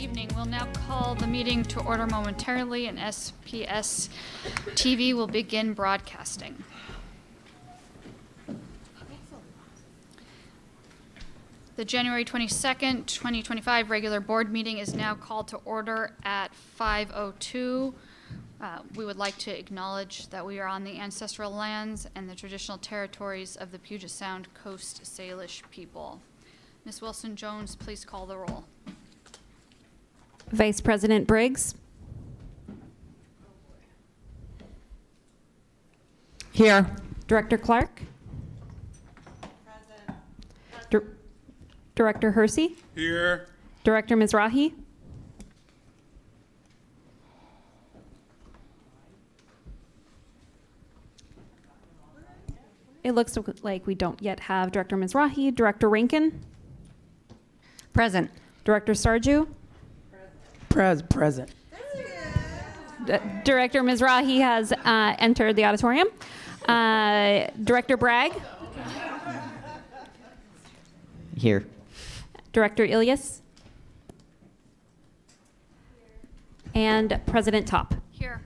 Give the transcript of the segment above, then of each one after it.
evening. We'll now call the meeting to order momentarily, and SPS TV will begin broadcasting. The January 22nd, 2025 regular board meeting is now called to order at 5:02. We would like to acknowledge that we are on the ancestral lands and the traditional territories of the Puget Sound Coast Salish people. Ms. Wilson-Jones, please call the roll. Vice President Briggs. Here. Director Clark. Present. Director Hersey. Here. Director Mizrahi. It looks like we don't yet have Director Mizrahi. Director Rankin. Present. Director Sarju. Present. Director Mizrahi has entered the auditorium. Director Bragg. Here. Director Ilias. And President Top. Here.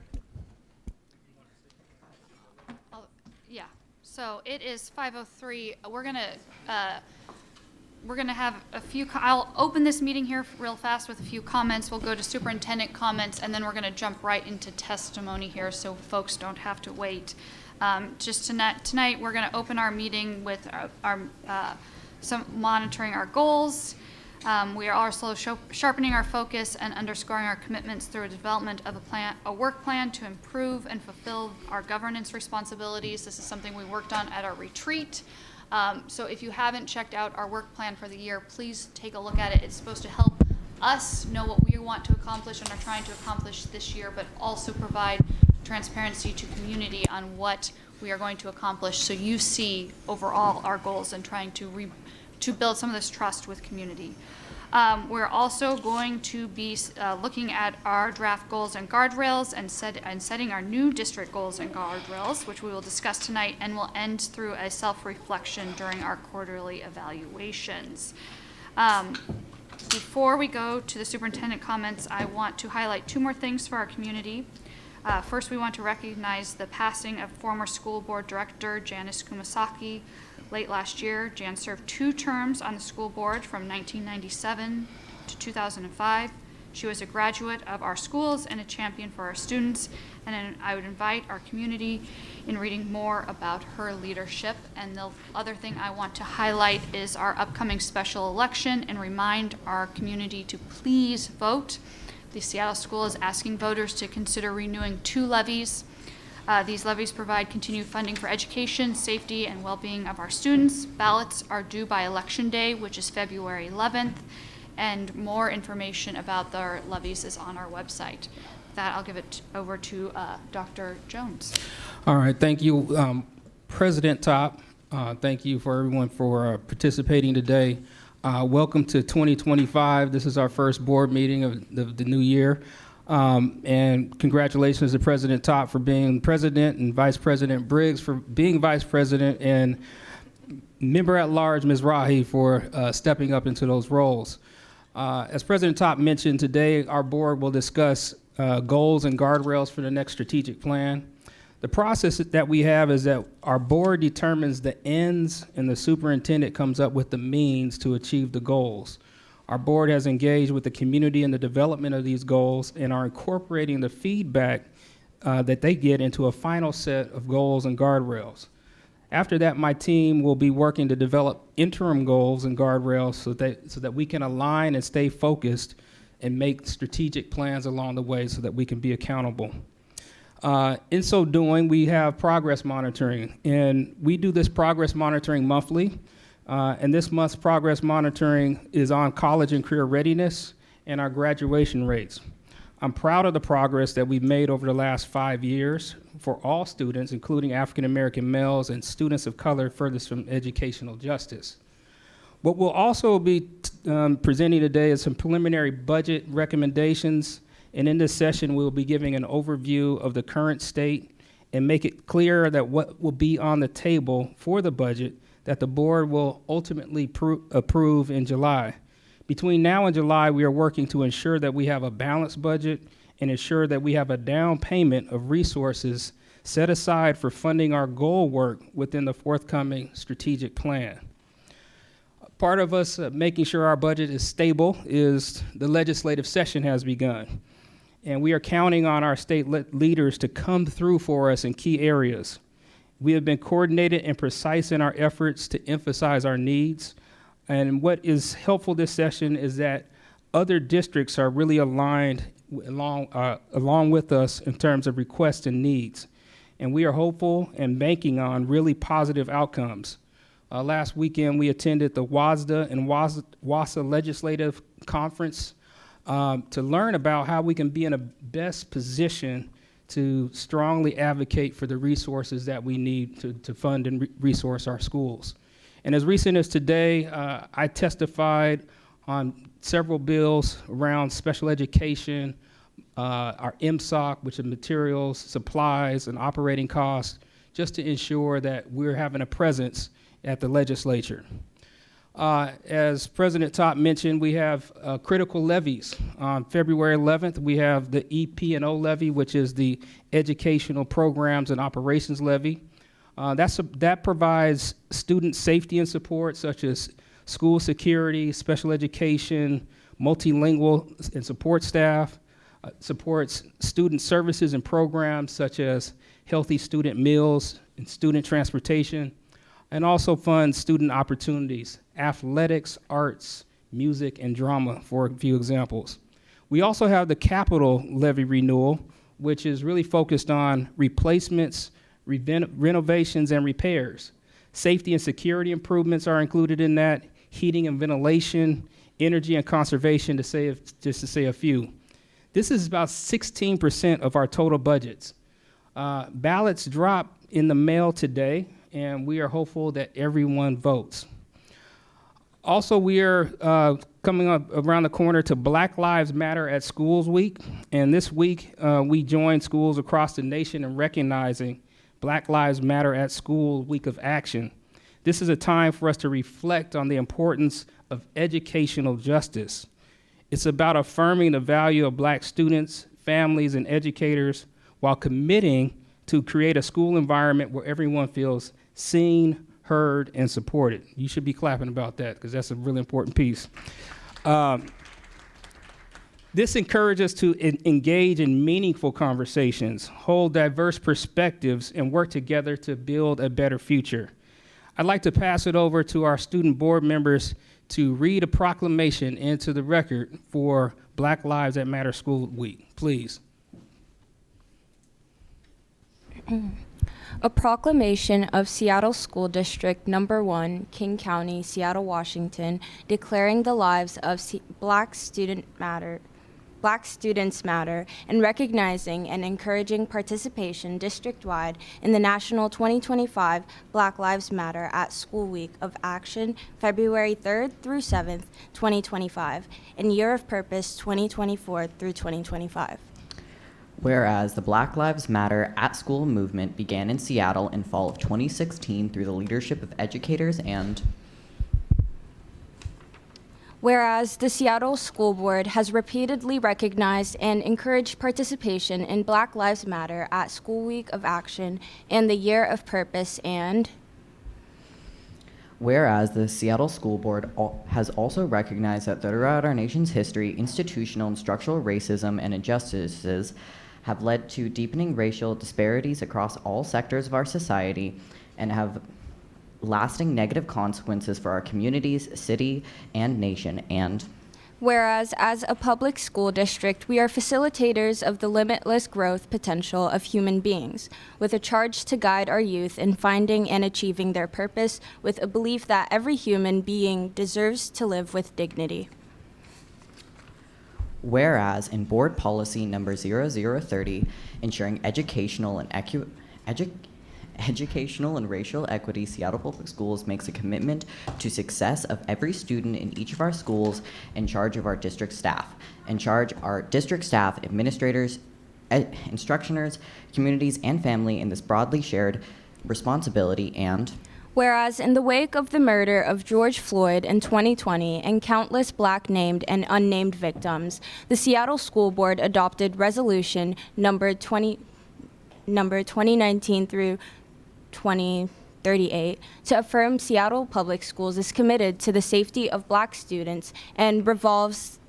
Yeah, so it is 5:03. We're gonna have a few, I'll open this meeting here real fast with a few comments. We'll go to superintendent comments, and then we're gonna jump right into testimony here so folks don't have to wait. Just tonight, we're gonna open our meeting with some monitoring our goals. We are also sharpening our focus and underscoring our commitments through a development of a work plan to improve and fulfill our governance responsibilities. This is something we worked on at our retreat. So if you haven't checked out our work plan for the year, please take a look at it. It's supposed to help us know what we want to accomplish and are trying to accomplish this year, but also provide transparency to community on what we are going to accomplish, so you see overall our goals and trying to build some of this trust with community. We're also going to be looking at our draft goals and guardrails and setting our new district goals and guardrails, which we will discuss tonight, and will end through a self-reflection during our quarterly evaluations. Before we go to the superintendent comments, I want to highlight two more things for our community. First, we want to recognize the passing of former school board director Janice Kumasaki. Late last year, Jan served 2 terms on the school board from 1997 to 2005. She was a graduate of our schools and a champion for our students, and I would invite our community in reading more about her leadership. And the other thing I want to highlight is our upcoming special election and remind our community to please vote. The Seattle School is asking voters to consider renewing 2 levies. These levies provide continued funding for education, safety, and well-being of our students. Ballots are due by Election Day, which is February 11th, and more information about the levies is on our website. With that, I'll give it over to Dr. Jones. All right, thank you, President Top. Thank you for everyone for participating today. Welcome to 2025. This is our first board meeting of the new year. And congratulations to President Top for being president, and Vice President Briggs for being vice president, and member at large Mizrahi for stepping up into those roles. As President Top mentioned, today our board will discuss goals and guardrails for the next strategic plan. The process that we have is that our board determines the ends and the superintendent comes up with the means to achieve the goals. Our board has engaged with the community in the development of these goals and are incorporating the feedback that they get into a final set of goals and guardrails. After that, my team will be working to develop interim goals and guardrails so that we can align and stay focused and make strategic plans along the way so that we can be accountable. In so doing, we have progress monitoring, and we do this progress monitoring monthly. And this month's progress monitoring is on college and career readiness and our graduation rates. I'm proud of the progress that we've made over the last 5 years for all students, including African American males and students of color furthest from educational justice. What we'll also be presenting today is some preliminary budget recommendations, and in this session we'll be giving an overview of the current state and make it clear that what will be on the table for the budget that the board will ultimately approve in July. Between now and July, we are working to ensure that we have a balanced budget and ensure that we have a down payment of resources set aside for funding our goal work within the forthcoming strategic plan. Part of us making sure our budget is stable is the legislative session has begun. And we are counting on our state leaders to come through for us in key areas. We have been coordinated and precise in our efforts to emphasize our needs. And what is helpful this session is that other districts are really aligned along with us in terms of requests and needs. And we are hopeful and banking on really positive outcomes. Last weekend, we attended the WASDA and WASA Legislative Conference to learn about how we can be in a best position to strongly advocate for the resources that we need to fund and resource our schools. And as recent as today, I testified on several bills around special education, our MSOC, which is materials, supplies, and operating costs, just to ensure that we're having a presence at the legislature. As President Topp mentioned, we have critical levies. On February 11th, we have the EP&O levy, which is the Educational Programs and Operations levy. That provides student safety and support, such as school security, special education, multilingual and support staff, supports student services and programs such as healthy student meals and student transportation, and also funds student opportunities, athletics, arts, music, and drama, for a few examples. We also have the capital levy renewal, which is really focused on replacements, renovations, and repairs. Safety and security improvements are included in that, heating and ventilation, energy and conservation, just to say a few. This is about 16% of our total budgets. Ballots drop in the mail today, and we are hopeful that everyone votes. Also, we are coming up around the corner to Black Lives Matter at Schools Week, and this week we join schools across the nation in recognizing Black Lives Matter at School Week of Action. This is a time for us to reflect on the importance of educational justice. It's about affirming the value of Black students, families, and educators while committing to create a school environment where everyone feels seen, heard, and supported. You should be clapping about that because that's a really important piece. This encourages us to engage in meaningful conversations, hold diverse perspectives, and work together to build a better future. I'd like to pass it over to our student board members to read a proclamation into the record for Black Lives That Matter School Week. Please. A proclamation of Seattle School District Number 1, King County, Seattle, Washington, declaring the lives of Black students matter, and recognizing and encouraging participation district-wide in the National 2025 Black Lives Matter at School Week of Action, February 3rd through 7th, 2025, and Year of Purpose 2024 through 2025. Whereas the Black Lives Matter at School movement began in Seattle in fall of 2016 through the leadership of educators and Whereas the Seattle School Board has repeatedly recognized and encouraged participation in Black Lives Matter at School Week of Action and the Year of Purpose, and whereas the Seattle School Board has also recognized that throughout our nation's history, institutional and structural racism and injustices have led to deepening racial disparities across all sectors of our society and have lasting negative consequences for our communities, city, and nation, and whereas as a public school district, we are facilitators of the limitless growth potential of human beings, with a charge to guide our youth in finding and achieving their purpose, with a belief that every human being deserves to live with dignity. Whereas in Board Policy Number 0030, ensuring educational and racial equity, Seattle Public Schools makes a commitment to success of every student in each of our schools in charge of our district staff, administrators, instructioners, communities, and family in this broadly shared responsibility, and Whereas in the wake of the murder of George Floyd in 2020 and countless Black named and unnamed victims, the Seattle School Board adopted Resolution number 2019 through 2038 to affirm Seattle Public Schools is committed to the safety of Black students and resolves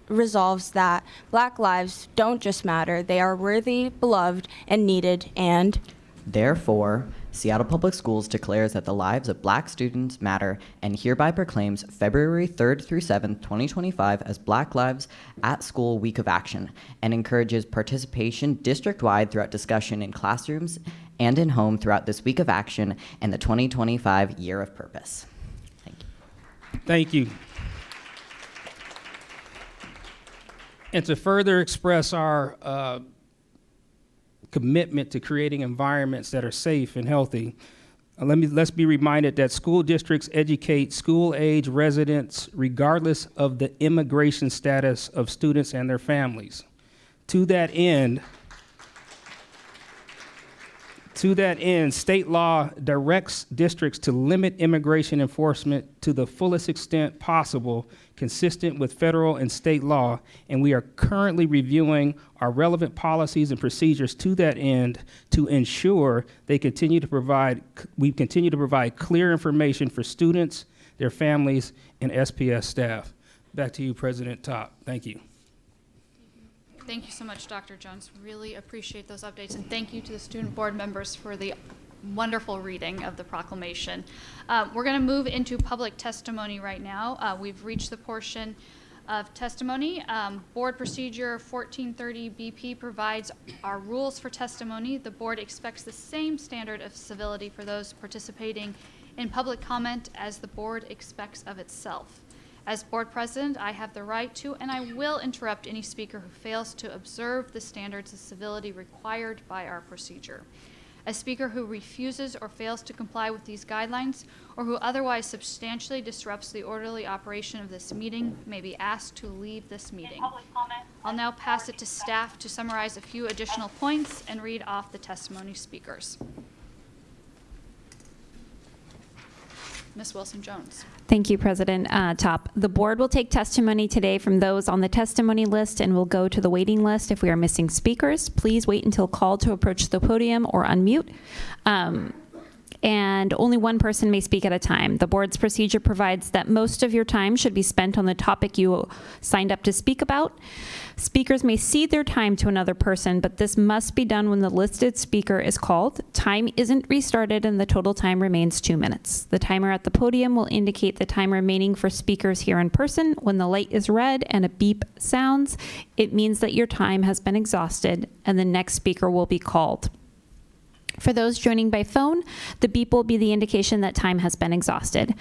that Black lives don't just matter, they are worthy, beloved, and needed, and Therefore, Seattle Public Schools declares that the lives of Black students matter and hereby proclaims February 3rd through 7th, 2025 as Black Lives at School Week of Action and encourages participation district-wide throughout discussion in classrooms and in home throughout this week of action and the 2025 Year of Purpose. Thank you. Thank you. And to further express our commitment to creating environments that are safe and healthy, let's be reminded that school districts educate school-age residents regardless of the immigration status of students and their families. To that end, state law directs districts to limit immigration enforcement to the fullest extent possible, consistent with federal and state law, and we are currently reviewing our relevant policies and procedures to that end to ensure we continue to provide clear information for students, their families, and SPS staff. Back to you, President Top. Thank you. Thank you so much, Dr. Jones. Really appreciate those updates, and thank you to the student board members for the wonderful reading of the proclamation. We're going to move into public testimony right now. We've reached the portion of testimony. Board Procedure 1430 BP provides our rules for testimony. The board expects the same standard of civility for those participating in public comment as the board expects of itself. As board president, I have the right to and I will interrupt any speaker who fails to observe the standards of civility required by our procedure. A speaker who refuses or fails to comply with these guidelines or who otherwise substantially disrupts the orderly operation of this meeting may be asked to leave this meeting. I'll now pass it to staff to summarize a few additional points and read off the testimony speakers. Ms. Wilson-Jones. Thank you, President Top. The board will take testimony today from those on the testimony list and will go to the waiting list if we are missing speakers. Please wait until called to approach the podium or unmute. And only one person may speak at a time. The board's procedure provides that most of your time should be spent on the topic you signed up to speak about. Speakers may cede their time to another person, but this must be done when the listed speaker is called. Time isn't restarted and the total time remains 2 minutes. The timer at the podium will indicate the time remaining for speakers here in person. When the light is red and a beep sounds, it means that your time has been exhausted and the next speaker will be called. For those joining by phone, the beep will be the indication that time has been exhausted.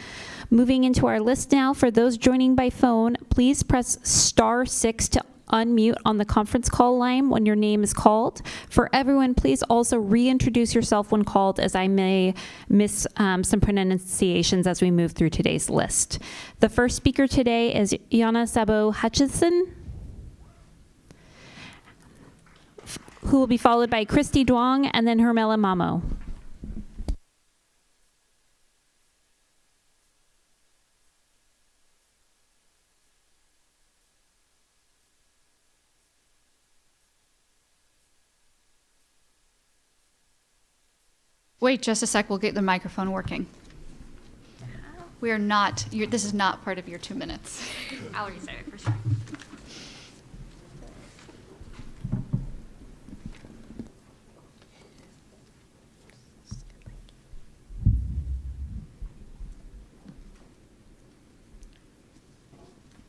Moving into our list now, for those joining by phone, please press *6 to unmute on the conference call line when your name is called. For everyone, please also reintroduce yourself when called, as I may miss some pronunciations as we move through today's list. The first speaker today is Yana Sabo Hutchison, who will be followed by Christy Duong and then Hermela Mamo. Wait just a sec, we'll get the microphone working. We are not, this is not part of your 2 minutes. I'll reset it for sure.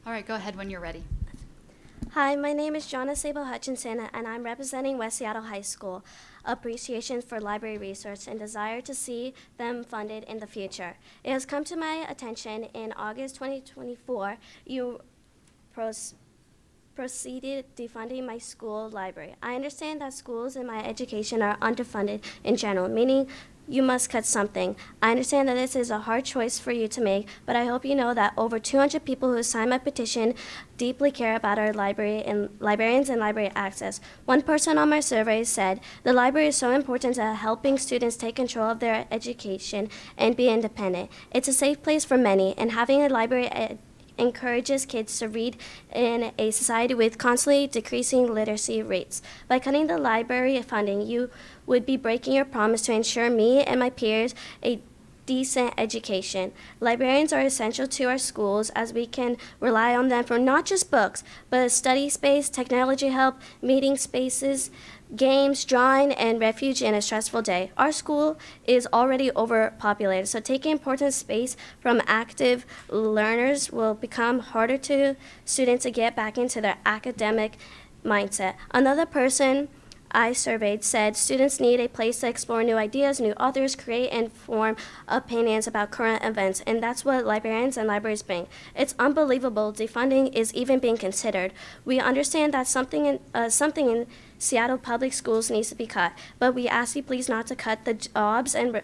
All right, go ahead when you're ready. Hi, my name is Jonna Sable Hutchinson, and I'm representing West Seattle High School. Appreciation for library research and desire to see them funded in the future. It has come to my attention in August 2024, you proceeded defunding my school library. I understand that schools in my education are underfunded in general, meaning you must cut something. I understand that this is a hard choice for you to make, but I hope you know that over 200 people who signed my petition deeply care about our library and librarians and library access. One person on my survey said, "The library is so important to helping students take control of their education and be independent. It's a safe place for many, and having a library encourages kids to read in a society with constantly decreasing literacy rates. By cutting the library funding, you would be breaking your promise to ensure me and my peers a decent education. Librarians are essential to our schools as we can rely on them for not just books, but study space, technology help, meeting spaces, games, drawing, and refuge in a stressful day. Our school is already overpopulated, so taking important space from active learners will become harder to students to get back into their academic mindset. Another person I surveyed said students need a place to explore new ideas, new authors, create and form opinions about current events, and that's what librarians and libraries bring. It's unbelievable defunding is even being considered. We understand that something in Seattle public schools needs to be cut, but we ask you please not to cut the jobs and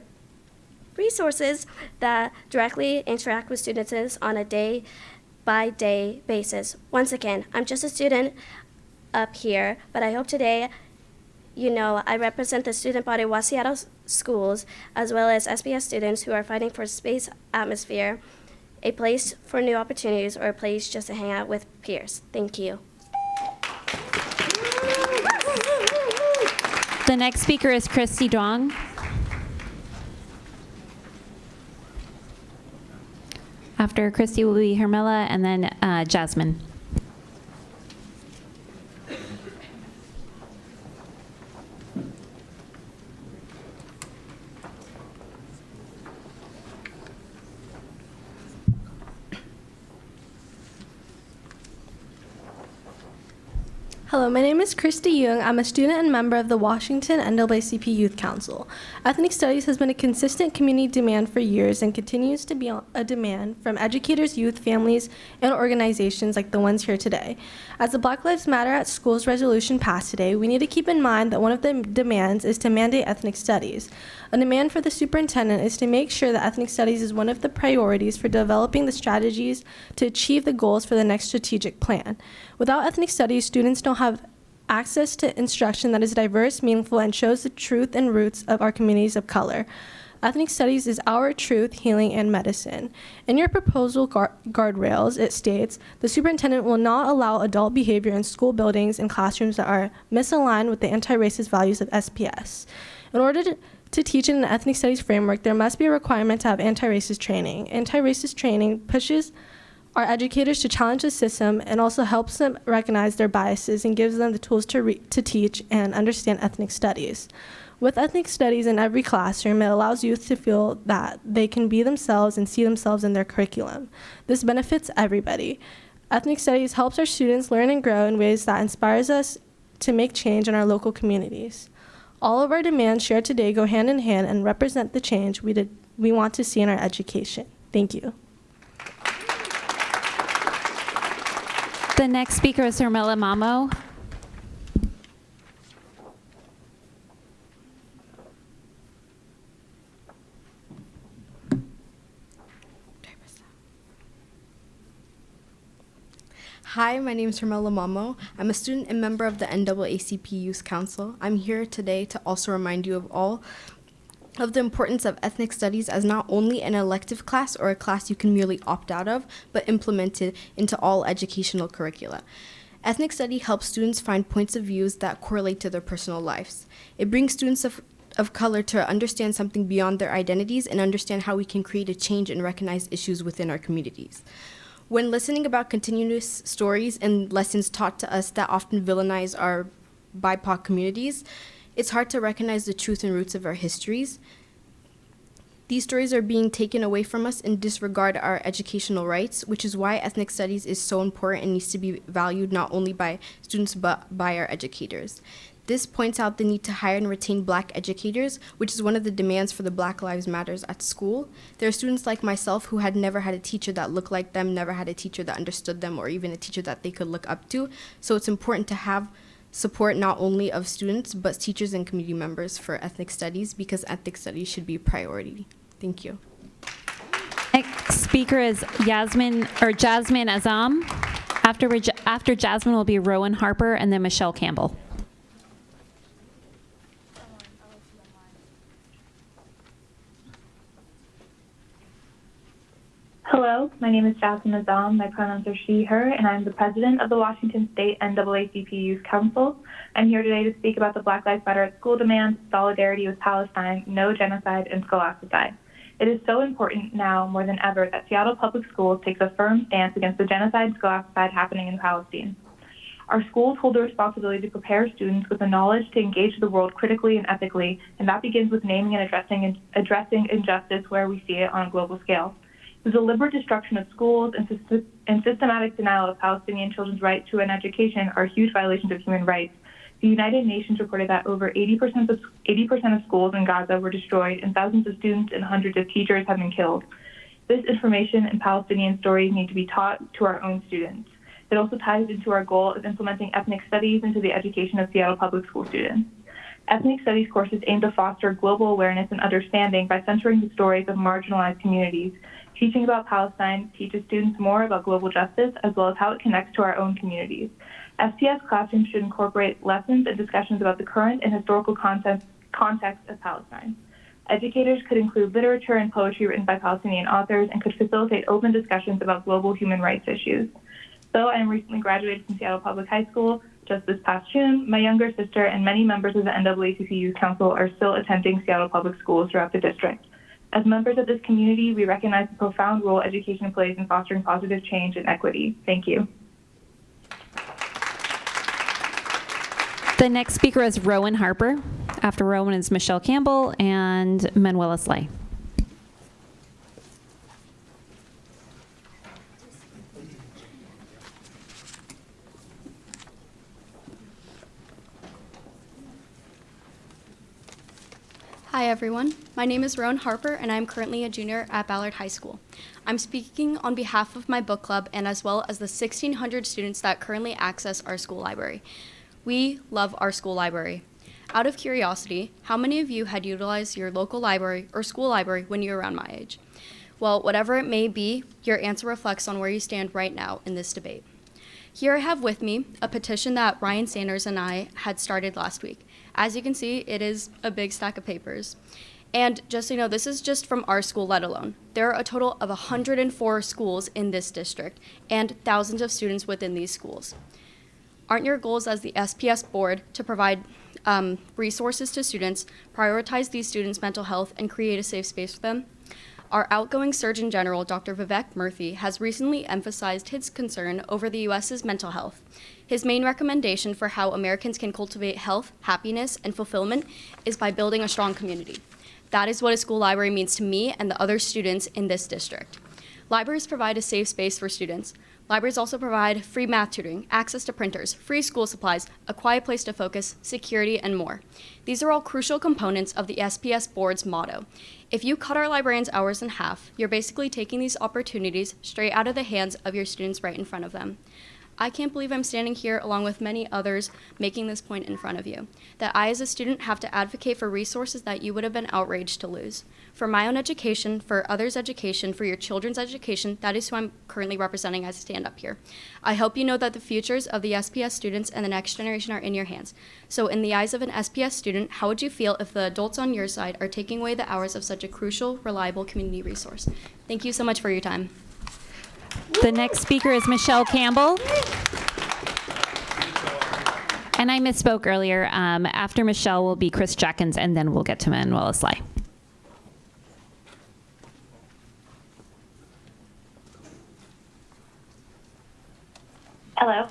resources that directly interact with students on a day-by-day basis. Once again, I'm just a student up here, but I hope today you know I represent the student body of West Seattle schools, as well as SPS students who are fighting for space, atmosphere, a place for new opportunities, or a place just to hang out with peers. Thank you. The next speaker is Christy Dong. After Christy will be Hermela and then Jasmine. Hello, my name is Christy Young. I'm a student and member of the Washington NAACP Youth Council. Ethnic studies has been a consistent community demand for years and continues to be a demand from educators, youth, families, and organizations like the ones here today. As the Black Lives Matter at Schools resolution passed today, we need to keep in mind that one of the demands is to mandate ethnic studies. A demand for the superintendent is to make sure that ethnic studies is one of the priorities for developing the strategies to achieve the goals for the next strategic plan. Without ethnic studies, students don't have access to instruction that is diverse, meaningful, and shows the truth and roots of our communities of color. Ethnic studies is our truth, healing, and medicine. In your proposal guardrails, it states, the superintendent will not allow adult behavior in school buildings and classrooms that are misaligned with the anti-racist values of SPS. In order to teach in an ethnic studies framework, there must be a requirement to have anti-racist training. Anti-racist training pushes our educators to challenge the system and also helps them recognize their biases and gives them the tools to teach and understand ethnic studies. With ethnic studies in every classroom, it allows youth to feel that they can be themselves and see themselves in their curriculum. This benefits everybody. Ethnic studies helps our students learn and grow in ways that inspires us to make change in our local communities. All of our demands shared today go hand in hand and represent the change we want to see in our education. Thank you. The next speaker is Hermela Mamo. Hi, my name is Hermela Mamo. I'm a student and member of the NAACP Youth Council. I'm here today to also remind you of all of the importance of ethnic studies as not only an elective class or a class you can merely opt out of, but implemented into all educational curricula. Ethnic study helps students find points of views that correlate to their personal lives. It brings students of color to understand something beyond their identities and understand how we can create a change and recognize issues within our communities. When listening about continuous stories and lessons taught to us that often villainize our BIPOC communities, it's hard to recognize the truth and roots of our histories. These stories are being taken away from us and disregard our educational rights, which is why ethnic studies is so important and needs to be valued not only by students but by our educators. This points out the need to hire and retain Black educators, which is one of the demands for the Black Lives Matters at school. There are students like myself who had never had a teacher that looked like them, never had a teacher that understood them, or even a teacher that they could look up to. So it's important to have support not only of students, but teachers and community members for ethnic studies, because ethnic studies should be a priority. Thank you. Next speaker is Jasmine Azam. After Jasmine will be Rowan Harper and then Michelle Campbell. Hello, my name is Jasmine Azam. My pronouns are she, her, and I'm the president of the Washington State NAACP Youth Council. I'm here today to speak about the Black Lives Matter at School demand, solidarity with Palestine, no genocide, and scholasticide. It is so important now more than ever that Seattle Public Schools takes a firm stance against the genocide and scholasticide happening in Palestine. Our schools hold the responsibility to prepare students with the knowledge to engage the world critically and ethically, and that begins with naming and addressing injustice where we see it on a global scale. The deliberate destruction of schools and systematic denial of Palestinian children's right to an education are huge violations of human rights. The United Nations reported that over 80% of schools in Gaza were destroyed, and thousands of students and hundreds of teachers have been killed. This information and Palestinian stories need to be taught to our own students. It also ties into our goal of implementing ethnic studies into the education of Seattle Public School students. Ethnic studies courses aim to foster global awareness and understanding by centering the stories of marginalized communities. Teaching about Palestine teaches students more about global justice as well as how it connects to our own communities. SPS classrooms should incorporate lessons and discussions about the current and historical context of Palestine. Educators could include literature and poetry written by Palestinian authors and could facilitate open discussions about global human rights issues. Though I am recently graduated from Seattle Public High School just this past June, my younger sister and many members of the NAACP Youth Council are still attending Seattle Public Schools throughout the district. As members of this community, we recognize the profound role education plays in fostering positive change and equity. Thank you. The next speaker is Rowan Harper. After Rowan is Michelle Campbell and Manuela Slay. Hi everyone, my name is Rowan Harper and I'm currently a junior at Ballard High School. I'm speaking on behalf of my book club and as well as the 1,600 students that currently access our school library. We love our school library. Out of curiosity, how many of you had utilized your local library or school library when you were around my age? Well, whatever it may be, your answer reflects on where you stand right now in this debate. Here I have with me a petition that Ryan Sanders and I had started last week. As you can see, it is a big stack of papers. And just so you know, this is just from our school, let alone. There are a total of 104 schools in this district and thousands of students within these schools. Aren't your goals as the SPS board to provide resources to students, prioritize these students' mental health, and create a safe space for them? Our outgoing Surgeon General, Dr. Vivek Murthy, has recently emphasized his concern over the U.S.'s mental health. His main recommendation for how Americans can cultivate health, happiness, and fulfillment is by building a strong community. That is what a school library means to me and the other students in this district. Libraries provide a safe space for students. Libraries also provide free math tutoring, access to printers, free school supplies, a quiet place to focus, security, and more. These are all crucial components of the SPS board's motto. If you cut our librarians' hours in half, you're basically taking these opportunities straight out of the hands of your students right in front of them. I can't believe I'm standing here along with many others making this point in front of you, that I as a student have to advocate for resources that you would have been outraged to lose. For my own education, for others' education, for your children's education, that is who I'm currently representing as I stand up here. I hope you know that the futures of the SPS students and the next generation are in your hands. So in the eyes of an SPS student, how would you feel if the adults on your side are taking away the hours of such a crucial, reliable community resource? Thank you so much for your time. The next speaker is Michelle Campbell. And I misspoke earlier. After Michelle will be Chris Jackins, and then we'll get to Manuela Slay. Hello.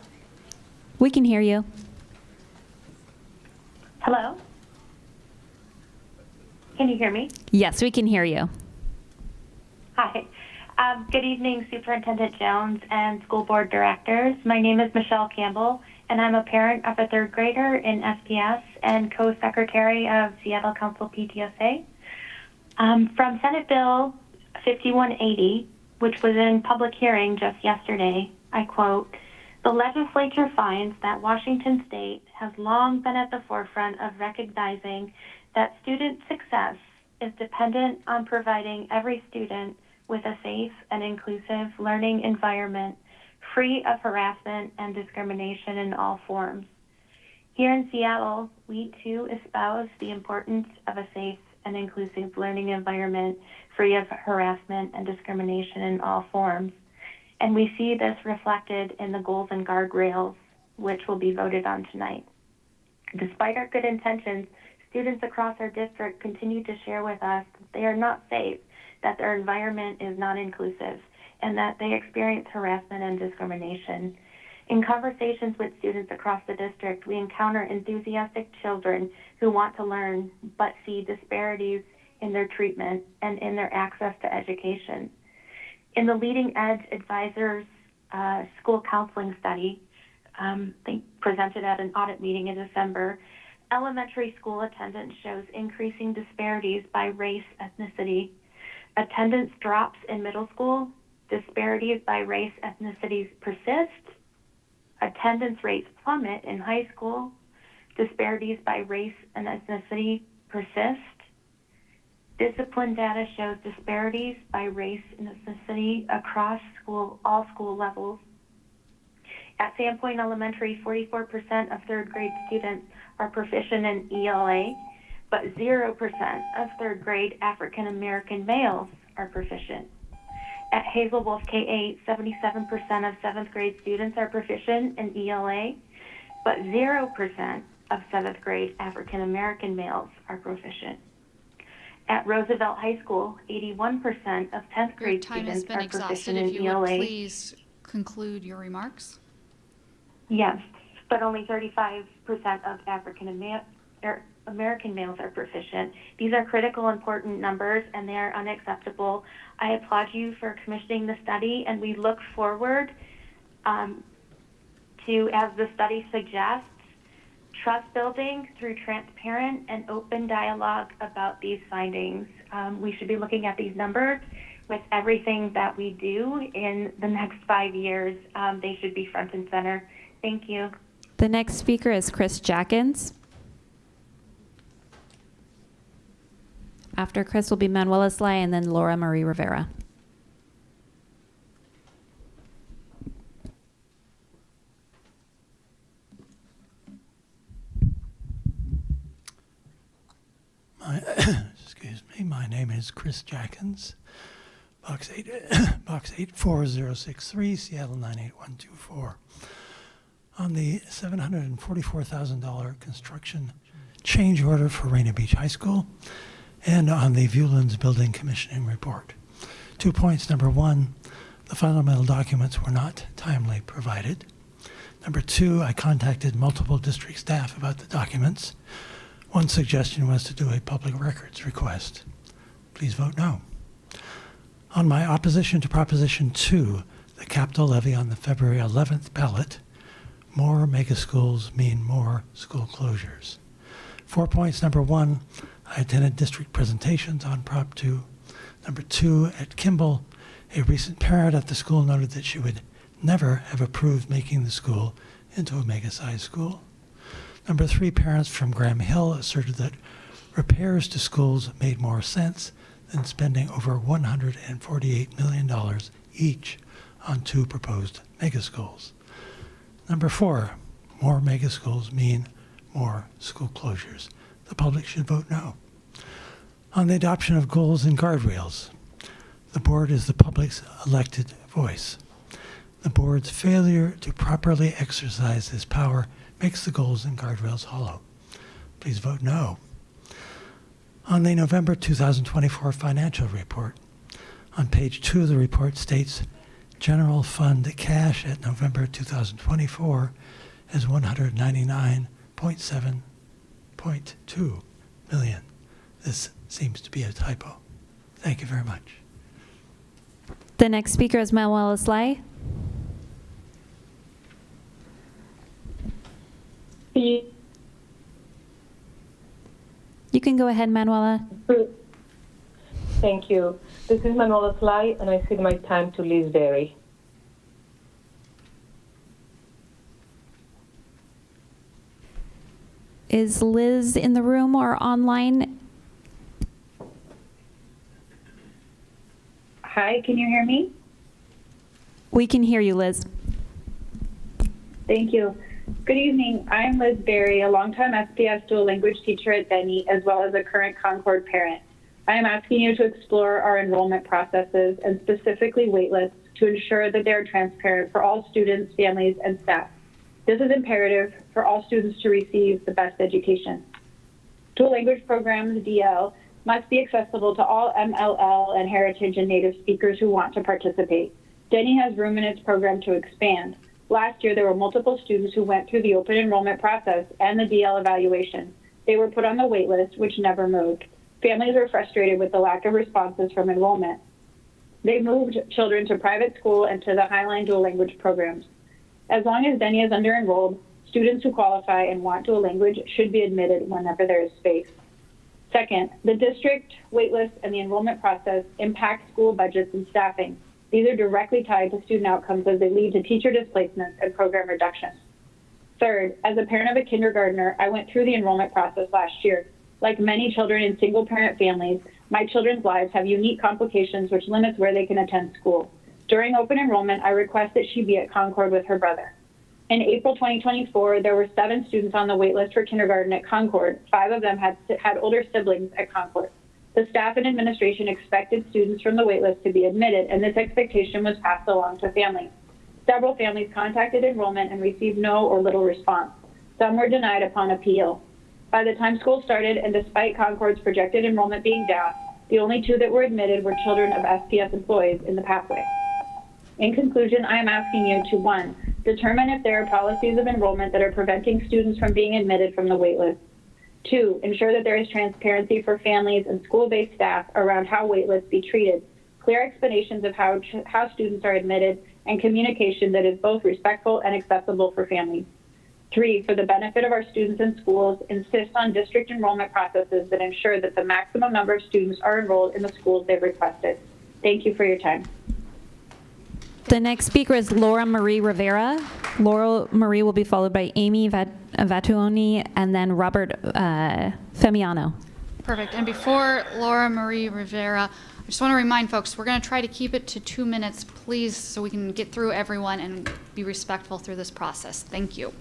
We can hear you. Hello. Can you hear me? Yes, we can hear you. Hi. Good evening, Superintendent Jones and school board directors. My name is Michelle Campbell, and I'm a parent of a third grader in SPS and co-secretary of Seattle Council PTSA. From Senate Bill 5180, which was in public hearing just yesterday, I quote, The legislature finds that Washington State has long been at the forefront of recognizing that student success is dependent on providing every student with a safe and inclusive learning environment free of harassment and discrimination in all forms. Here in Seattle, we too espouse the importance of a safe and inclusive learning environment free of harassment and discrimination in all forms. And we see this reflected in the goals and guardrails, which will be voted on tonight. Despite our good intentions, students across our district continue to share with us that they are not safe, that their environment is not inclusive, and that they experience harassment and discrimination. In conversations with students across the district, we encounter enthusiastic children who want to learn but see disparities in their treatment and in their access to education. In the Leading Edge Advisors School Counseling Study, they presented at an audit meeting in December, elementary school attendance shows increasing disparities by race, ethnicity. Attendance drops in middle school. Disparities by race, ethnicities persist. Attendance rates plummet in high school. Disparities by race and ethnicity persist. Discipline data shows disparities by race and ethnicity across all school levels. At Sandpoint Elementary, 44% of third grade students are proficient in ELA, but 0% of third grade African American males are proficient. At Hazel Wolf K-8, 77% of seventh grade students are proficient in ELA, but 0% of seventh grade African American males are proficient. At Roosevelt High School, 81% of 10th grade Your time has students been are exhausted. proficient If in you would ELA. please conclude your remarks. Yes, but only 35% of African American males are proficient. These are critical, important numbers, and they are unacceptable. I applaud you for commissioning the study, and we look forward to, as the study suggests, trust building through transparent and open dialogue about these findings. We should be looking at these numbers with everything that we do in the next 5 years. They should be front and center. Thank you. The next speaker is Chris Jackins. After Chris will be Manuela Sly and then Laura Marie Rivera. Excuse me, my name is Chris Jackins, Box 84063, Seattle 98124. On the $744,000 construction change order for Rainier Beach High School and on the Viewlands Building Commissioning Report. 2 points. Number one, the fundamental documents were not timely provided. Number two, I contacted multiple district staff about the documents. One suggestion was to do a public records request. Please vote no. On my opposition to Proposition 2, the capital levy on the February 11th ballot, more mega schools mean more school closures. 4 points. Number one, I attended district presentations on Prop 2. Number two, at Kimball, a recent parent at the school noted that she would never have approved making the school into a mega-sized school. Number three, parents from Graham Hill asserted that repairs to schools made more sense than spending over $148 million each on two proposed mega schools. Number four, more mega schools mean more school closures. The public should vote no. On the adoption of goals and guardrails, the board is the public's elected voice. The board's failure to properly exercise this power makes the goals and guardrails hollow. Please vote no. On the November 2024 financial report, on page 2 of the report states general fund cash at November 2024 is $199.7.2 million. This seems to be a typo. Thank you very much. The next speaker is Manuela Sly. You can go ahead, Manuela. Thank you. This is Manuela Sly, and I cede my time to Liz Derry. Is Liz in the room or online? Hi, can you hear me? We can hear you, Liz. Thank you. Good evening. I'm Liz Berry, a longtime SPS dual language teacher at Denny, as well as a current Concord parent. I am asking you to explore our enrollment processes and specifically waitlists to ensure that they are transparent for all students, families, and staff. This is imperative for all students to receive the best education. Dual language programs, DL, must be accessible to all MLL and heritage and native speakers who want to participate. Denny has room in its program to expand. Last year, there were multiple students who went through the open enrollment process and the DL evaluation. They were put on the wait list, which never moved. Families were frustrated with the lack of responses from enrollment. They moved children to private school and to the Highline dual language programs. As long as Denny is under-enrolled, students who qualify and want dual language should be admitted whenever there is space. Second, the district waitlist and the enrollment process impact school budgets and staffing. These are directly tied to student outcomes as they lead to teacher displacements and program reductions. Third, as a parent of a kindergartner, I went through the enrollment process last year. Like many children in single-parent families, my children's lives have unique complications which limits where they can attend school. During open enrollment, I request that she be at Concord with her brother. In April 2024, there were 7 students on the waitlist for kindergarten at Concord. 5 of them had older siblings at Concord. The staff and administration expected students from the waitlist to be admitted, and this expectation was passed along to families. Several families contacted enrollment and received no or little response. Some were denied upon appeal. By the time school started, and despite Concord's projected enrollment being down, the only 2 that were admitted were children of SPS employees in the pathway. In conclusion, I am asking you to 1, determine if there are policies of enrollment that are preventing students from being admitted from the waitlist. 2, ensure that there is transparency for families and school-based staff around how waitlists be treated, clear explanations of how students are admitted, and communication that is both respectful and accessible for families. 3, for the benefit of our students and schools, insist on district enrollment processes that ensure that the maximum number of students are enrolled in the schools they've requested. Thank you for your time. The next speaker is Laura Marie Rivera. Laura Marie will be followed by Amy Vatuoni and then Robert Femiano. Perfect. And before Laura Marie Rivera, I just want to remind folks, we're going to try to keep it to 2 minutes, please, so we can get through everyone and be respectful through this process. Thank you.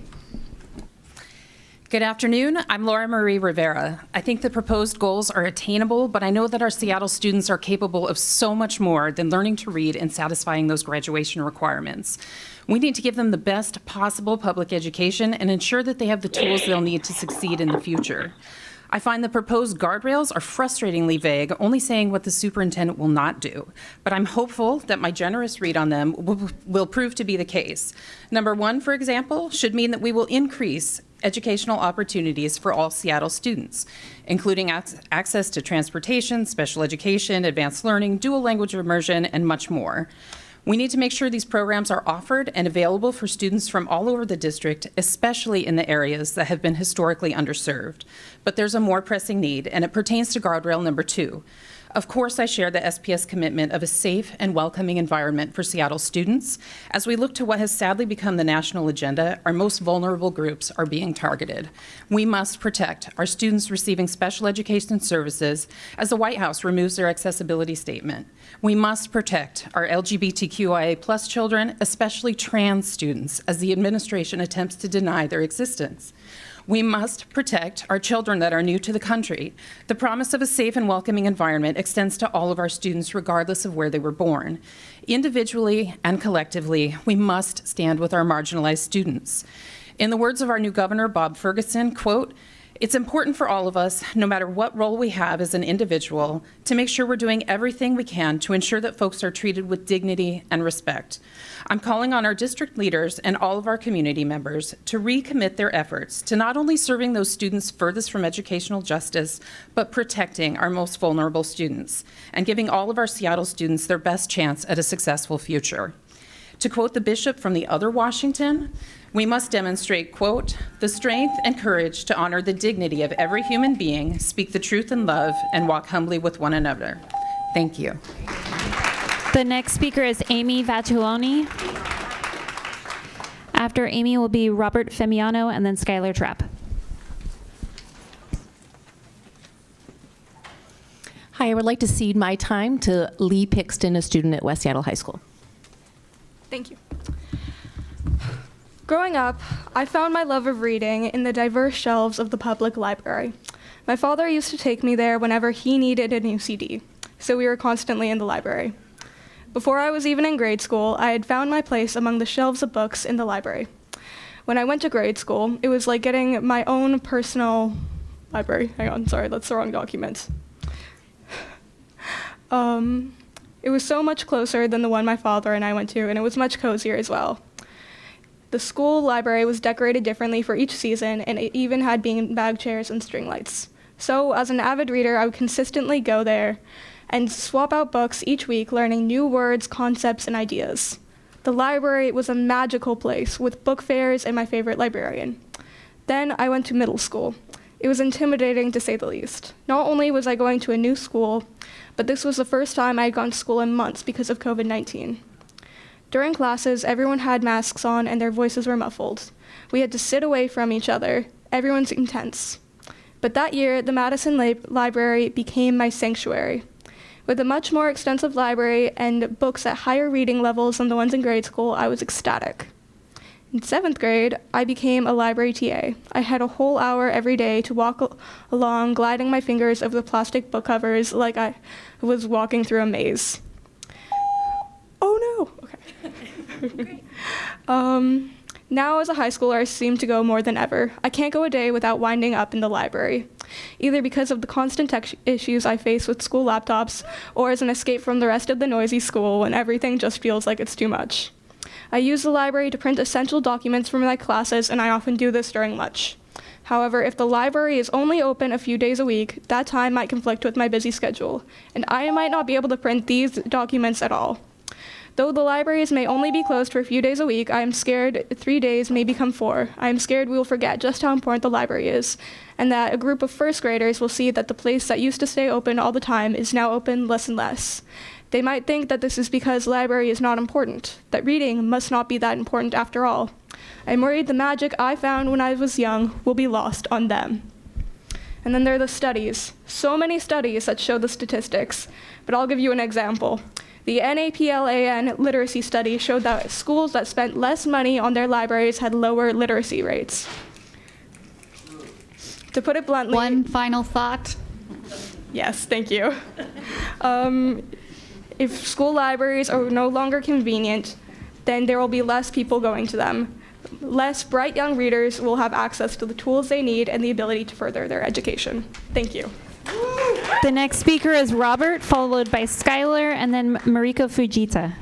Good afternoon. I'm Laura Marie Rivera. I think the proposed goals are attainable, but I know that our Seattle students are capable of so much more than learning to read and satisfying those graduation requirements. We need to give them the best possible public education and ensure that they have the tools they'll need to succeed in the future. I find the proposed guardrails are frustratingly vague, only saying what the superintendent will not do. But I'm hopeful that my generous read on them will prove to be the case. Number 1, for example, should mean that we will increase educational opportunities for all Seattle students, including access to transportation, special education, advanced learning, dual language immersion, and much more. We need to make sure these programs are offered and available for students from all over the district, especially in the areas that have been historically underserved. But there's a more pressing need, and it pertains to guardrail number 2. Of course, I share the SPS commitment of a safe and welcoming environment for Seattle students. As we look to what has sadly become the national agenda, our most vulnerable groups are being targeted. We must protect our students receiving special education services as the White House removes their accessibility statement. We must protect our LGBTQIA+ children, especially trans students, as the administration attempts to deny their existence. We must protect our children that are new to the country. The promise of a safe and welcoming environment extends to all of our students, regardless of where they were born. Individually and collectively, we must stand with our marginalized students. In the words of our new governor, Bob Ferguson, quote, "It's important for all of us, no matter what role we have as an individual, to make sure we're doing everything we can to ensure that folks are treated with dignity and respect." I'm calling on our district leaders and all of our community members to recommit their efforts to not only serving those students furthest from educational justice, but protecting our most vulnerable students and giving all of our Seattle students their best chance at a successful future. To quote the bishop from the other Washington, we must demonstrate, quote, "the strength and courage to honor the dignity of every human being, speak the truth in love, and walk humbly with one another." Thank you. The next speaker is Amy Vatuoni. After Amy will be Robert Femiano and then Skylar Trapp. Hi, I would like to cede my time to Lee Pixton, a student at West Seattle High School. Thank you. Growing up, I found my love of reading in the diverse shelves of the public library. My father used to take me there whenever he needed a new CD, so we were constantly in the library. Before I was even in grade school, I had found my place among the shelves of books in the library. When I went to grade school, it was like getting my own personal library. Hang on, sorry, that's the wrong document. It was so much closer than the one my father and I went to, and it was much cozier as well. The school library was decorated differently for each season, and it even had beanbag chairs and string lights. So, as an avid reader, I would consistently go there and swap out books each week, learning new words, concepts, and ideas. The library was a magical place, with book fairs and my favorite librarian. Then I went to middle school. It was intimidating, to say the least. Not only was I going to a new school, but this was the first time I had gone to school in months because of COVID-19. During classes, everyone had masks on and their voices were muffled. We had to sit away from each other. Everyone seemed tense. But that year, the Madison Library became my sanctuary. With a much more extensive library and books at higher reading levels than the ones in grade school, I was ecstatic. In 7th grade, I became a library TA. I had a whole hour every day to walk along, gliding my fingers over the plastic book covers like I was walking through a maze. Oh no! Okay. Now as a high schooler, I seem to go more than ever. I can't go a day without winding up in the library, either because of the constant tech issues I face with school laptops, or as an escape from the rest of the noisy school when everything just feels like it's too much. I use the library to print essential documents for my classes, and I often do this during lunch. However, if the library is only open a few days a week, that time might conflict with my busy schedule, and I might not be able to print these documents at all. Though the libraries may only be closed for a few days a week, I am scared 3 days may become 4. I am scared we will forget just how important the library is, and that a group of first graders will see that the place that used to stay open all the time is now open less and less. They might think that this is because library is not important, that reading must not be that important after all. I'm worried the magic I found when I was young will be lost on them. And then there are the studies. So many studies that show the statistics, but I'll give you an example. The NAPLAN literacy study showed that schools that spent less money on their libraries had lower literacy rates. To put it bluntly... One final thought. Yes, thank you. If school libraries are no longer convenient, then there will be less people going to them. Less bright young readers will have access to the tools they need and the ability to further their education. Thank you. The next speaker is Robert, followed by Skylar, and then Mariko Fujita.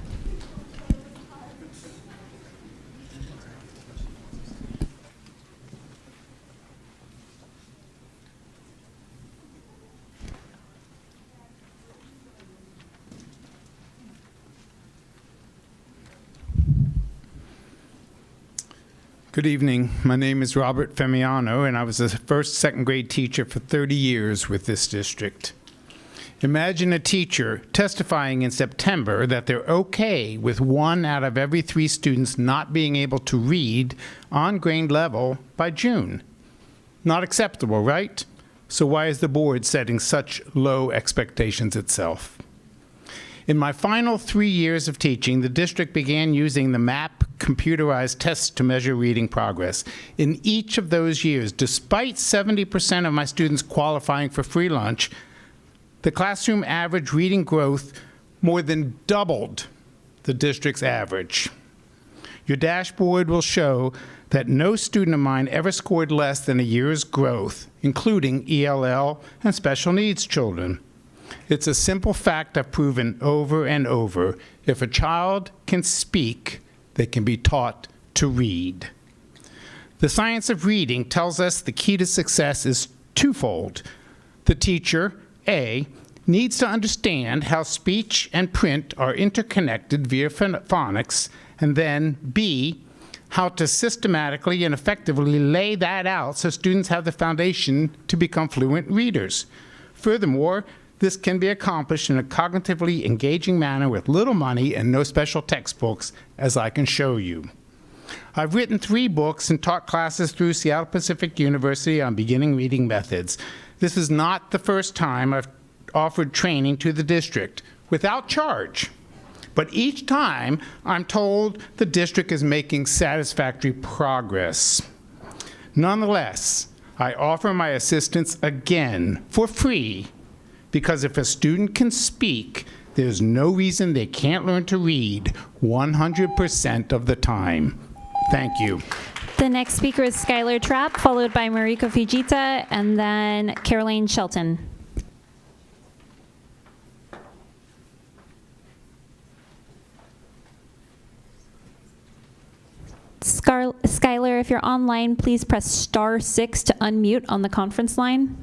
Good evening. My name is Robert Femiano, and I was a first, second grade teacher for 30 years with this district. Imagine a teacher testifying in September that they're okay with 1 out of every 3 students not being able to read on grade level by June. Not acceptable, right? So why is the board setting such low expectations itself? In my final 3 years of teaching, the district began using the MAP computerized tests to measure reading progress. In each of those years, despite 70% of my students qualifying for free lunch, the classroom average reading growth more than doubled the district's average. Your dashboard will show that no student of mine ever scored less than a year's growth, including ELL and special needs children. It's a simple fact I've proven over and over. If a child can speak, they can be taught to read. The science of reading tells us the key to success is twofold. The teacher, A, needs to understand how speech and print are interconnected via phonics, and then B, how to systematically and effectively lay that out so students have the foundation to become fluent readers. Furthermore, this can be accomplished in a cognitively engaging manner with little money and no special textbooks, as I can show you. I've written 3 books and taught classes through Seattle Pacific University on beginning reading methods. This is not the first time I've offered training to the district without charge. But each time, I'm told the district is making satisfactory progress. Nonetheless, I offer my assistance again for free, because if a student can speak, there's no reason they can't learn to read 100% of the time. Thank you. The next speaker is Skylar Trapp, followed by Mariko Fujita, and then Caroline Shelton. Skylar, if you're online, please press *6 to unmute on the conference line.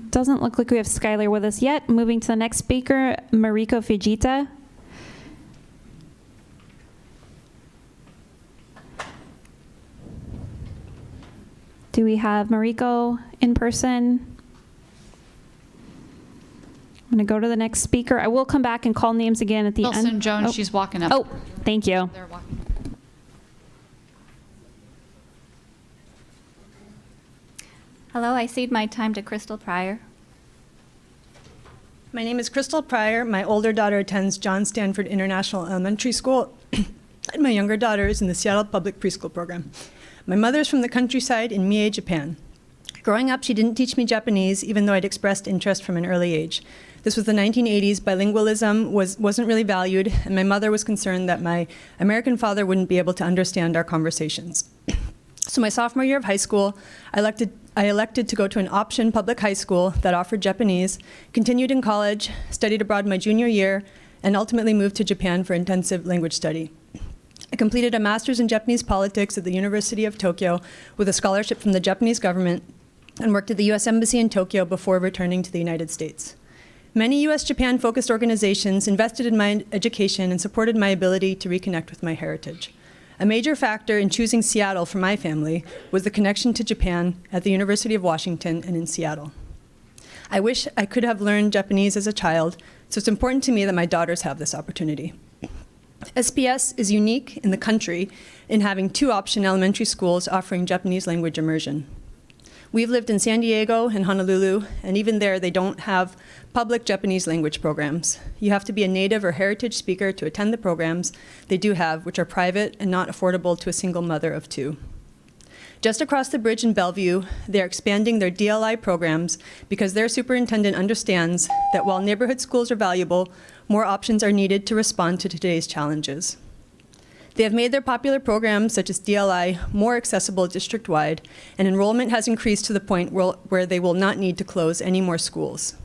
Doesn't look like we have Skylar with us yet. Moving to the next speaker, Mariko Fujita. Do we have Mariko in person? I'm going to go to the next speaker. I will come back and call names again at the end. Wilson Jones, she's walking up. Oh, thank you. They're walking. Hello, I cede my time to Crystal Pryor. My name is Crystal Pryor. My older daughter attends John Stanford International Elementary School, and my younger daughter is in the Seattle Public Preschool Program. My mother is from the countryside in Mie, Japan. Growing up, she didn't teach me Japanese, even though I'd expressed interest from an early age. This was the 1980s. Bilingualism wasn't really valued, and my mother was concerned that my American father wouldn't be able to understand our conversations. So my sophomore year of high school, I elected to go to an option public high school that offered Japanese, continued in college, studied abroad my junior year, and ultimately moved to Japan for intensive language study. I completed a master's in Japanese politics at the University of Tokyo with a scholarship from the Japanese government, and worked at the U.S. Embassy in Tokyo before returning to the United States. Many U.S.-Japan-focused organizations invested in my education and supported my ability to reconnect with my heritage. A major factor in choosing Seattle for my family was the connection to Japan at the University of Washington and in Seattle. I wish I could have learned Japanese as a child, so it's important to me that my daughters have this opportunity. SPS is unique in the country in having 2 option elementary schools offering Japanese language immersion. We've lived in San Diego and Honolulu, and even there they don't have public Japanese language programs. You have to be a native or heritage speaker to attend the programs they do have, which are private and not affordable to a single mother of 2. Just across the bridge in Bellevue, they're expanding their DLI programs because their superintendent understands that while neighborhood schools are valuable, more options are needed to respond to today's challenges. They have made their popular programs, such as DLI, more accessible district-wide, and enrollment has increased to the point where they will not need to close any more schools.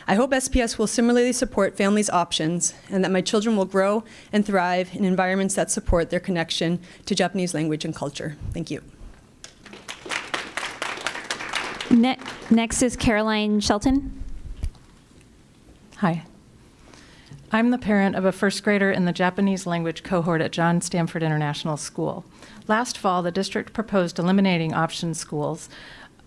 I hope SPS will similarly support families' options, and that my children will grow and thrive in environments that support their connection to Japanese language and culture. Thank you. Next is Caroline Shelton. Hi. I'm the parent of a first grader in the Japanese language cohort at John Stanford International School. Last fall, the district proposed eliminating option schools,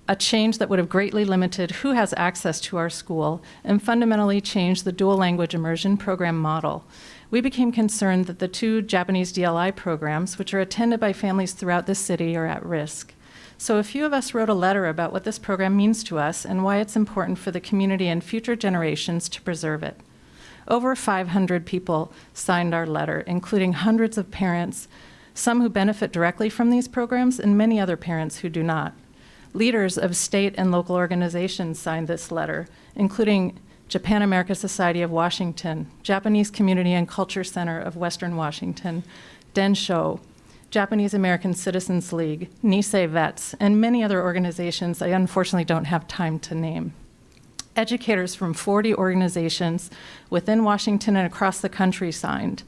a change that would have greatly limited who has access to our school and fundamentally changed the dual language immersion program model. We became concerned that the 2 Japanese DLI programs, which are attended by families throughout the city, are at risk. So a few of us wrote a letter about what this program means to us and why it's important for the community and future generations to preserve it. Over 500 people signed our letter, including hundreds of parents, some who benefit directly from these programs and many other parents who do not. Leaders of state and local organizations signed this letter, including Japan America Society of Washington, Japanese Community and Culture Center of Western Washington, Densho, Japanese American Citizens League, Nisei Vets, and many other organizations I unfortunately don't have time to name. Educators from 40 organizations within Washington and across the country signed.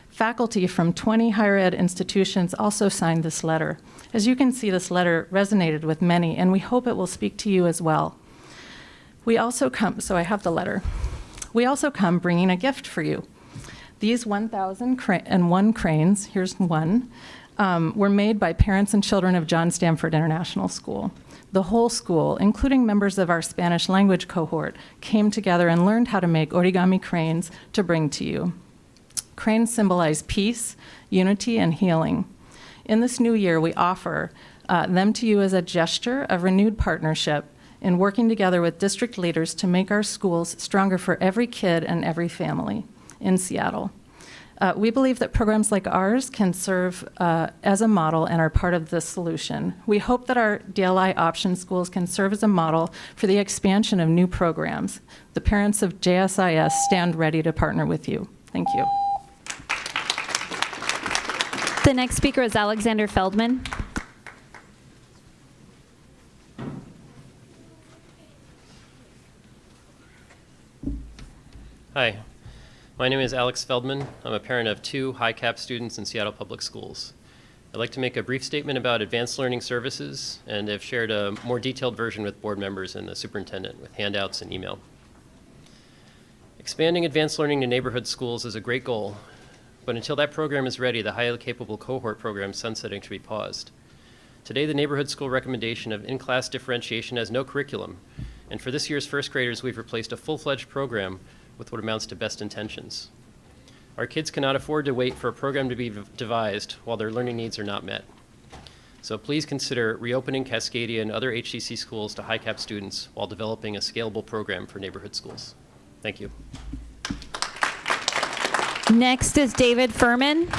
Faculty from 20 higher ed institutions also signed this letter. As you can see, this letter resonated with many, and we hope it will speak to you as well. We also come, so I have the letter. We also come bringing a gift for you. These 1,001 cranes, here's one, were made by parents and children of John Stanford International School. The whole school, including members of our Spanish language cohort, came together and learned how to make origami cranes to bring to you. Cranes symbolize peace, unity, and healing. In this new year, we offer them to you as a gesture of renewed partnership in working together with district leaders to make our schools stronger for every kid and every family in Seattle. We believe that programs like ours can serve as a model and are part of the solution. We hope that our DLI option schools can serve as a model for the expansion of new programs. The parents of JSIS stand ready to partner with you. Thank you. The next speaker is Alexander Feldman. Hi, my name is Alex Feldman. I'm a parent of 2 high-cap students in Seattle Public Schools. I'd like to make a brief statement about advanced learning services, and have shared a more detailed version with board members and the superintendent with handouts and email. Expanding advanced learning to neighborhood schools is a great goal, but until that program is ready, the highly capable cohort program sunsetting should be paused. Today, the neighborhood school recommendation of in-class differentiation has no curriculum, and for this year's first graders, we've replaced a full-fledged program with what amounts to best intentions. Our kids cannot afford to wait for a program to be devised while their learning needs are not met. So please consider reopening Cascadia and other HCC schools to high-cap students while developing a scalable program for neighborhood schools. Thank you. Next is David Furman.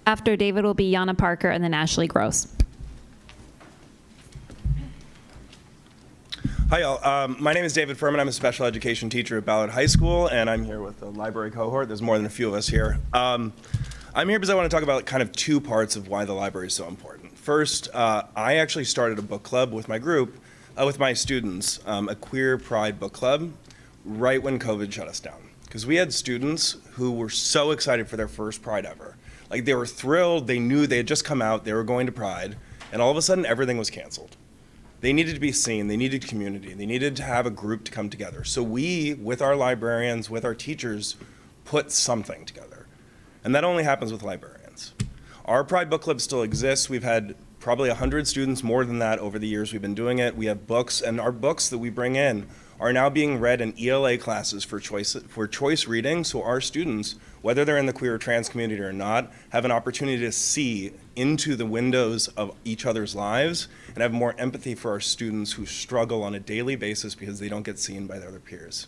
After David will be Yana Parker and then Ashley Gross. Hi, y'all. My name is David Furman. I'm a special education teacher at Ballard High School, and I'm here with the library cohort. There's more than a few of us here. I'm here because I want to talk about kind of 2 parts of why the library is so important. First, I actually started a book club with my group, with my students, a Queer Pride book club, right when COVID shut us down. Because we had students who were so excited for their first Pride ever. Like, they were thrilled, they knew they had just come out, they were going to Pride, and all of a sudden everything was canceled. They needed to be seen, they needed community, they needed to have a group to come together. So we, with our librarians, with our teachers, put something together. And that only happens with librarians. Our Pride Book Club still exists. We've had probably 100 students, more than that, over the years we've been doing it. We have books, and our books that we bring in are now being read in ELA classes for choice reading, so our students, whether they're in the queer or trans community or not, have an opportunity to see into the windows of each other's lives and have more empathy for our students who struggle on a daily basis because they don't get seen by their other peers.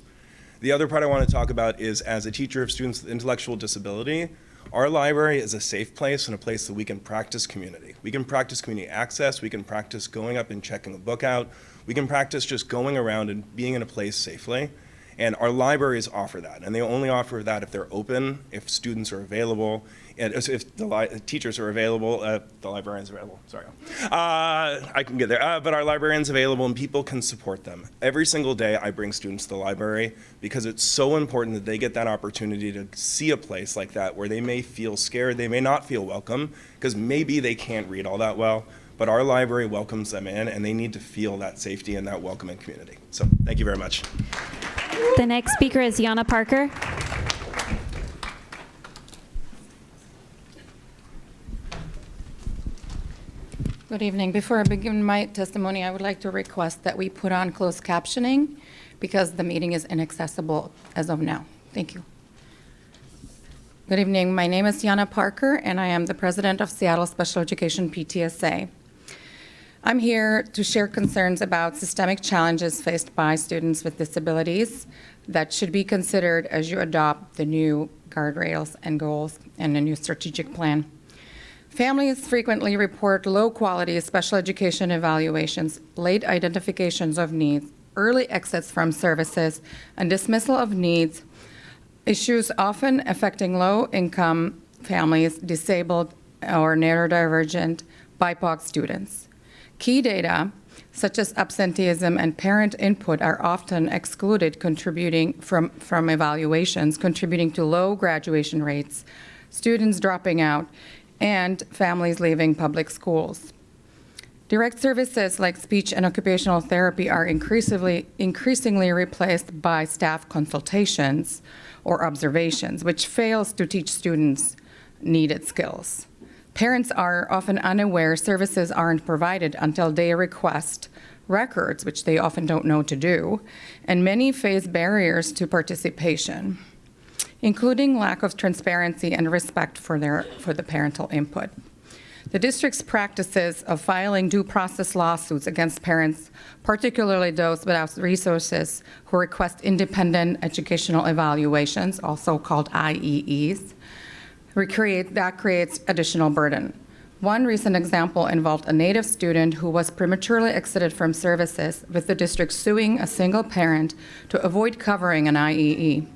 The other part I want to talk about is, as a teacher of students with intellectual disability, our library is a safe place and a place that we can practice community. We can practice community access, we can practice going up and checking a book out, we can practice just going around and being in a place safely. And our libraries offer that, and they only offer that if they're open, if students are available, and if the teachers are available, the librarian's available, sorry. I can get there, but our librarian's available and people can support them. Every single day I bring students to the library because it's so important that they get that opportunity to see a place like that where they may feel scared, they may not feel welcome, because maybe they can't read all that well, but our library welcomes them in and they need to feel that safety and that welcoming community. So thank you very much. The next speaker is Yana Parker. Good evening. Before I begin my testimony, I would like to request that we put on closed captioning because the meeting is inaccessible as of now. Thank you. Good evening. My name is Yana Parker, and I am the president of Seattle Special Education PTSA. I'm here to share concerns about systemic challenges faced by students with disabilities that should be considered as you adopt the new guardrails and goals and a new strategic plan. Families frequently report low-quality special education evaluations, late identifications of needs, early exits from services, and dismissal of needs, issues often affecting low-income families, disabled or neurodivergent BIPOC students. Key data, such as absenteeism and parent input, are often excluded contributing from evaluations, contributing to low graduation rates, students dropping out, and families leaving public schools. Direct services like speech and occupational therapy are increasingly replaced by staff consultations or observations, which fails to teach students needed skills. Parents are often unaware services aren't provided until they request records, which they often don't know to do, and many face barriers to participation. including lack of transparency and respect for the parental input. The district's practices of filing due process lawsuits against parents, particularly those without resources who request independent educational evaluations, also called IEEs, that creates additional burden. One recent example involved a Native student who was prematurely exited from services, with the district suing a single parent to avoid covering an IEE.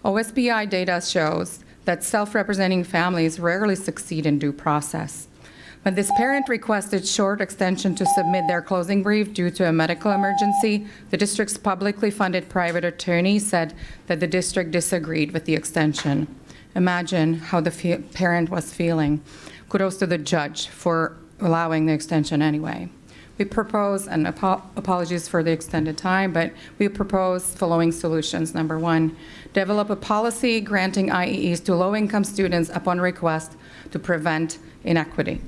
OSBI data shows that self-representing families rarely succeed in due process. When this parent requested short extension to submit their closing brief due to a medical emergency, the district's publicly funded private attorney said that the district disagreed with the extension. Imagine how the parent was feeling. Kudos to the judge for allowing the extension anyway. We propose, and apologies for the extended time, but we propose following solutions. Number one, develop a policy granting IEEs to low-income students upon request to prevent inequity.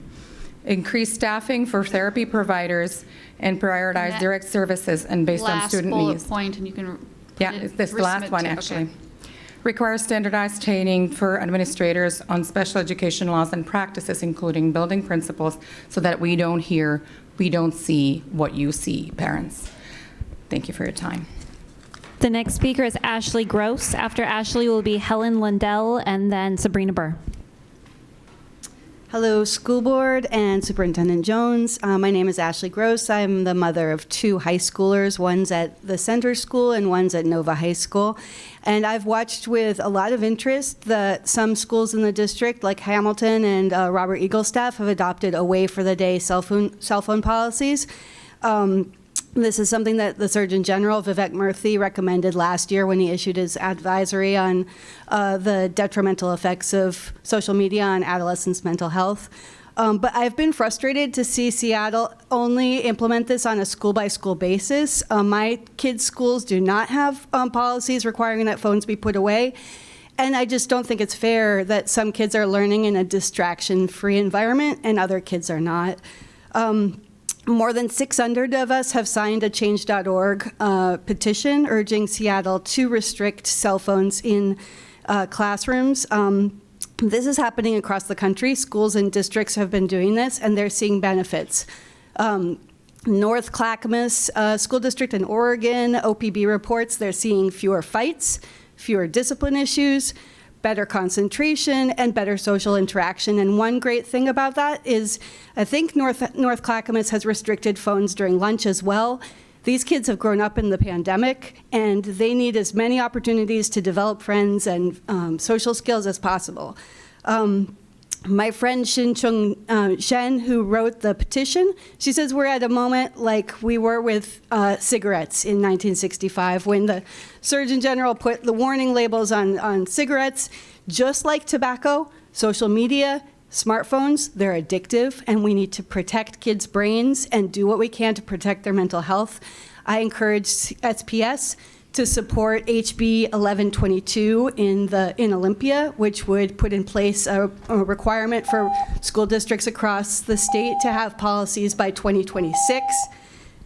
Increase staffing for therapy providers and prioritize direct services and based on student Last needs. bullet point, and you can. Yeah, it's this last one, actually. Require standardized training for administrators on special education laws and practices, including building principles, so that we don't see what you see, parents. Thank you for your time. The next speaker is Ashley Gross. After Ashley will be Helen Lundell and then Sabrina Burr. Hello, School Board and Superintendent Jones. My name is Ashley Gross. I'm the mother of two high schoolers. One's at the Center School and one's at Nova High School. And I've watched with a lot of interest that some schools in the district, like Hamilton and Robert Eaglestaff, have adopted away for the day cell phone policies. This is something that the Surgeon General, Vivek Murthy, recommended last year when he issued his advisory on the detrimental effects of social media on adolescents' mental health. But I've been frustrated to see Seattle only implement this on a school-by-school basis. My kids' schools do not have policies requiring that phones be put away. And I just don't think it's fair that some kids are learning in a distraction-free environment and other kids are not. More than 600 of us have signed a Change.org petition urging Seattle to restrict cell phones in classrooms. This is happening across the country. Schools and districts have been doing this, and they're seeing benefits. North Clackamas School District in Oregon, OPB reports they're seeing fewer fights, fewer discipline issues, better concentration, and better social interaction. And one great thing about that is I think North Clackamas has restricted phones during lunch as well. These kids have grown up in the pandemic, and they need as many opportunities to develop friends and social skills as possible. My friend Xin-Chung Shen, who wrote the petition, she says we're at a moment like we were with cigarettes in 1965 when the Surgeon General put the warning labels on cigarettes. Just like tobacco, social media, smartphones, they're addictive, and we need to protect kids' brains and do what we can to protect their mental health. I encourage SPS to support HB 1122 in Olympia, which would put in place a requirement for school districts across the state to have policies by 2026.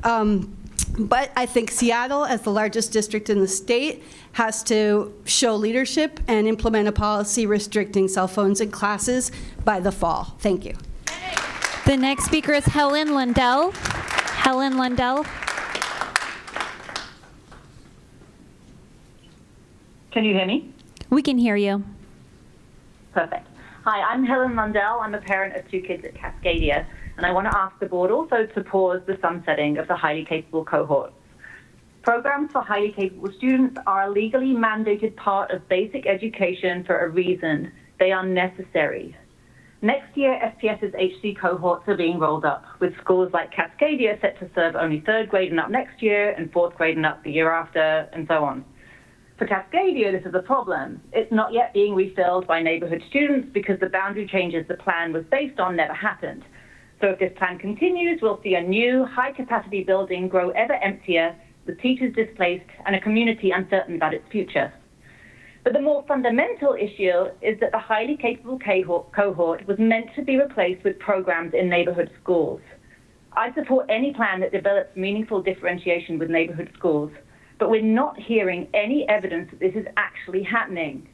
But I think Seattle, as the largest district in the state, has to show leadership and implement a policy restricting cell phones in classes by the fall. Thank you. The next speaker is Helen Lundell. Helen Lundell. Can you hear me? We can hear you. Perfect. Hi, I'm Helen Lundell. I'm a parent of two kids at Cascadia, and I want to ask the board also to pause the sunsetting of the highly capable cohorts. Programs for highly capable students are a legally mandated part of basic education for a reason. They are necessary. Next year, SPS's HC cohorts are being rolled up, with schools like Cascadia set to serve only third grade and up next year, and fourth grade and up the year after, and so on. For Cascadia, this is a problem. It's not yet being refilled by neighborhood students because the boundary changes the plan was based on never happened. So if this plan continues, we'll see a new high-capacity building grow ever emptier, with teachers displaced and a community uncertain about its future. But the more fundamental issue is that the highly capable cohort was meant to be replaced with programs in neighborhood schools. I support any plan that develops meaningful differentiation with neighborhood schools, but we're not hearing any evidence that this is actually happening.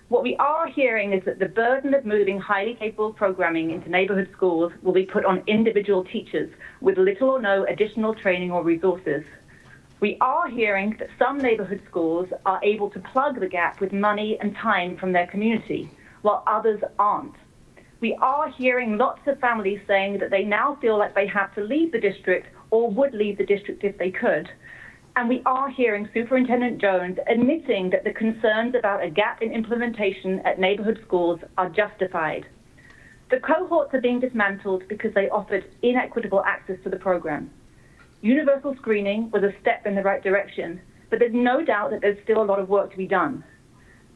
What we are hearing is that the burden of moving highly capable programming into neighborhood schools will be put on individual teachers with little or no additional training or resources. We are hearing that some neighborhood schools are able to plug the gap with money and time from their community, while others aren't. We are hearing lots of families saying that they now feel like they have to leave the district or would leave the district if they could. And we are hearing Superintendent Jones admitting that the concerns about a gap in implementation at neighborhood schools are justified. The cohorts are being dismantled because they offered inequitable access to the program. Universal screening was a step in the right direction, but there's no doubt that there's still a lot of work to be done.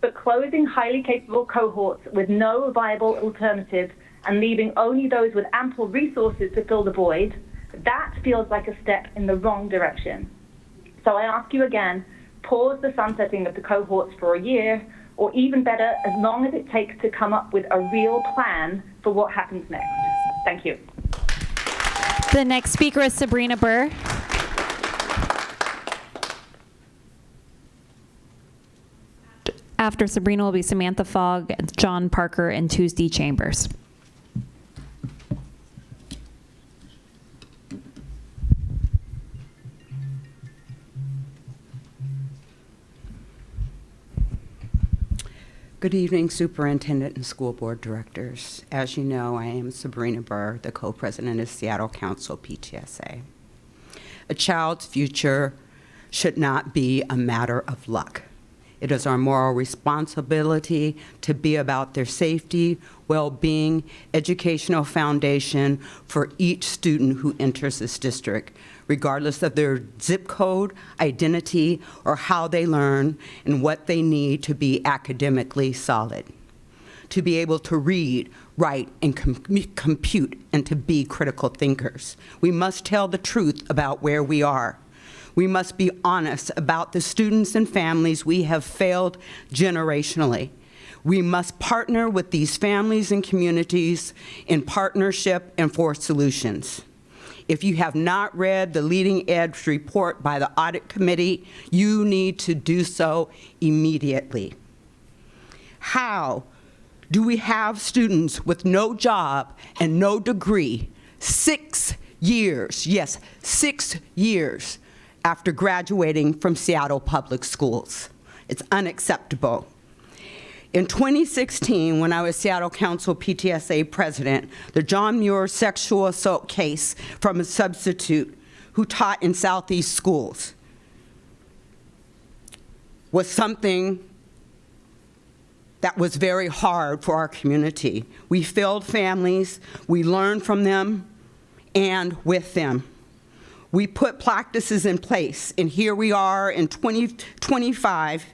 But closing highly capable cohorts with no viable alternative and leaving only those with ample resources to fill the void, that feels like a step in the wrong direction. So I ask you again, pause the sunsetting of the cohorts for a year, or even better, as long as it takes to come up with a real plan for what happens next. Thank you. The next speaker is Sabrina Burr. After Sabrina will be Samantha Fogg, John Parker, and Tuesday Chambers. Good evening, Superintendent and School Board Directors. As you know, I am Sabrina Burr, the co-president of Seattle Council PTSA. A child's future should not be a matter of luck. It is our moral responsibility to be about their safety, well-being, educational foundation for each student who enters this district, regardless of their zip code, identity, or how they learn and what they need to be academically solid. To be able to read, write, and compute, and to be critical thinkers. We must tell the truth about where we are. We must be honest about the students and families we have failed generationally. We must partner with these families and communities in partnership and for solutions. If you have not read the Leading Edge report by the Audit Committee, you need to do so immediately. How do we have students with no job and no degree 6 years, yes, 6 years, after graduating from Seattle Public Schools? It's unacceptable. In 2016, when I was Seattle Council PTSA president, the John Muir sexual assault case from a substitute who taught in Southeast schools was something that was very hard for our community. We failed families, we learned from them and with them. We put practices in place, and here we are in 2025,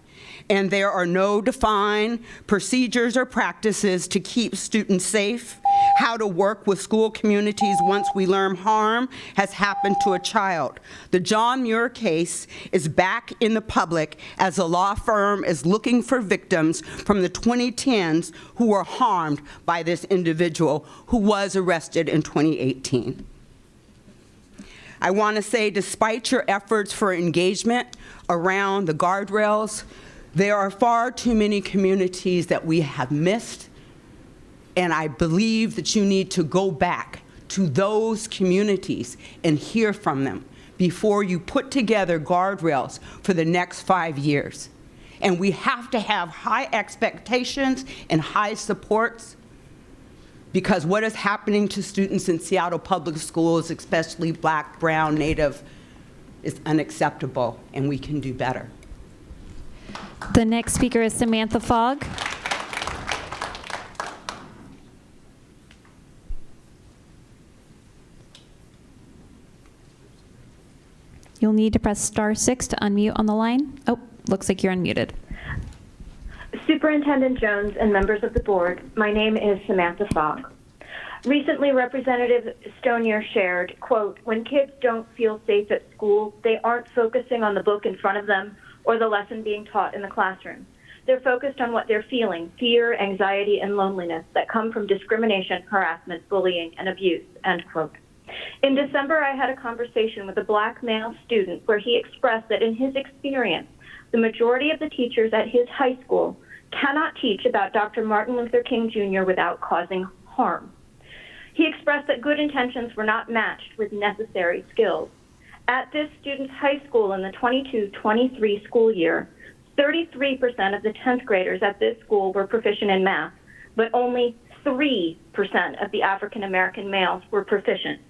and there are no defined procedures or practices to keep students safe, how to work with school communities once we learn harm has happened to a child. The John Muir case is back in the public as a law firm is looking for victims from the 2010s who were harmed by this individual who was arrested in 2018. I want to say, despite your efforts for engagement around the guardrails, there are far too many communities that we have missed, and I believe that you need to go back to those communities and hear from them before you put together guardrails for the next 5 years. And we have to have high expectations and high supports, because what is happening to students in Seattle Public Schools, especially Black, Brown, Native, is unacceptable, and we can do better. The next speaker is Samantha Fogg. You'll need to press *6 to unmute on the line. Oh, looks like you're unmuted. Superintendent Jones and members of the board, my name is Samantha Fogg. Recently, Representative Stonier shared, quote, "When kids don't feel safe at school, they aren't focusing on the book in front of them or the lesson being taught in the classroom. They're focused on what they're feeling, fear, anxiety, and loneliness that come from discrimination, harassment, bullying, and abuse," end quote. In December, I had a conversation with a Black male student where he expressed that in his experience, the majority of the teachers at his high school cannot teach about Dr. Martin Luther King Jr. without causing harm. He expressed that good intentions were not matched with necessary skills. At this student's high school in the 22-23 school year, 33% of the 10th graders at this school were proficient in math, but only 3% of the African American males were proficient.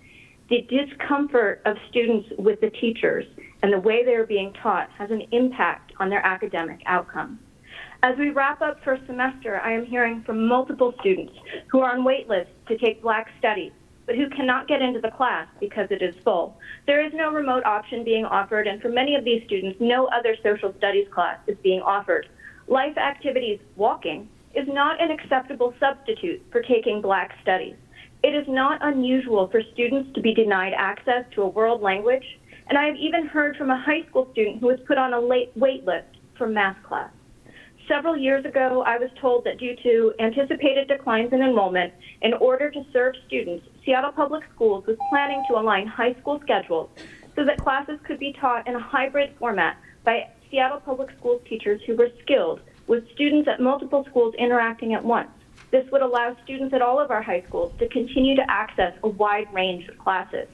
The discomfort of students with the teachers and the way they are being taught has an impact on their academic outcomes. As we wrap up first semester, I am hearing from multiple students who are on wait lists to take Black Studies, but who cannot get into the class because it is full. There is no remote option being offered, and for many of these students, no other social studies class is being offered. Life activities, walking, is not an acceptable substitute for taking Black Studies. It is not unusual for students to be denied access to a world language, and I have even heard from a high school student who was put on a wait list for math class. Several years ago, I was told that due to anticipated declines in enrollment, in order to serve students, Seattle Public Schools was planning to align high school schedules so that classes could be taught in a hybrid format by Seattle Public Schools teachers who were skilled, with students at multiple schools interacting at once. This would allow students at all of our high schools to continue to access a wide range of classes.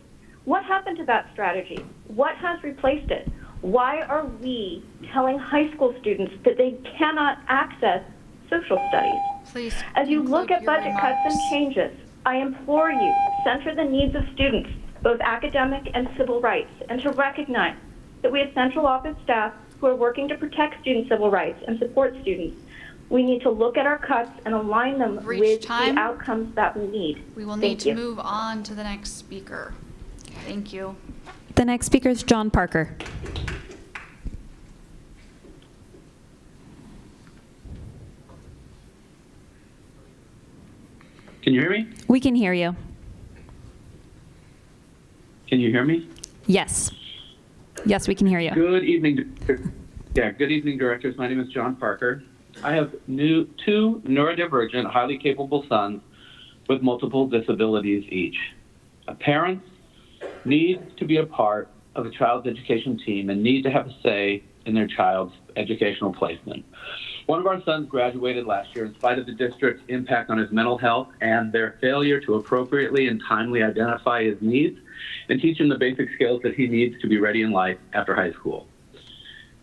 What happened to that strategy? What has replaced it? Why are we telling high school students that they cannot access social studies? Please. As you look at budget cuts and changes, I implore you, center the needs of students, both academic and civil rights, and to recognize that we have central office staff who are working to protect student civil rights and support students. We need to look at our cuts and align them with the outcomes that we need. We will need to move on to the next speaker. Thank you. The next speaker is John Parker. Can you hear me? We can hear you. Can you hear me? Yes. Yes, we can hear you. Good evening. Good evening, directors. My name is John Parker. I have two neurodivergent, highly capable sons with multiple disabilities each. Parents need to be a part of a child's education team and need to have a say in their child's educational placement. One of our sons graduated last year in spite of the district's impact on his mental health and their failure to appropriately and timely identify his needs and teach him the basic skills that he needs to be ready in life after high school.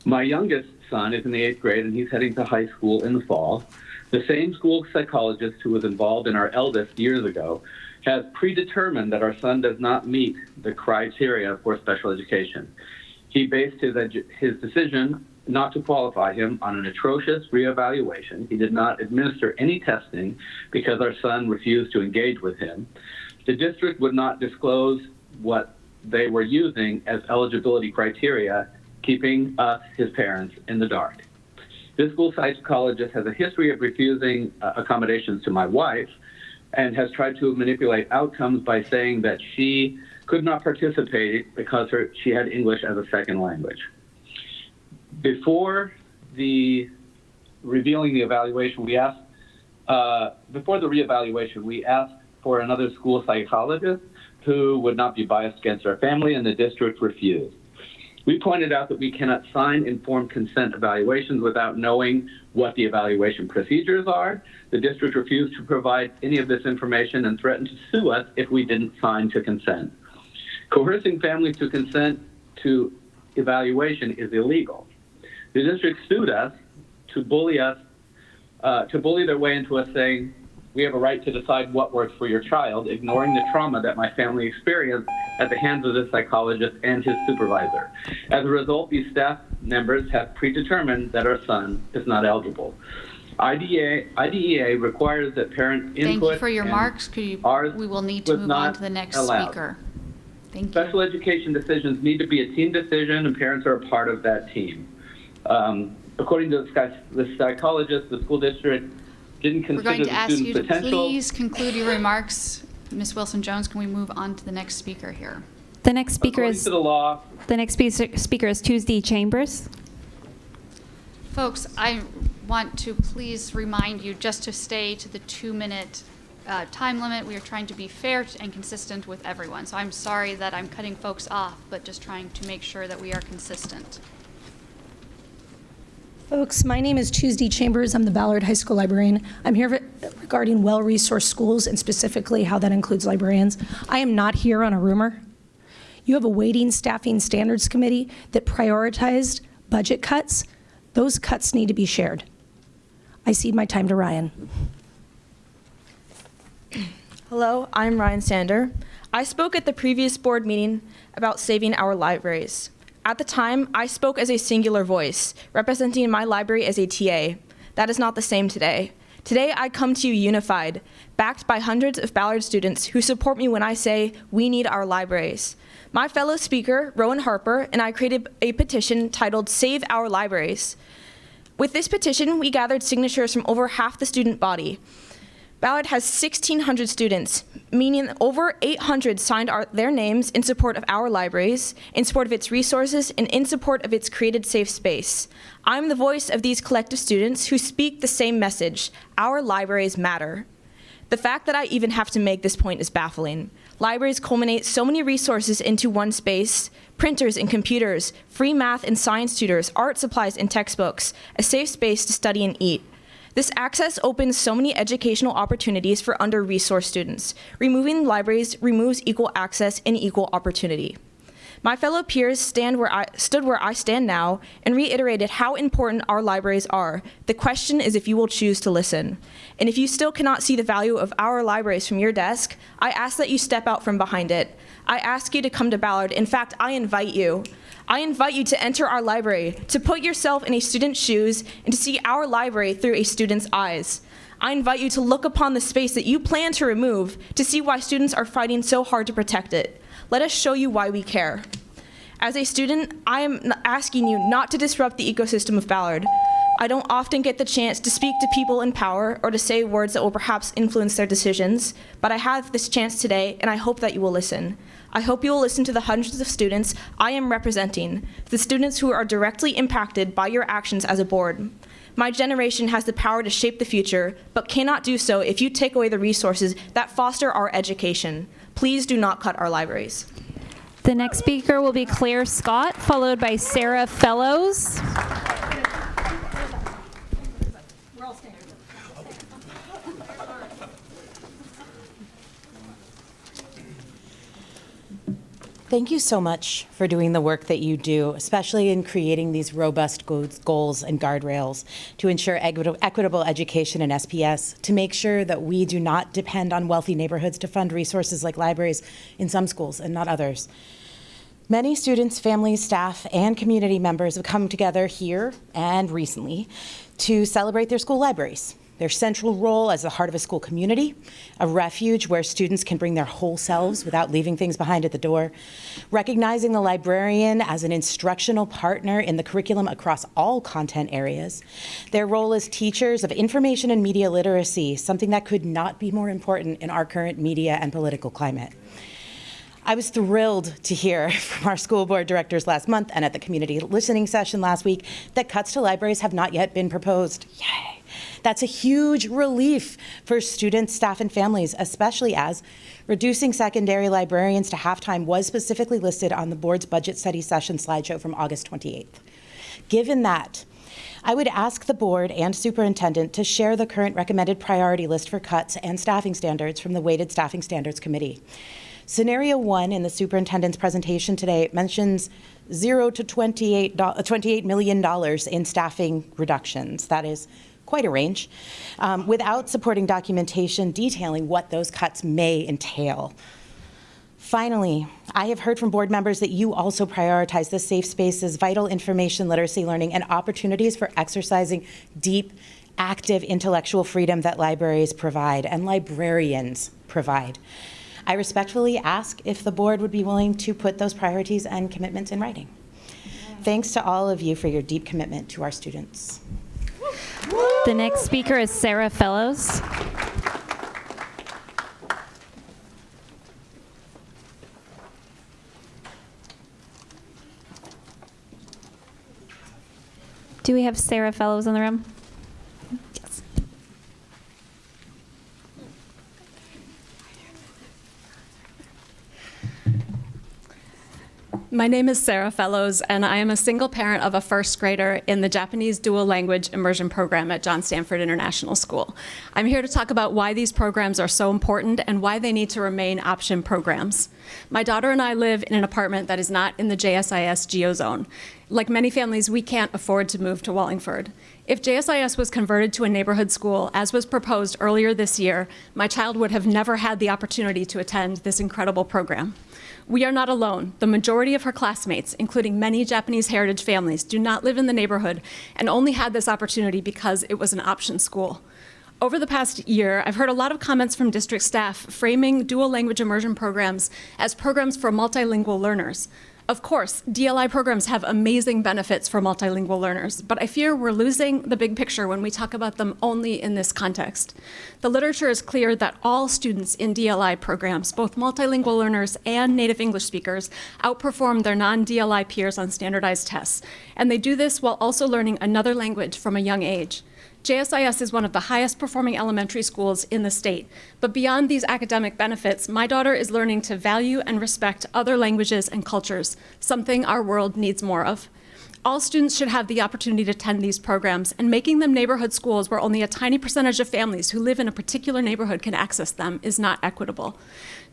My youngest son is in the 8th grade and he's heading to high school in the fall. The same school psychologist who was involved in our eldest years ago has predetermined that our son does not meet the criteria for special education. He based his decision not to qualify him on an atrocious reevaluation. He did not administer any testing because our son refused to engage with him. The district would not disclose what they were using as eligibility criteria, keeping us, his parents, in the dark. This school psychologist has a history of refusing accommodations to my wife and has tried to manipulate outcomes by saying that she could not participate because she had English as a second language. Before revealing the evaluation, we asked, before the reevaluation, we asked for another school psychologist who would not be biased against our family, and the district refused. We pointed out that we cannot sign informed consent evaluations without knowing what the evaluation procedures are. The district refused to provide any of this information and threatened to sue us if we didn't sign to consent. Coercing families to consent to evaluation is illegal. The district sued us to bully their way into us saying, we have a right to decide what works for your child, ignoring the trauma that my family experienced at the hands of this psychologist and his supervisor. As a result, these staff members have predetermined that our son is not eligible. IDEA requires that parent input. Thank you for your marks. We will need to move on to the next speaker. Thank you. Special education decisions need to be a team decision, and parents are a part of that team. According to the psychologist, the school district didn't consider We're going to ask you to potential. please conclude your remarks. Ms. Wilson-Jones, can we move on to the next speaker here? The next speaker According is to the law. The next speaker is Tuesday Chambers. Folks, I want to please remind you just to stay to the 2-minute time limit. We are trying to be fair and consistent with everyone. So I'm sorry that I'm cutting folks off, but just trying to make sure that we are consistent. Folks, my name is Tuesday Chambers. I'm the Ballard High School librarian. I'm here regarding well-resourced schools and specifically how that includes librarians. I am not here on a rumor. You have a waiting staffing standards committee that prioritized budget cuts. Those cuts need to be shared. I cede my time to Ryan. Hello, I'm Ryan Sander. I spoke at the previous board meeting about saving our libraries. At the time, I spoke as a singular voice, representing my library as a TA. That is not the same today. Today, I come to you unified, backed by hundreds of Ballard students who support me when I say we need our libraries. My fellow speaker, Rowan Harper, and I created a petition titled Save Our Libraries. With this petition, we gathered signatures from over half the student body. Ballard has 1,600 students, meaning over 800 signed their names in support of our libraries, in support of its resources, and in support of its created safe space. I'm the voice of these collective students who speak the same message: our libraries matter. The fact that I even have to make this point is baffling. Libraries culminate so many resources into one space: printers and computers, free math and science tutors, art supplies and textbooks, a safe space to study and eat. This access opens so many educational opportunities for under-resourced students. Removing libraries removes equal access and equal opportunity. My fellow peers stood where I stand now and reiterated how important our libraries are. The question is if you will choose to listen. And if you still cannot see the value of our libraries from your desk, I ask that you step out from behind it. I ask you to come to Ballard. In fact, I invite you. I invite you to enter our library, to put yourself in a student's shoes, and to see our library through a student's eyes. I invite you to look upon the space that you plan to remove, to see why students are fighting so hard to protect it. Let us show you why we care. As a student, I am asking you not to disrupt the ecosystem of Ballard. I don't often get the chance to speak to people in power or to say words that will perhaps influence their decisions, but I have this chance today, and I hope that you will listen. I hope you will listen to the hundreds of students I am representing, the students who are directly impacted by your actions as a board. My generation has the power to shape the future, but cannot do so if you take away the resources that foster our education. Please do not cut our libraries. The next speaker will be Claire Scott, followed by Sarah Fellows. Thank you so much for doing the work that you do, especially in creating these robust goals and guardrails to ensure equitable education in SPS, to make sure that we do not depend on wealthy neighborhoods to fund resources like libraries in some schools and not others. Many students, families, staff, and community members have come together here and recently to celebrate their school libraries, their central role as the heart of a school community, a refuge where students can bring their whole selves without leaving things behind at the door, recognizing the librarian as an instructional partner in the curriculum across all content areas, their role as teachers of information and media literacy, something that could not be more important in our current media and political climate. I was thrilled to hear from our school board directors last month and at the community listening session last week that cuts to libraries have not yet been proposed. Yay! That's a huge relief for students, staff, and families, especially as reducing secondary librarians to half-time was specifically listed on the board's budget study session slideshow from August 28th. Given that, I would ask the board and superintendent to share the current recommended priority list for cuts and staffing standards from the Weighted Staffing Standards Committee. Scenario 1 in the superintendent's presentation today mentions $0 to $28 million in staffing reductions. That is quite a range, without supporting documentation detailing what those cuts may entail. Finally, I have heard from board members that you also prioritize the safe spaces, vital information literacy learning, and opportunities for exercising deep, active intellectual freedom that libraries provide and librarians provide. I respectfully ask if the board would be willing to put those priorities and commitments in writing. Thanks to all of you for your deep commitment to our students. The next speaker is Sarah Fellows. Do we have Sarah Fellows in the room? Yes. My name is Sarah Fellows, and I am a single parent of a first grader in the Japanese dual language immersion program at John Stanford International School. I'm here to talk about why these programs are so important and why they need to remain option programs. My daughter and I live in an apartment that is not in the JSIS GeoZone. Like many families, we can't afford to move to Wallingford. If JSIS was converted to a neighborhood school, as was proposed earlier this year, my child would have never had the opportunity to attend this incredible program. We are not alone. The majority of her classmates, including many Japanese heritage families, do not live in the neighborhood and only had this opportunity because it was an option school. Over the past year, I've heard a lot of comments from district staff framing dual language immersion programs as programs for multilingual learners. Of course, DLI programs have amazing benefits for multilingual learners, but I fear we're losing the big picture when we talk about them only in this context. The literature is clear that all students in DLI programs, both multilingual learners and native English speakers, outperform their non-DLI peers on standardized tests, and they do this while also learning another language from a young age. JSIS is one of the highest performing elementary schools in the state, but beyond these academic benefits, my daughter is learning to value and respect other languages and cultures, something our world needs more of. All students should have the opportunity to attend these programs, and making them neighborhood schools where only a tiny percentage of families who live in a particular neighborhood can access them is not equitable.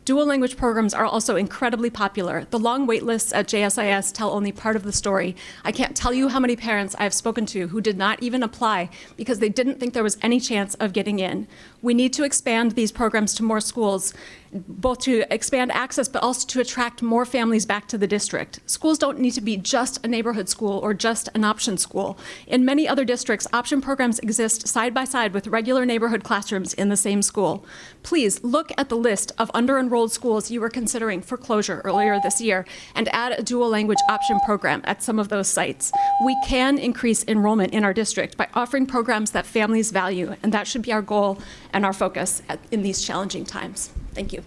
Dual language programs are also incredibly popular. The long wait lists at JSIS tell only part of the story. I can't tell you how many parents I've spoken to who did not even apply because they didn't think there was any chance of getting in. We need to expand these programs to more schools, both to expand access, but also to attract more families back to the district. Schools don't need to be just a neighborhood school or just an option school. In many other districts, option programs exist side by side with regular neighborhood classrooms in the same school. Please look at the list of under-enrolled schools you were considering for closure earlier this year and add a dual language option program at some of those sites. We can increase enrollment in our district by offering programs that families value, and that should be our goal and our focus in these challenging times. Thank you.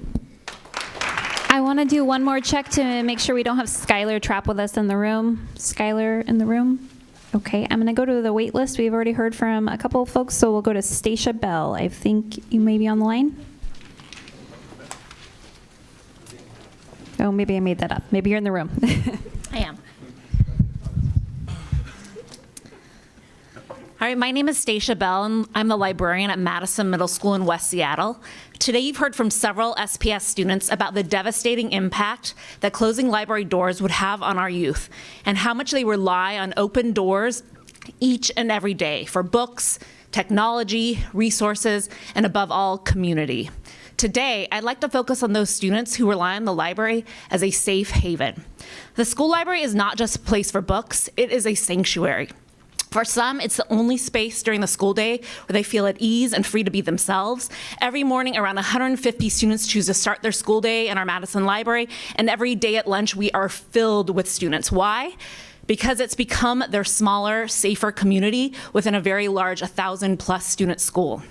I want to do one more check to make sure we don't have Skylar Trapp with us in the room. Skylar in the room? Okay, I'm going to go to the wait list. We've already heard from a couple of folks, so we'll go to Stacia Bell. I think you may be on the line. Oh, maybe I made that up. Maybe you're in the room. I am. All right, my name is Stacia Bell, and I'm the librarian at Madison Middle School in West Seattle. Today, you've heard from several SPS students about the devastating impact that closing library doors would have on our youth and how much they rely on open doors each and every day for books, technology, resources, and above all, community. Today, I'd like to focus on those students who rely on the library as a safe haven. The school library is not just a place for books, it is a sanctuary. For some, it's the only space during the school day where they feel at ease and free to be themselves. Every morning, around 150 students choose to start their school day in our Madison Library, and every day at lunch, we are filled with students. Why? Because it's become their smaller, safer community within a very large 1,000+ student school.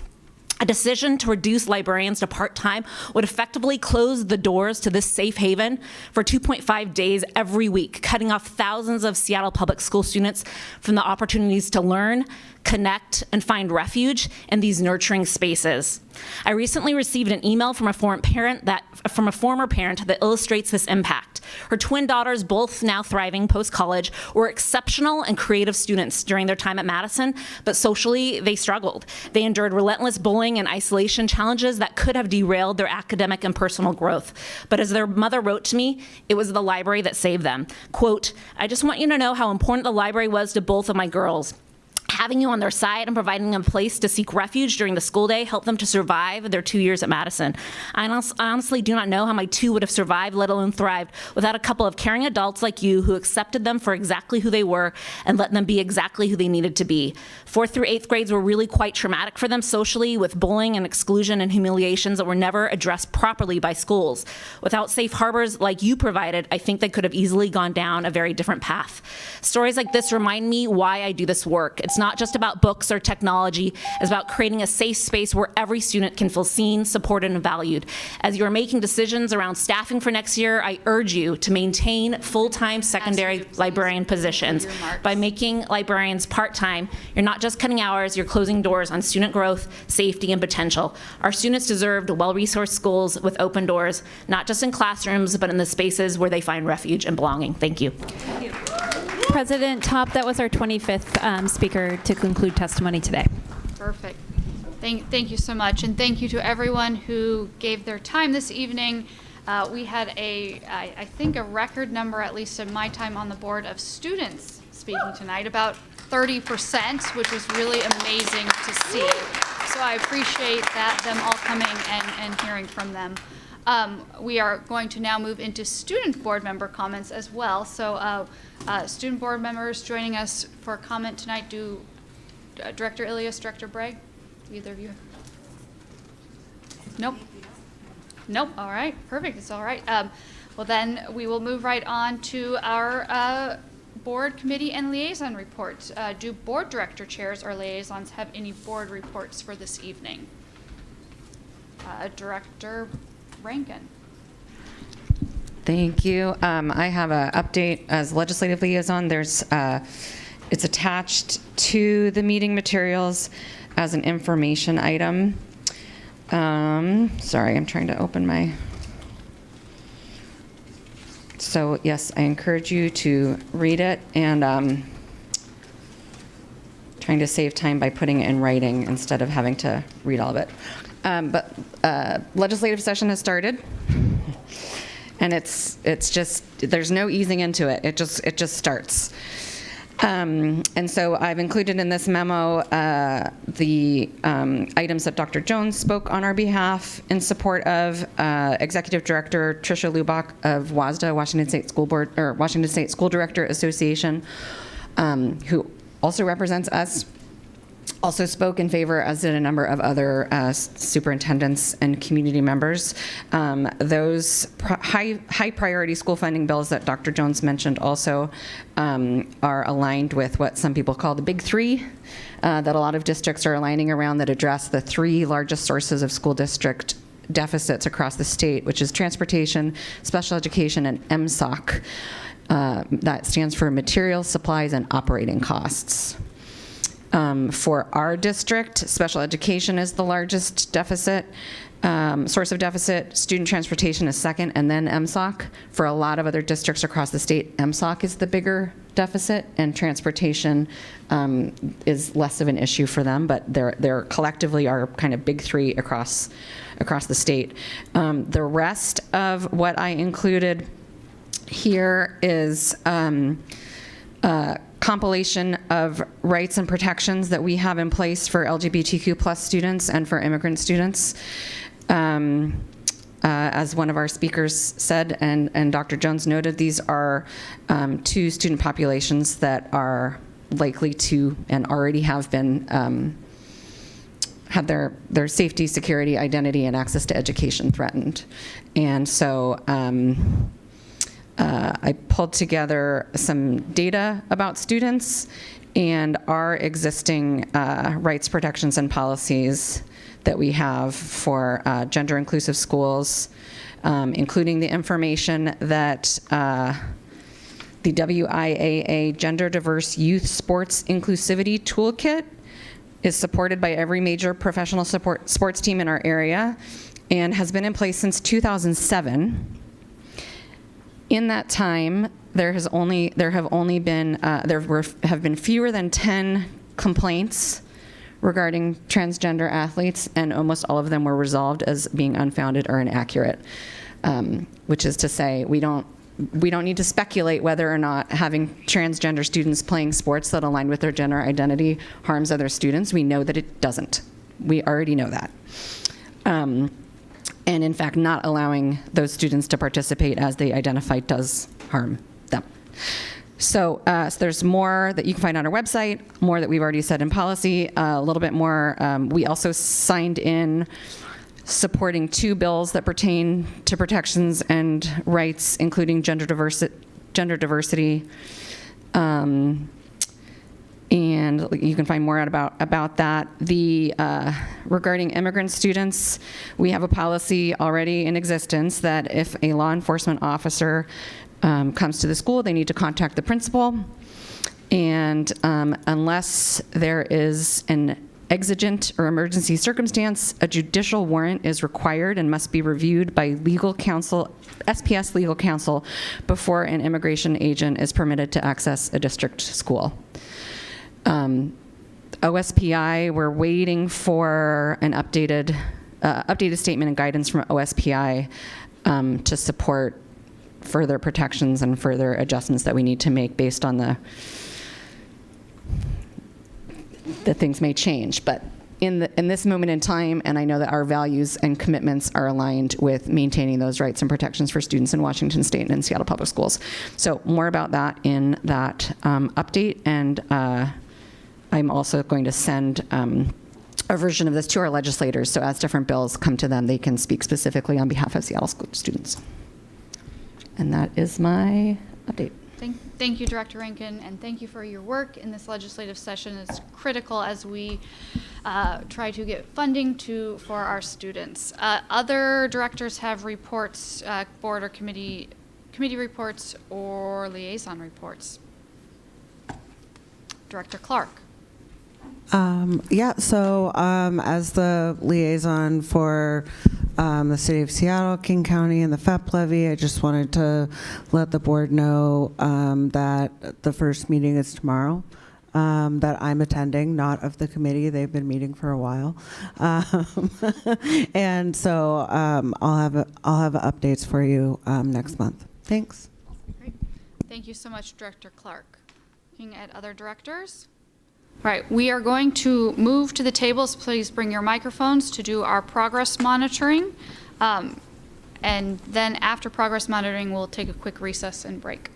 A decision to reduce librarians to part-time would effectively close the doors to this safe haven for 2.5 days every week, cutting off thousands of Seattle public school students from the opportunities to learn, connect, and find refuge in these nurturing spaces. I recently received an email from a former parent that illustrates this impact. Her twin daughters, both now thriving post-college, were exceptional and creative students during their time at Madison, but socially they struggled. They endured relentless bullying and isolation challenges that could have derailed their academic and personal growth. But as their mother wrote to me, it was the library that saved them. Quote, "I just want you to know how important the library was to both of my girls. Having you on their side and providing them a place to seek refuge during the school day helped them to survive their 2 years at Madison. I honestly do not know how my two would have survived, let alone thrived, without a couple of caring adults like you who accepted them for exactly who they were and let them be exactly who they needed to be. 4th through 8th grades were really quite traumatic for them socially, with bullying and exclusion and humiliations that were never addressed properly by schools. Without safe harbors like you provided, I think they could have easily gone down a very different path. Stories like this remind me why I do this work. It's not not just about books or technology. It's about creating a safe space where every student can feel seen, supported, and valued. As you are making decisions around staffing for next year, I urge you to maintain full-time secondary librarian positions. By making librarians part-time, you're not just cutting hours, you're closing doors on student growth, safety, and potential. Our students deserve well-resourced schools with open doors, not just in classrooms, but in the spaces where they find refuge and belonging. Thank you. President Top, that was our 25th speaker to conclude testimony today. Perfect. Thank you so much, and thank you to everyone who gave their time this evening. We had I think a record number, at least in my time on the board, of students speaking tonight, about 30%, which was really amazing to see. So I appreciate them all coming and hearing from them. We are going to now move into student board member comments as well. So student board members joining us for comment tonight, do Director Ilias, Director Bragg, either of you? Nope. Nope. All right. Perfect. It's all right. Well, then we will move right on to our board, committee, and liaison reports. Do board director chairs or liaisons have any board reports for this evening? Director Rankin. Thank you. I have an update as legislative liaison. It's attached to the meeting materials as an information item. Sorry, I'm trying to open my... So yes, I encourage you to read it, and trying to save time by putting it in writing instead of having to read all of it. But legislative session has started, and it's just, there's no easing into it. It just starts. And so I've included in this memo the items that Dr. Jones spoke on our behalf in support of Executive Director Tricia Lubach of WASDA, Washington State School Board, or Washington State School Director Association, who also represents us. Also spoke in favor, as did a number of other superintendents and community members. Those high priority school funding bills that Dr. Jones mentioned also are aligned with what some people call the big three, that a lot of districts are aligning around, that address the three largest sources of school district deficits across the state, which is transportation, special education, and MSOC. That stands for materials, supplies, and operating costs. For our district, special education is the largest deficit, source of deficit. Student transportation is second, and then MSOC. For a lot of other districts across the state, MSOC is the bigger deficit, and transportation is less of an issue for them, but they're collectively are kind of big three across the state. The rest of what I included here is compilation of rights and protections that we have in place for LGBTQ plus students and for immigrant students. As one of our speakers said, and Dr. Jones noted, these are two student populations that are likely to and already have been had their safety, security, identity, and access to education threatened. And so I pulled together some data about students and our existing rights, protections, and policies that we have for gender-inclusive schools, including the information that the WIAA Gender Diverse Youth Sports Inclusivity Toolkit is supported by every major professional sports team in our area and has been in place since 2007. In that time, there have been fewer than 10 complaints regarding transgender athletes, and almost all of them were resolved as being unfounded or inaccurate. Which is to say, we don't need to speculate whether or not having transgender students playing sports that align with their gender identity harms other students. We know that it doesn't. We already know that. And in fact, not allowing those students to participate as they identify does harm them. So there's more that you can find on our website, more that we've already said in policy, a little bit more. We also signed in supporting 2 bills that pertain to protections and rights, including gender diversity, And you can find more out about that. Regarding immigrant students, we have a policy already in existence that if a law enforcement officer comes to the school, they need to contact the principal. And unless there is an exigent or emergency circumstance, a judicial warrant is required and must be reviewed by legal counsel, SPS legal counsel, before an immigration agent is permitted to access a district school. OSPI, we're waiting for an updated statement and guidance from OSPI to support further protections and further adjustments that we need to make based on that things may change. But in this moment in time, and I know that our values and commitments are aligned with maintaining those rights and protections for students in Washington State and in Seattle Public Schools. So more about that in that update, and I'm also going to send a version of this to our legislators, so as different bills come to them, they can speak specifically on behalf of Seattle school students. And that is my update. Thank you, Director Rankin, and thank you for your work in this legislative session. It's critical as we try to get funding for our students. Other directors have reports, board or committee reports or liaison reports. Director Clark. As the liaison for the City of Seattle, King County, and the FEP levy, I just wanted to let the board know that the first meeting is tomorrow, that I'm attending, not of the committee. They've been meeting for a while. And so I'll have updates for you next month. Thanks. Great. Thank you so much, Director Clark. Looking at other directors. All right, we are going to move to the tables. Please bring your microphones to do our progress monitoring. And then after progress monitoring, we'll take a quick recess and break.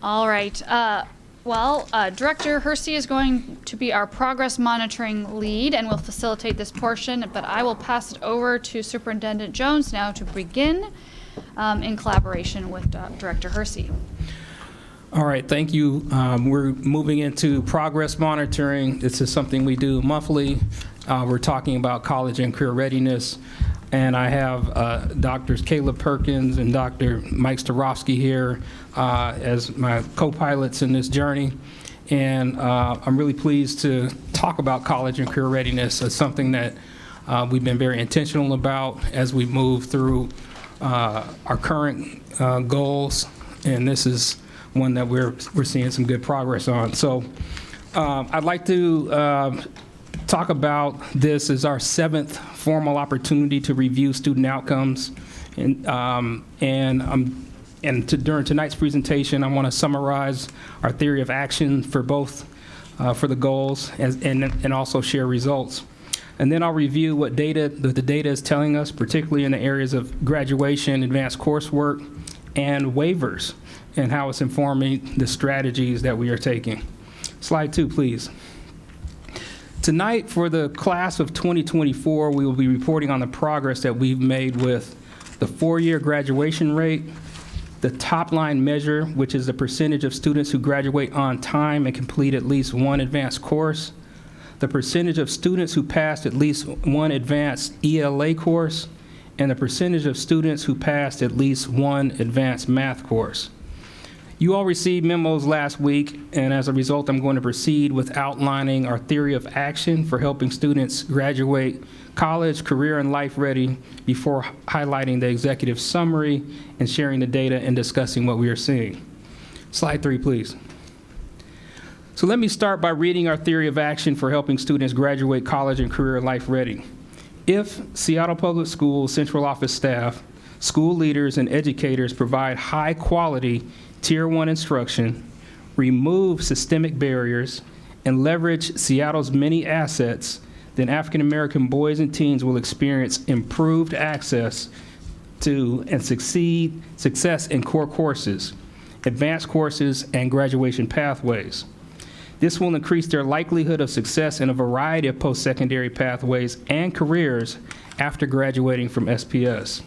All right. Director Hersey is going to be our progress monitoring lead and will facilitate this portion, but I will pass it over to Superintendent Jones now to begin in collaboration with Director Hersey. All right, thank you. We're moving into progress monitoring. This is something we do monthly. We're talking about college and career readiness. And I have Drs. Caleb Perkins and Dr. Mike Starofsky here as my co-pilots in this journey. And I'm really pleased to talk about college and career readiness as something that we've been very intentional about as we move through our current goals. And this is one that we're seeing some good progress on. So I'd like to talk about this as our 7th formal opportunity to review student outcomes. During tonight's presentation, I want to summarize our theory of action for both for the goals and also share results. And then I'll review what the data is telling us, particularly in the areas of graduation, advanced coursework, and waivers, and how it's informing the strategies that we are taking. Slide 2, please. Tonight, for the class of 2024, we will be reporting on the progress that we've made with the 4-year graduation rate, the top line measure, which is the percentage of students who graduate on time and complete at least one advanced course, the percentage of students who passed at least one advanced ELA course, and the percentage of students who passed at least one advanced math course. You all received memos last week, and as a result, I'm going to proceed with outlining our theory of action for helping students graduate college, career, and life ready before highlighting the executive summary and sharing the data and discussing what we are seeing. Slide 3, please. So let me start by reading our theory of action for helping students graduate college and career life ready. If Seattle Public Schools Central Office staff, school leaders, and educators provide high quality Tier 1 instruction, remove systemic barriers, and leverage Seattle's many assets, then African American boys and teens will experience improved access to and success in core courses, advanced courses, and graduation pathways. This will increase their likelihood of success in a variety of post-secondary pathways and careers after graduating from SPS.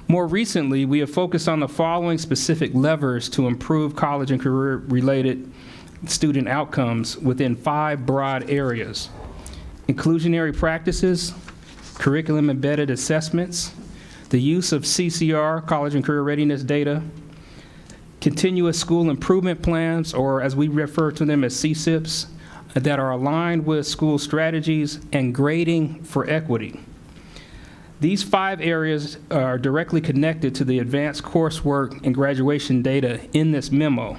More recently, we have focused on the following specific levers to improve college and career-related student outcomes within 5 broad areas: inclusionary practices, curriculum-embedded assessments, the use of CCR, college and career readiness data, continuous school improvement plans, or as we refer to them as CSIPs, that are aligned with school strategies, and grading for equity. These 5 areas are directly connected to the advanced coursework and graduation data in this memo,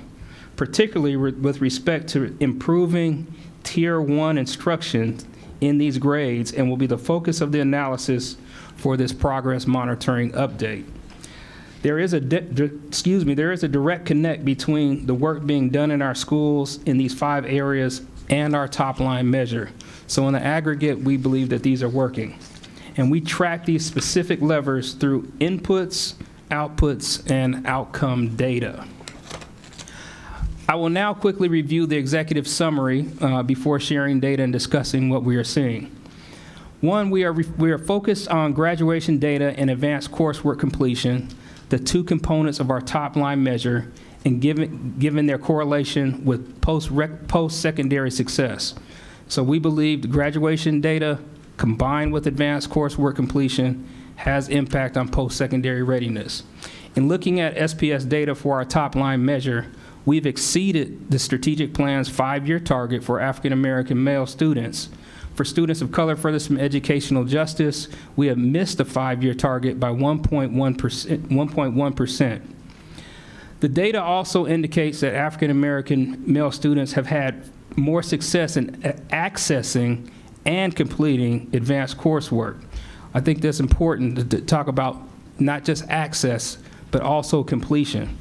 particularly with respect to improving Tier 1 instruction in these grades, and will be the focus of the analysis for this progress monitoring update. There is a direct connect between the work being done in our schools in these 5 areas and our top line measure. So in the aggregate, we believe that these are working. And we track these specific levers through inputs, outputs, and outcome data. I will now quickly review the executive summary before sharing data and discussing what we are seeing. 1, we are focused on graduation data and advanced coursework completion, the 2 components of our top line measure, and given their correlation with post-secondary success. So we believe the graduation data combined with advanced coursework completion has impact on post-secondary readiness. In looking at SPS data for our top line measure, we've exceeded the strategic plan's 5-year target for African American male students. For students of color furthest from educational justice, we have missed the 5-year target by 1.1%. The data also indicates that African American male students have had more success in accessing and completing advanced coursework. I think that's important to talk about not just access, but also completion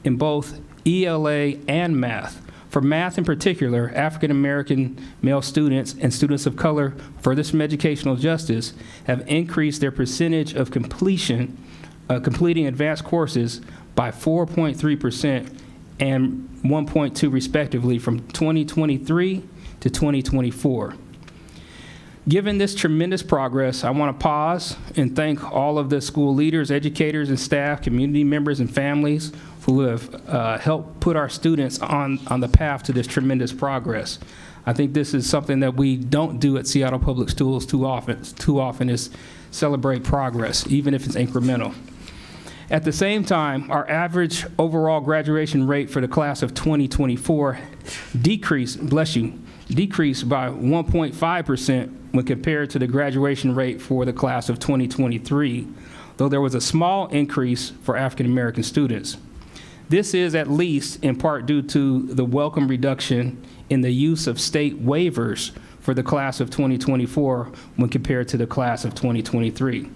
in both ELA and math. For math in particular, African American male students and students of color furthest from educational justice have increased their percentage of completing advanced courses by 4.3% and 1.2% respectively from 2023 to 2024. Given this tremendous progress, I want to pause and thank all of the school leaders, educators, and staff, community members, and families who have helped put our students on the path to this tremendous progress. I think this is something that we don't do at Seattle Public Schools too often is celebrate progress, even if it's incremental. At the same time, our average overall graduation rate for the class of 2024 decreased by 1.5% when compared to the graduation rate for the class of 2023, though there was a small increase for African American students. This is at least in part due to the welcome reduction in the use of state waivers for the class of 2024 when compared to the class of 2023.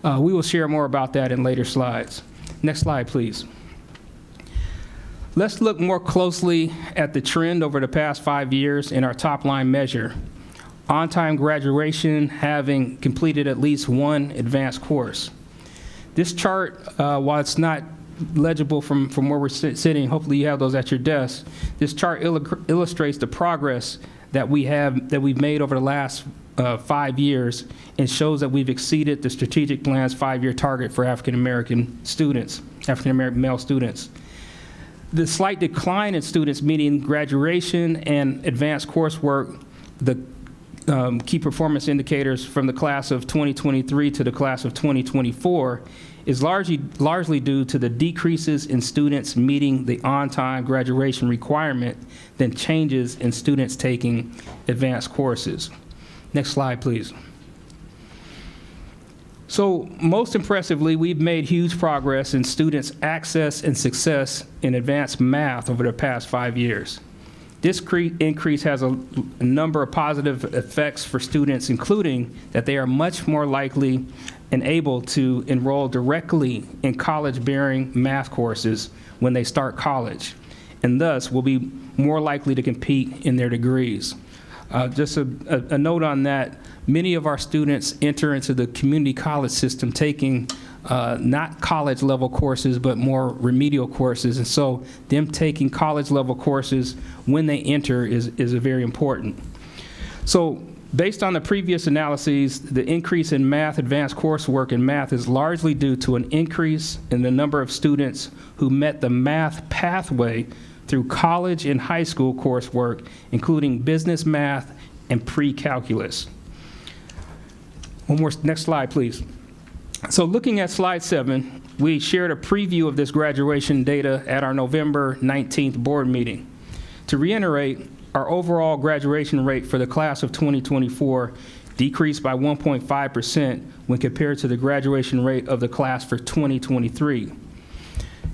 We will share more about that in later slides. Next slide, please. Let's look more closely at the trend over the past 5 years in our top line measure. On-time graduation, having completed at least one advanced course. This chart, while it's not legible from where we're sitting, hopefully you have those at your desk. This chart illustrates the progress that we've made over the last 5 years and shows that we've exceeded the strategic plan's 5-year target for African American students, African American male students. The slight decline in students meeting graduation and advanced coursework, the key performance indicators from the class of 2023 to the class of 2024 is largely due to the decreases in students meeting the on-time graduation requirement than changes in students taking advanced courses. Next slide, please. So most impressively, we've made huge progress in students' access and success in advanced math over the past 5 years. This increase has a number of positive effects for students, including that they are much more likely and able to enroll directly in college-bearing math courses when they start college, and thus will be more likely to compete in their degrees. Just a note on that, many of our students enter into the community college system taking not college level courses, but more remedial courses. And so them taking college level courses when they enter is very important. So based on the previous analyses, the increase in math advanced coursework in math is largely due to an increase in the number of students who met the math pathway through college and high school coursework, including business math and pre-calculus. Next slide, please. So looking at slide 7, we shared a preview of this graduation data at our November 19th board meeting. To reiterate, our overall graduation rate for the class of 2024 decreased by 1.5% when compared to the graduation rate of the class for 2023.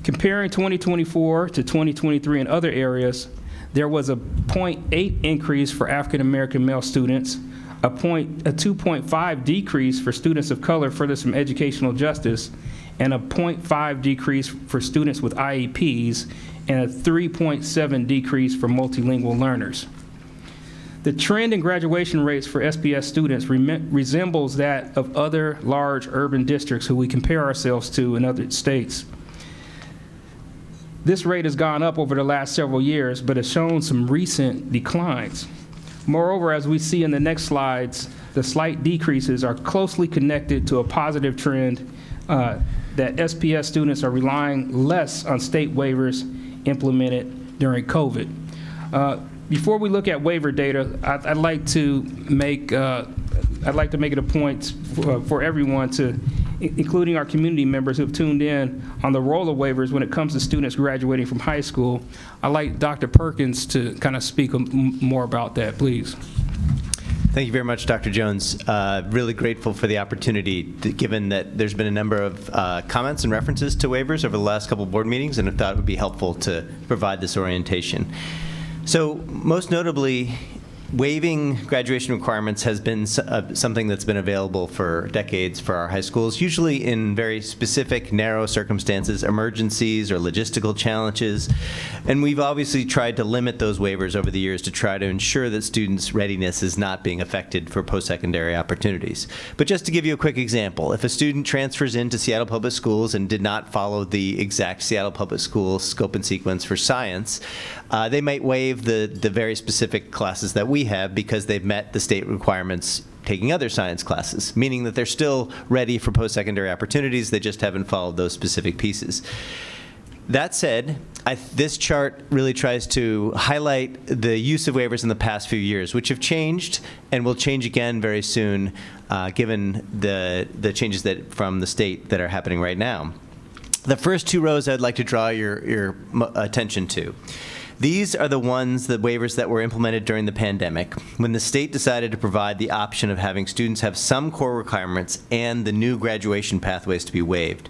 Comparing 2024 to 2023 in other areas, there was a 0.8 increase for African American male students, a 2.5 decrease for students of color furthest from educational justice, and a 0.5 decrease for students with IEPs, and a 3.7 decrease for multilingual learners. The trend in graduation rates for SPS students resembles that of other large urban districts who we compare ourselves to in other states. This rate has gone up over the last several years, but has shown some recent declines. Moreover, as we see in the next slides, the slight decreases are closely connected to a positive trend that SPS students are relying less on state waivers implemented during COVID. Before we look at waiver data, I'd like to make it a point for everyone to, including our community members who have tuned in on the role of waivers when it comes to students graduating from high school. I'd like Dr. Perkins to kind of speak more about that, please. Thank you very much, Dr. Jones. Really grateful for the opportunity, given that there's been a number of comments and references to waivers over the last couple of board meetings, and I thought it would be helpful to provide this orientation. So most notably, waiving graduation requirements has been something that's been available for decades for our high schools, usually in very specific, narrow circumstances, emergencies or logistical challenges. And we've obviously tried to limit those waivers over the years to try to ensure that students' readiness is not being affected for post-secondary opportunities. But just to give you a quick example, if a student transfers into Seattle Public Schools and did not follow the exact Seattle Public Schools scope and sequence for science, they might waive the very specific classes that we have because they've met the state requirements taking other science classes, meaning that they're still ready for post-secondary opportunities, they just haven't followed those specific pieces. That said, this chart really tries to highlight the use of waivers in the past few years, which have changed and will change again very soon, given the changes from the state that are happening right now. The first two rows I'd like to draw your attention to. These are the waivers that were implemented during the pandemic, when the state decided to provide the option of having students have some core requirements and the new graduation pathways to be waived.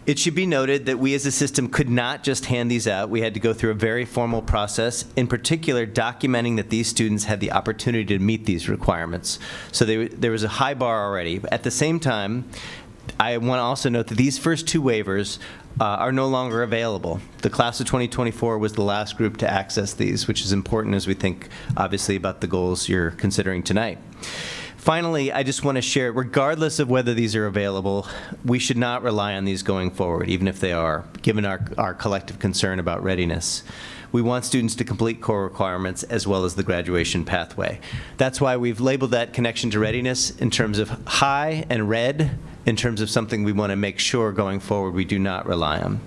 It should be noted that we as a system could not just hand these out. We had to go through a very formal process, in particular documenting that these students had the opportunity to meet these requirements. So there was a high bar already. At the same time, I want to also note that these first two waivers are no longer available. The class of 2024 was the last group to access these, which is important as we think, obviously, about the goals you're considering tonight. Finally, I just want to share, regardless of whether these are available, we should not rely on these going forward, even if they are, given our collective concern about readiness. We want students to complete core requirements as well as the graduation pathway. That's why we've labeled that connection to readiness in terms of high and red, in terms of something we want to make sure going forward we do not rely on.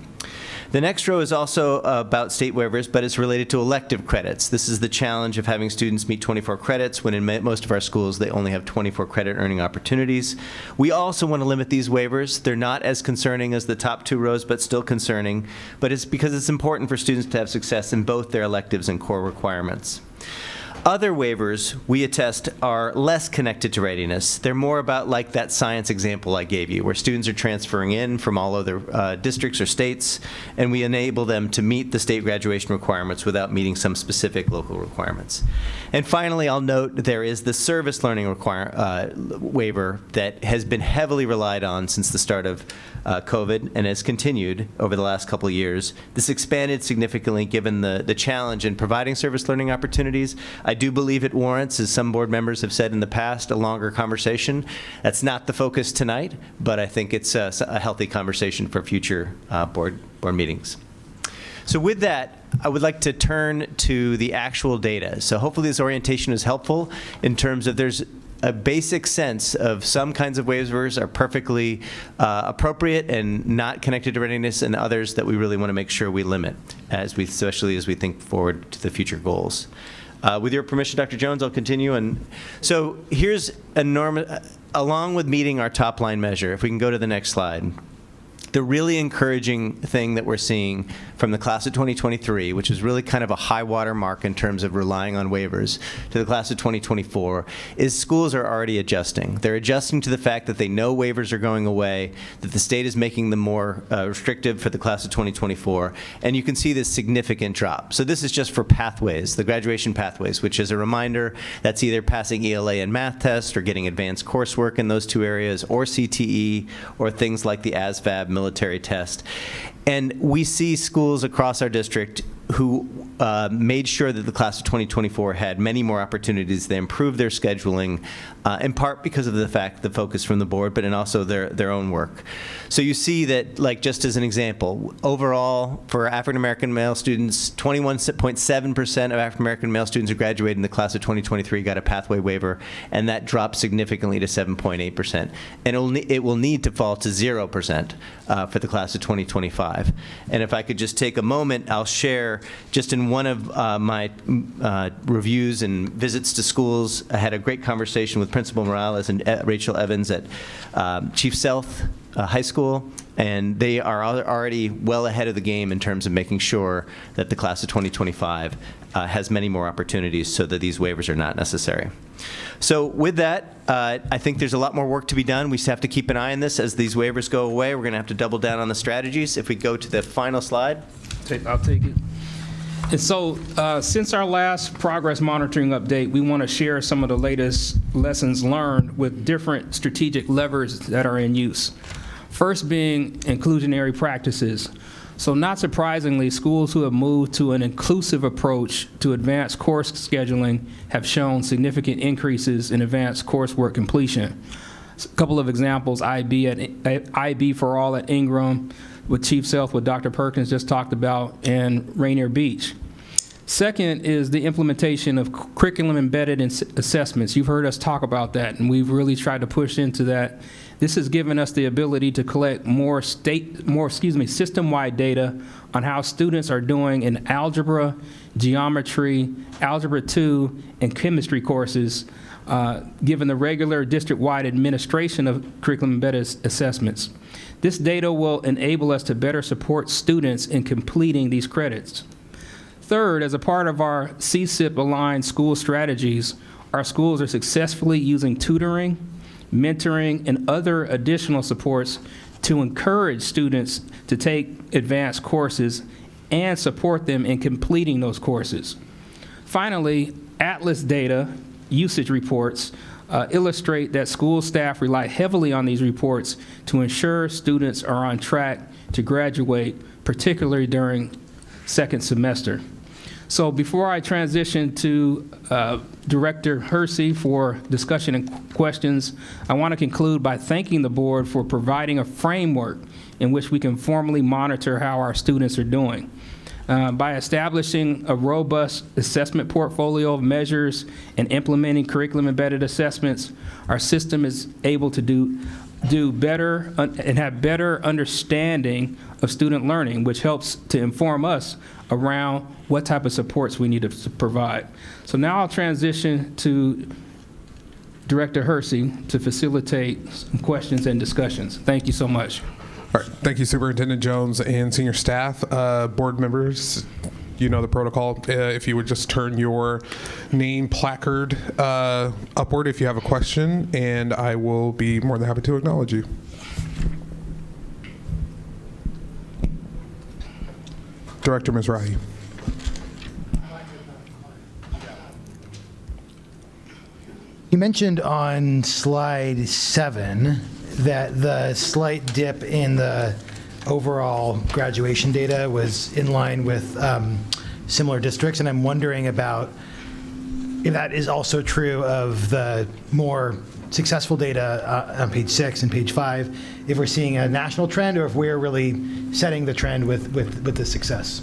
The next row is also about state waivers, but it's related to elective credits. This is the challenge of having students meet 24 credits when in most of our schools they only have 24 credit earning opportunities. We also want to limit these waivers. They're not as concerning as the top two rows, but still concerning. But it's because it's important for students to have success in both their electives and core requirements. Other waivers, we attest, are less connected to readiness. They're more about like that science example I gave you, where students are transferring in from all other districts or states, and we enable them to meet the state graduation requirements without meeting some specific local requirements. And finally, I'll note there is the service learning waiver that has been heavily relied on since the start of COVID and has continued over the last couple of years. This expanded significantly given the challenge in providing service learning opportunities. I do believe it warrants, as some board members have said in the past, a longer conversation. That's not the focus tonight, but I think it's a healthy conversation for future board meetings. So with that, I would like to turn to the actual data. So hopefully this orientation is helpful in terms of there's a basic sense of some kinds of waivers are perfectly appropriate and not connected to readiness, and others that we really want to make sure we limit, especially as we think forward to the future goals. With your permission, Dr. Jones, I'll continue. And so here's along with meeting our top line measure, if we can go to the next slide, the really encouraging thing that we're seeing from the class of 2023, which is really kind of a high water mark in terms of relying on waivers, to the class of 2024, is schools are already adjusting. They're adjusting to the fact that they know waivers are going away, that the state is making them more restrictive for the class of 2024, and you can see this significant drop. So this is just for pathways, the graduation pathways, which is a reminder that's either passing ELA and math test or getting advanced coursework in those two areas, or CTE, or things like the ASVAB military test. And we see schools across our district who made sure that the class of 2024 had many more opportunities. They improved their scheduling, in part because of the fact, the focus from the board, but in also their own work. So you see that, like, just as an example, overall for African-American male students, 21.7% of African-American male students who graduated in the class of 2023 got a pathway waiver, and that dropped significantly to 7.8%. And it will need to fall to 0% for the class of 2025. And if I could just take a moment, I'll share just in one of my reviews and visits to schools, I had a great conversation with Principal Morales and Rachel Evans at Chief Sealth High School, and they are already well ahead of the game in terms of making sure that the class of 2025 has many more opportunities so that these waivers are not necessary. So with that, I think there's a lot more work to be done. We just have to keep an eye on this as these waivers go away. We're going to have to double down on the strategies. If we go to the final slide. I'll take it. And so since our last progress monitoring update, we want to share some of the latest lessons learned with different strategic levers that are in use. First being inclusionary practices. So not surprisingly, schools who have moved to an inclusive approach to advanced course scheduling have shown significant increases in advanced coursework completion. A couple of examples, IB for All at Ingram, with Chief Sealth, what Dr. Perkins just talked about, and Rainier Beach. Second is the implementation of curriculum-embedded assessments. You've heard us talk about that, and we've really tried to push into that. This has given us the ability to collect more system-wide data on how students are doing in algebra, geometry, algebra 2, and chemistry courses, given the regular district-wide administration of curriculum-embedded assessments. This data will enable us to better support students in completing these credits. Third, as a part of our CSIP-aligned school strategies, our schools are successfully using tutoring, mentoring, and other additional supports to encourage students to take advanced courses and support them in completing those courses. Finally, Atlas data usage reports illustrate that school staff rely heavily on these reports to ensure students are on track to graduate, particularly during second semester. So before I transition to Director Hersey for discussion and questions, I want to conclude by thanking the board for providing a framework in which we can formally monitor how our students are doing. By establishing a robust assessment portfolio of measures and implementing curriculum-embedded assessments, our system is able to do do better and have better understanding of student learning, which helps to inform us around what type of supports we need to provide. So now I'll transition to Director Hersey to facilitate some questions and discussions. Thank you so much. All right. Thank you, Superintendent Jones and senior staff, board members. You know the protocol. If you would just turn your name placard upward if you have a question, and I will be more than happy to acknowledge you. Director Mizrahi. You mentioned on slide 7 that the slight dip in the overall graduation data was in line with similar districts, and I'm wondering about if that is also true of the more successful data on page 6 and page 5, if we're seeing a national trend or if we're really setting the trend with the success.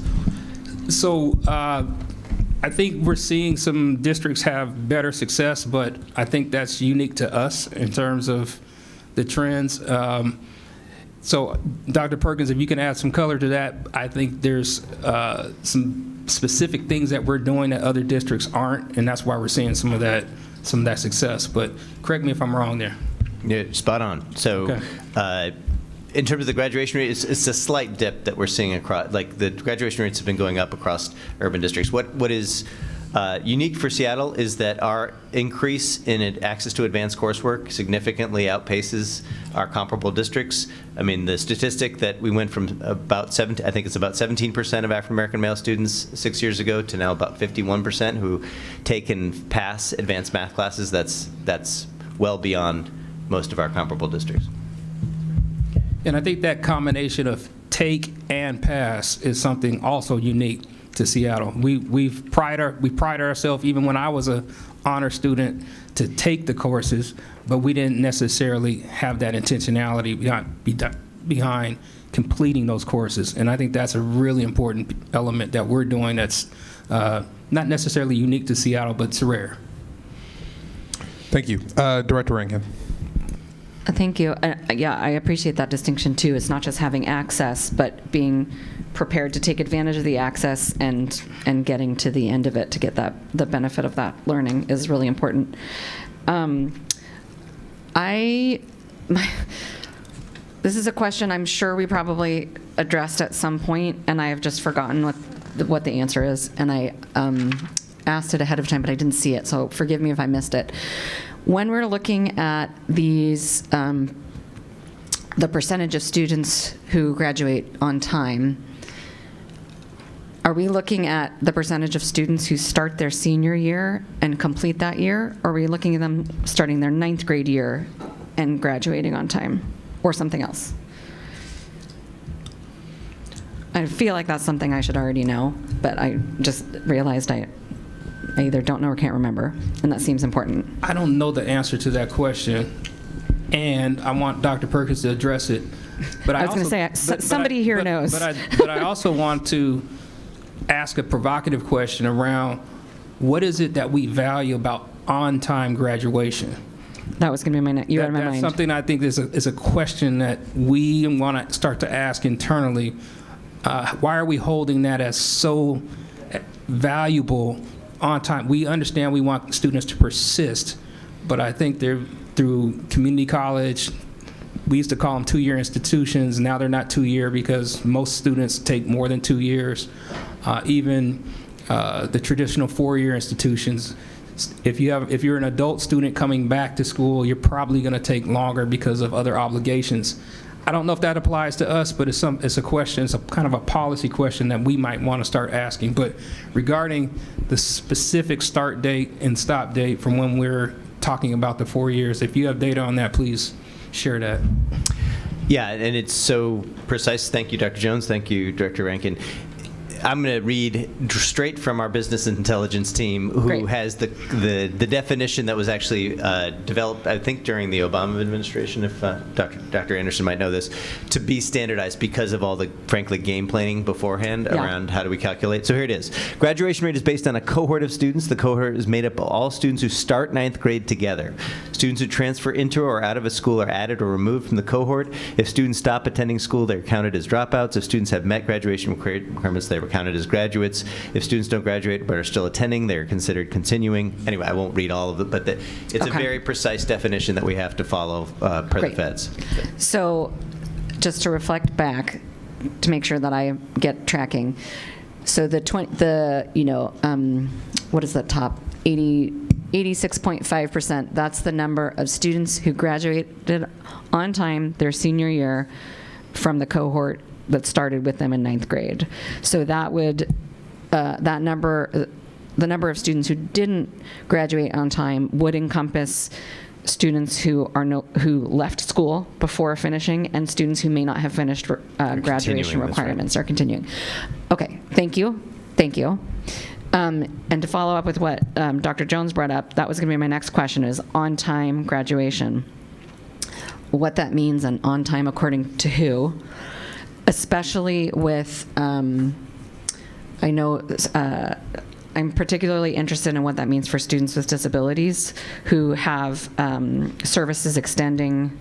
So I think we're seeing some districts have better success, but I think that's unique to us in terms of the trends. So Dr. Perkins, if you can add some color to that, I think there's some specific things that we're doing that other districts aren't, and that's why we're seeing some of that success. But correct me if I'm wrong there. Yeah, spot on. So in terms of the graduation rate, it's a slight dip that we're seeing across, like the graduation rates have been going up across urban districts. What is unique for Seattle is that our increase in access to advanced coursework significantly outpaces our comparable districts. I mean, the statistic that we went from about 17% of African American male students 6 years ago to now about 51% who take and pass advanced math classes, that's well beyond most of our comparable districts. And I think that combination of take and pass is something also unique to Seattle. We pride ourselves, even when I was an honor student, to take the courses, but we didn't necessarily have that intentionality behind completing those courses. And I think that's a really important element that we're doing that's not necessarily unique to Seattle, but it's rare. Thank you. Director Rankin. Thank you. Yeah, I appreciate that distinction too. It's not just having access, but being prepared to take advantage of the access and getting to the end of it to get the benefit of that learning is really important. This is a question I'm sure we probably addressed at some point, and I have just forgotten what the answer is, and I asked it ahead of time, but I didn't see it, so forgive me if I missed it. When we're looking at these, the percentage of students who graduate on time, are we looking at the percentage of students who start their senior year and complete that year, or are we looking at them starting their 9th grade year and graduating on time, or something else? I feel like that's something I should already know, but I just realized I either don't know or can't remember, and that seems important. I don't know the answer to that question, and I want Dr. Perkins to address it. But I was going to say, somebody here knows. But I also want to ask a provocative question around what is it that we value about on-time graduation? That was going to be my next. You had my mind. That's something I think is a question that we want to start to ask internally. Why are we holding that as so valuable on time? We understand we want students to persist, but I think they're through community college. We used to call them 2-year institutions. Now they're not 2-year because most students take more than 2 years. Even the traditional 4-year institutions, if you're an adult student coming back to school, you're probably going to take longer because of other obligations. I don't know if that applies to us, but it's a question, it's a kind of a policy question that we might want to start asking. But regarding the specific start date and stop date from when we're talking about the 4 years, if you have data on that, please share that. Yeah, and it's so precise. Thank you, Dr. Jones. Thank you, Director Rankin. I'm going to read straight from our business intelligence team, who Great. has the definition that was actually developed, I think, during the Obama administration, if Dr. Anderson might know this, to be standardized because of all the, frankly, game planning beforehand around how do we calculate. So here it is. Graduation rate is based on a cohort of students. The cohort is made up of all students who start ninth grade together. Students who transfer into or out of a school are added or removed from the cohort. If students stop attending school, they're counted as dropouts. If students have met graduation requirements, they were counted as graduates. If students don't graduate but are still attending, they're considered continuing. Anyway, I won't read all of it, but it's a very precise definition that we have to follow per the feds. So just to reflect back, to make sure that I get tracking. So what is that top? 86.5%, that's the number of students who graduated on time their senior year from the cohort that started with them in ninth grade. So that would, the number of students who didn't graduate on time would encompass students who left school before finishing and students who may not have finished graduation requirements, are continuing. Okay, thank you. And to follow up with what Dr. Jones brought up, that was going to be my next question, is on-time graduation. What that means and on-time according to who, especially with, I know I'm particularly interested in what that means for students with disabilities who have services extending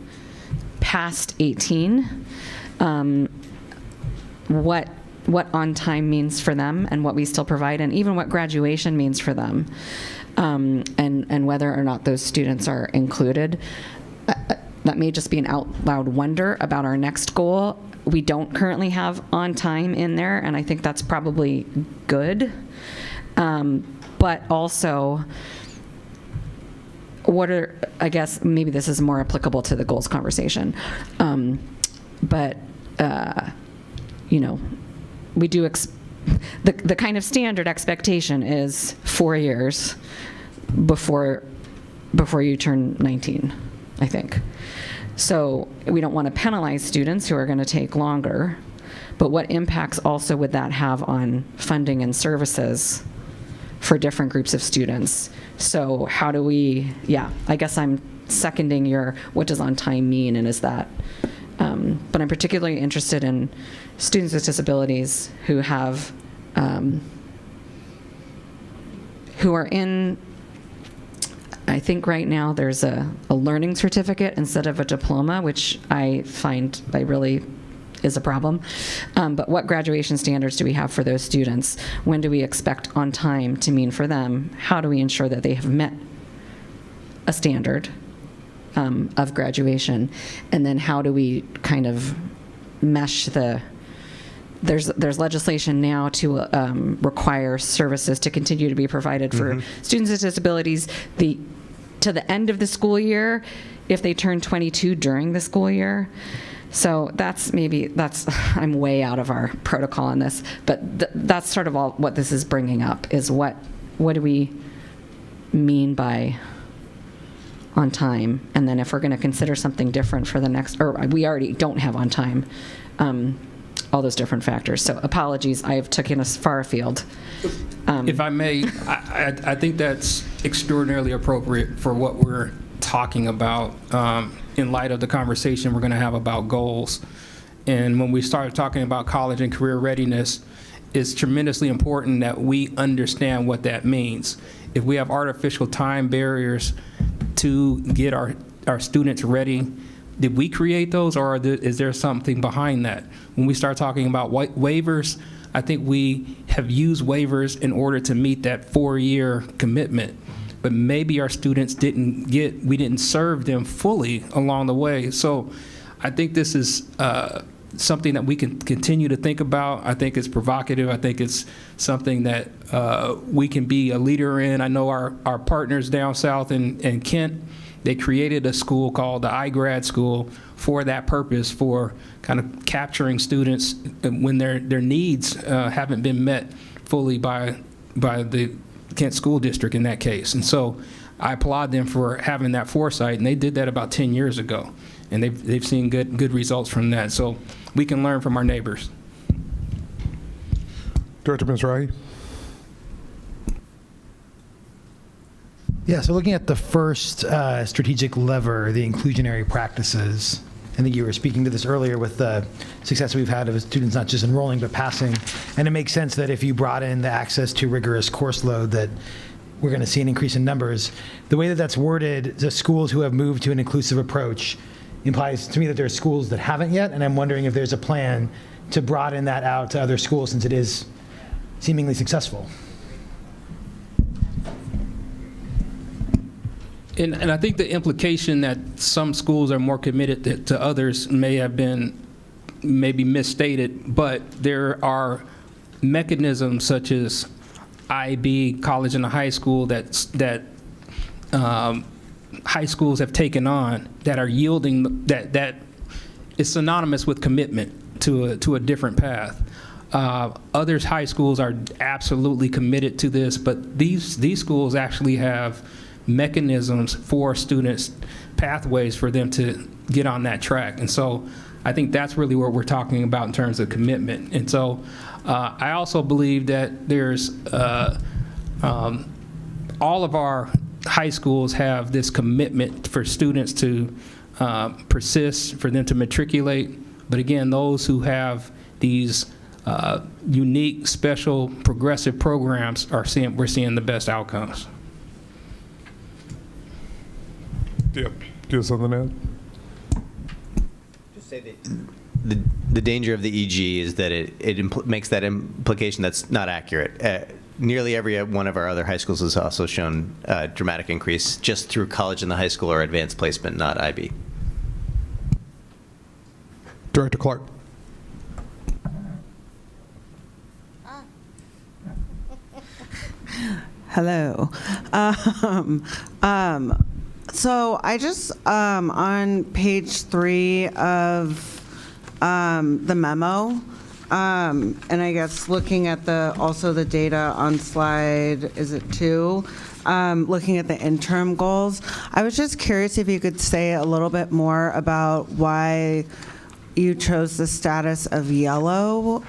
past 18. What on time means for them and what we still provide, and even what graduation means for them, and whether or not those students are included. That may just be an out loud wonder about our next goal. We don't currently have on time in there, and I think that's probably good. But also, I guess maybe this is more applicable to the goals conversation. We do, the kind of standard expectation is 4 years before you turn 19, I think. So we don't want to penalize students who are going to take longer, but what impacts also would that have on funding and services for different groups of students? So how do we, I guess I'm seconding what does on time mean, and is that, but I'm particularly interested in students with disabilities who have, who are in, I think right now there's a learning certificate instead of a diploma, which I find really is a problem. But what graduation standards do we have for those students? When do we expect on time to mean for them? How do we ensure that they have met a standard of graduation? And then how do we kind of mesh there's legislation now to require services to continue to be provided for students with disabilities to the end of the school year if they turn 22 during the school year. So I'm way out of our protocol on this, but that's sort of all what this is bringing up, is what do we mean by on time? And then if we're going to consider something different for the next, or we already don't have on time, all those different factors. So apologies, I have taken us far afield. If I may, I think that's extraordinarily appropriate for what we're talking about in light of the conversation we're going to have about goals. And when we start talking about college and career readiness, it's tremendously important that we understand what that means. If we have artificial time barriers to get our students ready, did we create those, or is there something behind that? When we start talking about waivers, I think we have used waivers in order to meet that 4-year commitment. But maybe our students we didn't serve them fully along the way. So I think this is something that we can continue to think about. I think it's provocative. I think it's something that we can be a leader in. I know our partners down south in Kent, they created a school called the iGrad School for that purpose, for kind of capturing students when their needs haven't been met fully by the Kent School District in that case. And so I applaud them for having that foresight, and they did that about 10 years ago, and they've seen good results from that. So we can learn from our neighbors. Director Mizrahi. Yeah, so looking at the first strategic lever, the inclusionary practices, I think you were speaking to this earlier with the success we've had of students not just enrolling but passing. And it makes sense that if you brought in the access to rigorous course load that we're going to see an increase in numbers. The way that that's worded, the schools who have moved to an inclusive approach implies to me that there are schools that haven't yet, and I'm wondering if there's a plan to broaden that out to other schools since it is seemingly successful. And I think the implication that some schools are more committed to others may have been maybe misstated, but there are mechanisms such as IB, college and high school, that high schools have taken on that are yielding, that is synonymous with commitment to a different path. Other high schools are absolutely committed to this, but these schools actually have mechanisms for students, pathways for them to get on that track. And so I think that's really what we're talking about in terms of commitment. And so I also believe that there's all of our high schools have this commitment for students to persist, for them to matriculate. But again, those who have these unique, special, progressive programs we're seeing the best outcomes. Yeah, do you have something to add? Just say that the danger of the EG is that it makes that implication that's not accurate. Nearly every one of our other high schools has also shown a dramatic increase just through college and the high school or advanced placement, not IB. Director Clark. Hello. So I just, on page 3 of the memo, and I guess looking at also the data on slide, is it 2? Looking at the interim goals, I was just curious if you could say a little bit more about why you chose the status of yellow,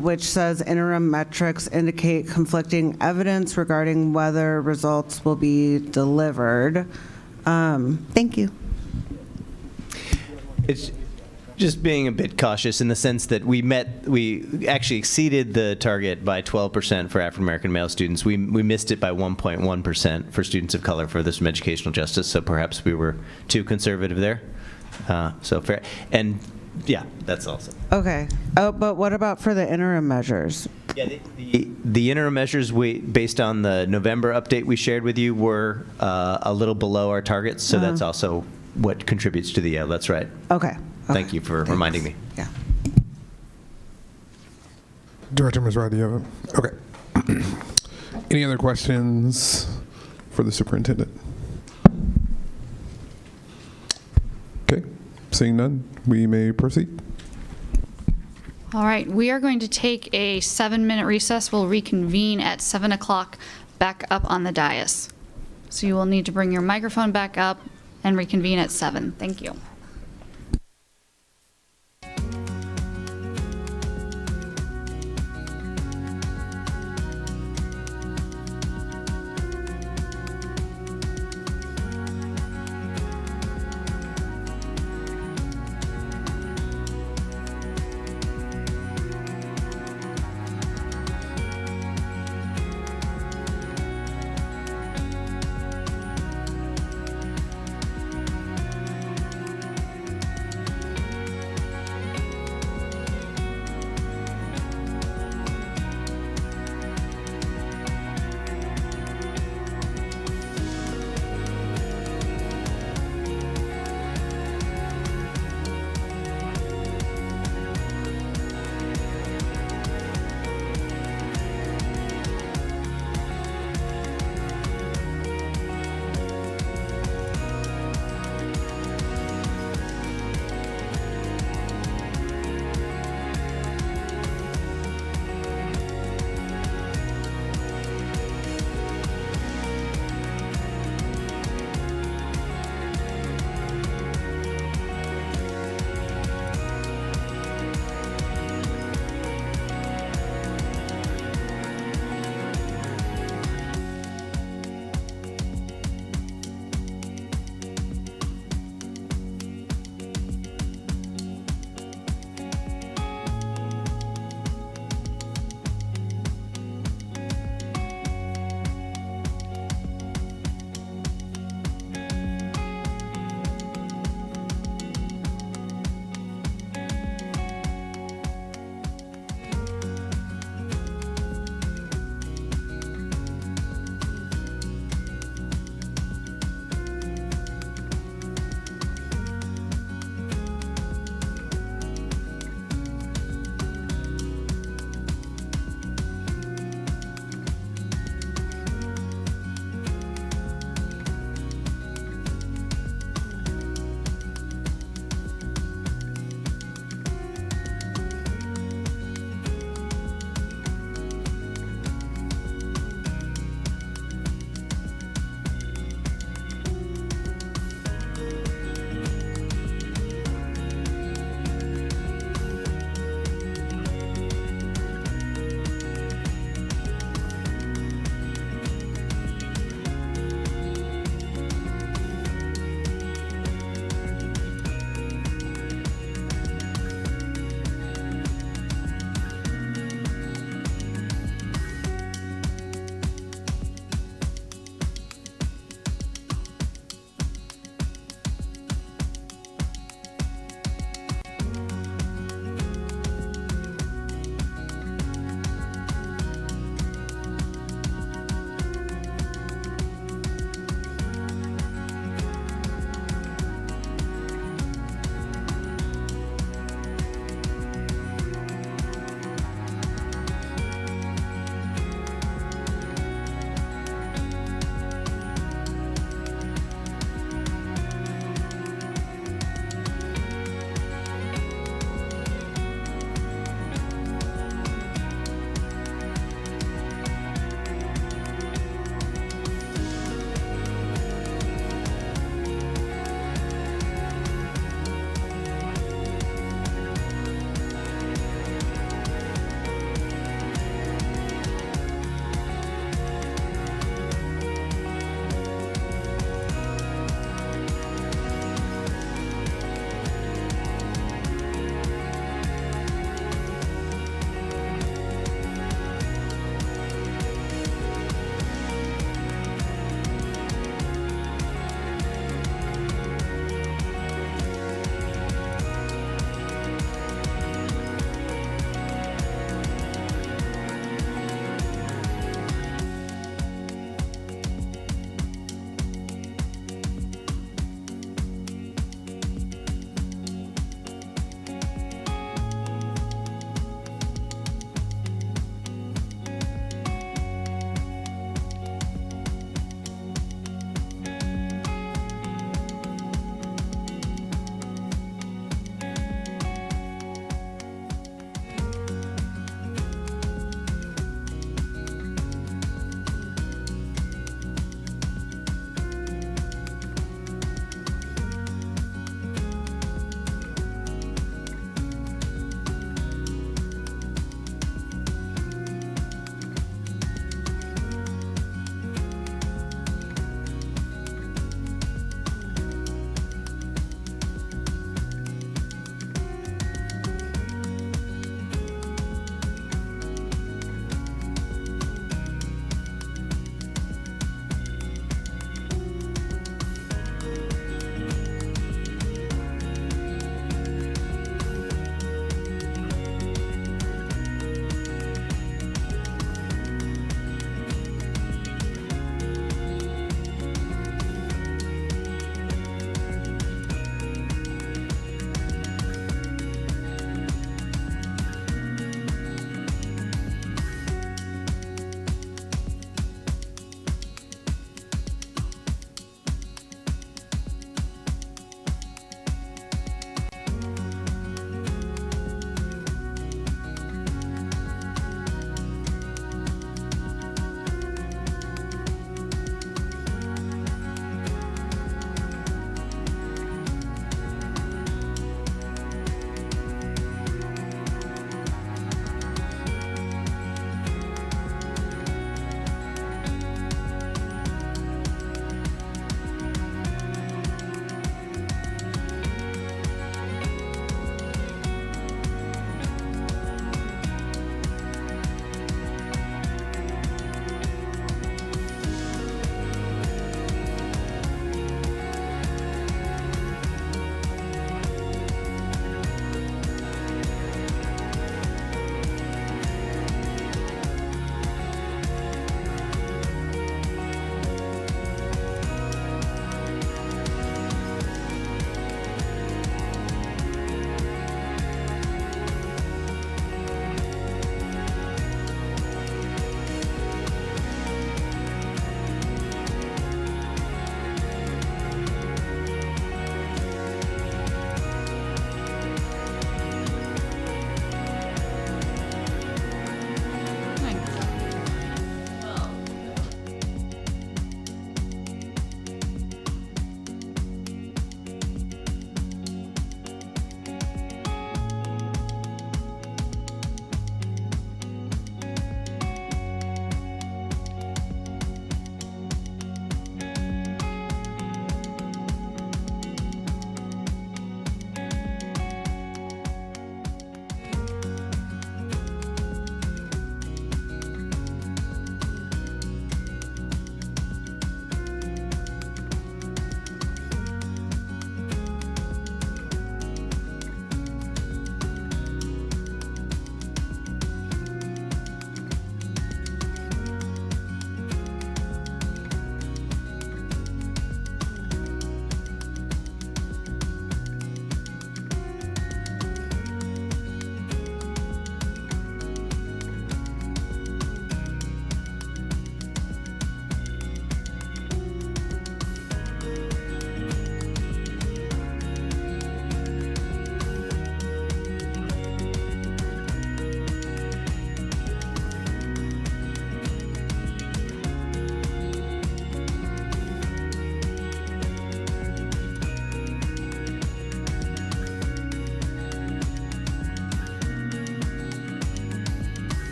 which says interim metrics indicate conflicting evidence regarding whether results will be delivered. Thank you. It's just being a bit cautious in the sense that we actually exceeded the target by 12% for African American male students. We missed it by 1.1% for students of color for this from educational justice, so perhaps we were too conservative there. So fair. And yeah, that's also. Okay. Oh, but what about for the interim measures? Yeah, the interim measures, based on the November update we shared with you, were a little below our targets, so that's also what contributes to the yellow. That's right. Okay. Thank you for reminding me. Yeah. Director Mizrahi, do you have it? Okay. Any other questions for the superintendent? Okay. Seeing none, we may proceed. All right, we are going to take a 7-minute recess. We'll reconvene at 7 o'clock back up on the dais. So you will need to bring your microphone back up and reconvene at 7. Thank you.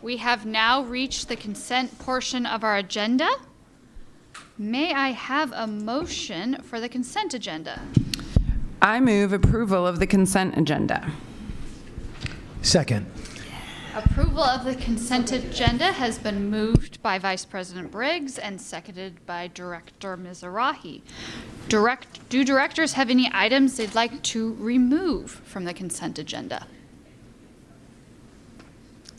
We have now reached the consent portion of our agenda. May I have a motion for the consent agenda? I move approval of the consent agenda. Second. Approval of the consent agenda has been moved by Vice President Briggs and seconded by Director Mizrahi. Do directors have any items they'd like to remove from the consent agenda?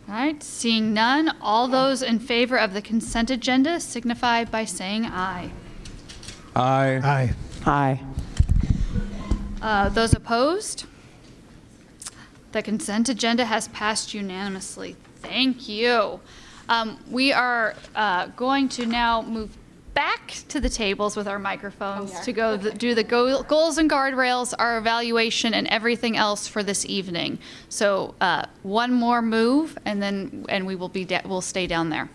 All right, seeing none, all those in favor of the consent agenda signify by saying aye. Aye. Aye. Those opposed? The consent agenda has passed unanimously. Thank you. We are going to now move back to the tables with our microphones to go do the goals and guardrails, our evaluation, and everything else for this evening. So one more move, and we will we'll stay down there.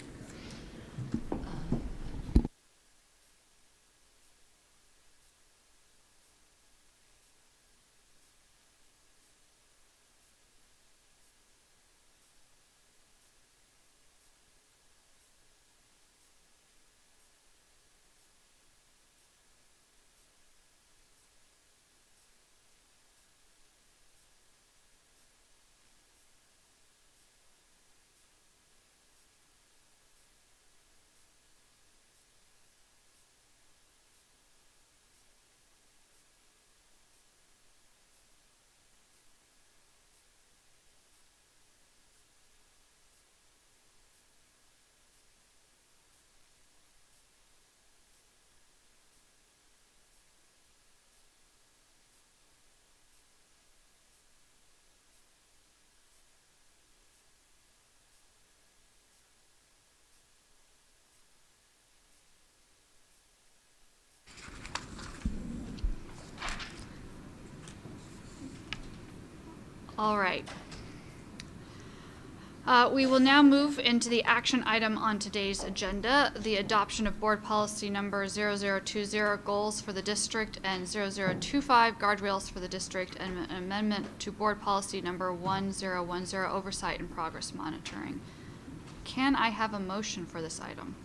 All right. We will now move into the action item on today's agenda, the adoption of board policy number 0020, goals for the district, and 0025, guardrails for the district, and an amendment to board policy number 1010, oversight and progress monitoring. Can I have a motion for this item?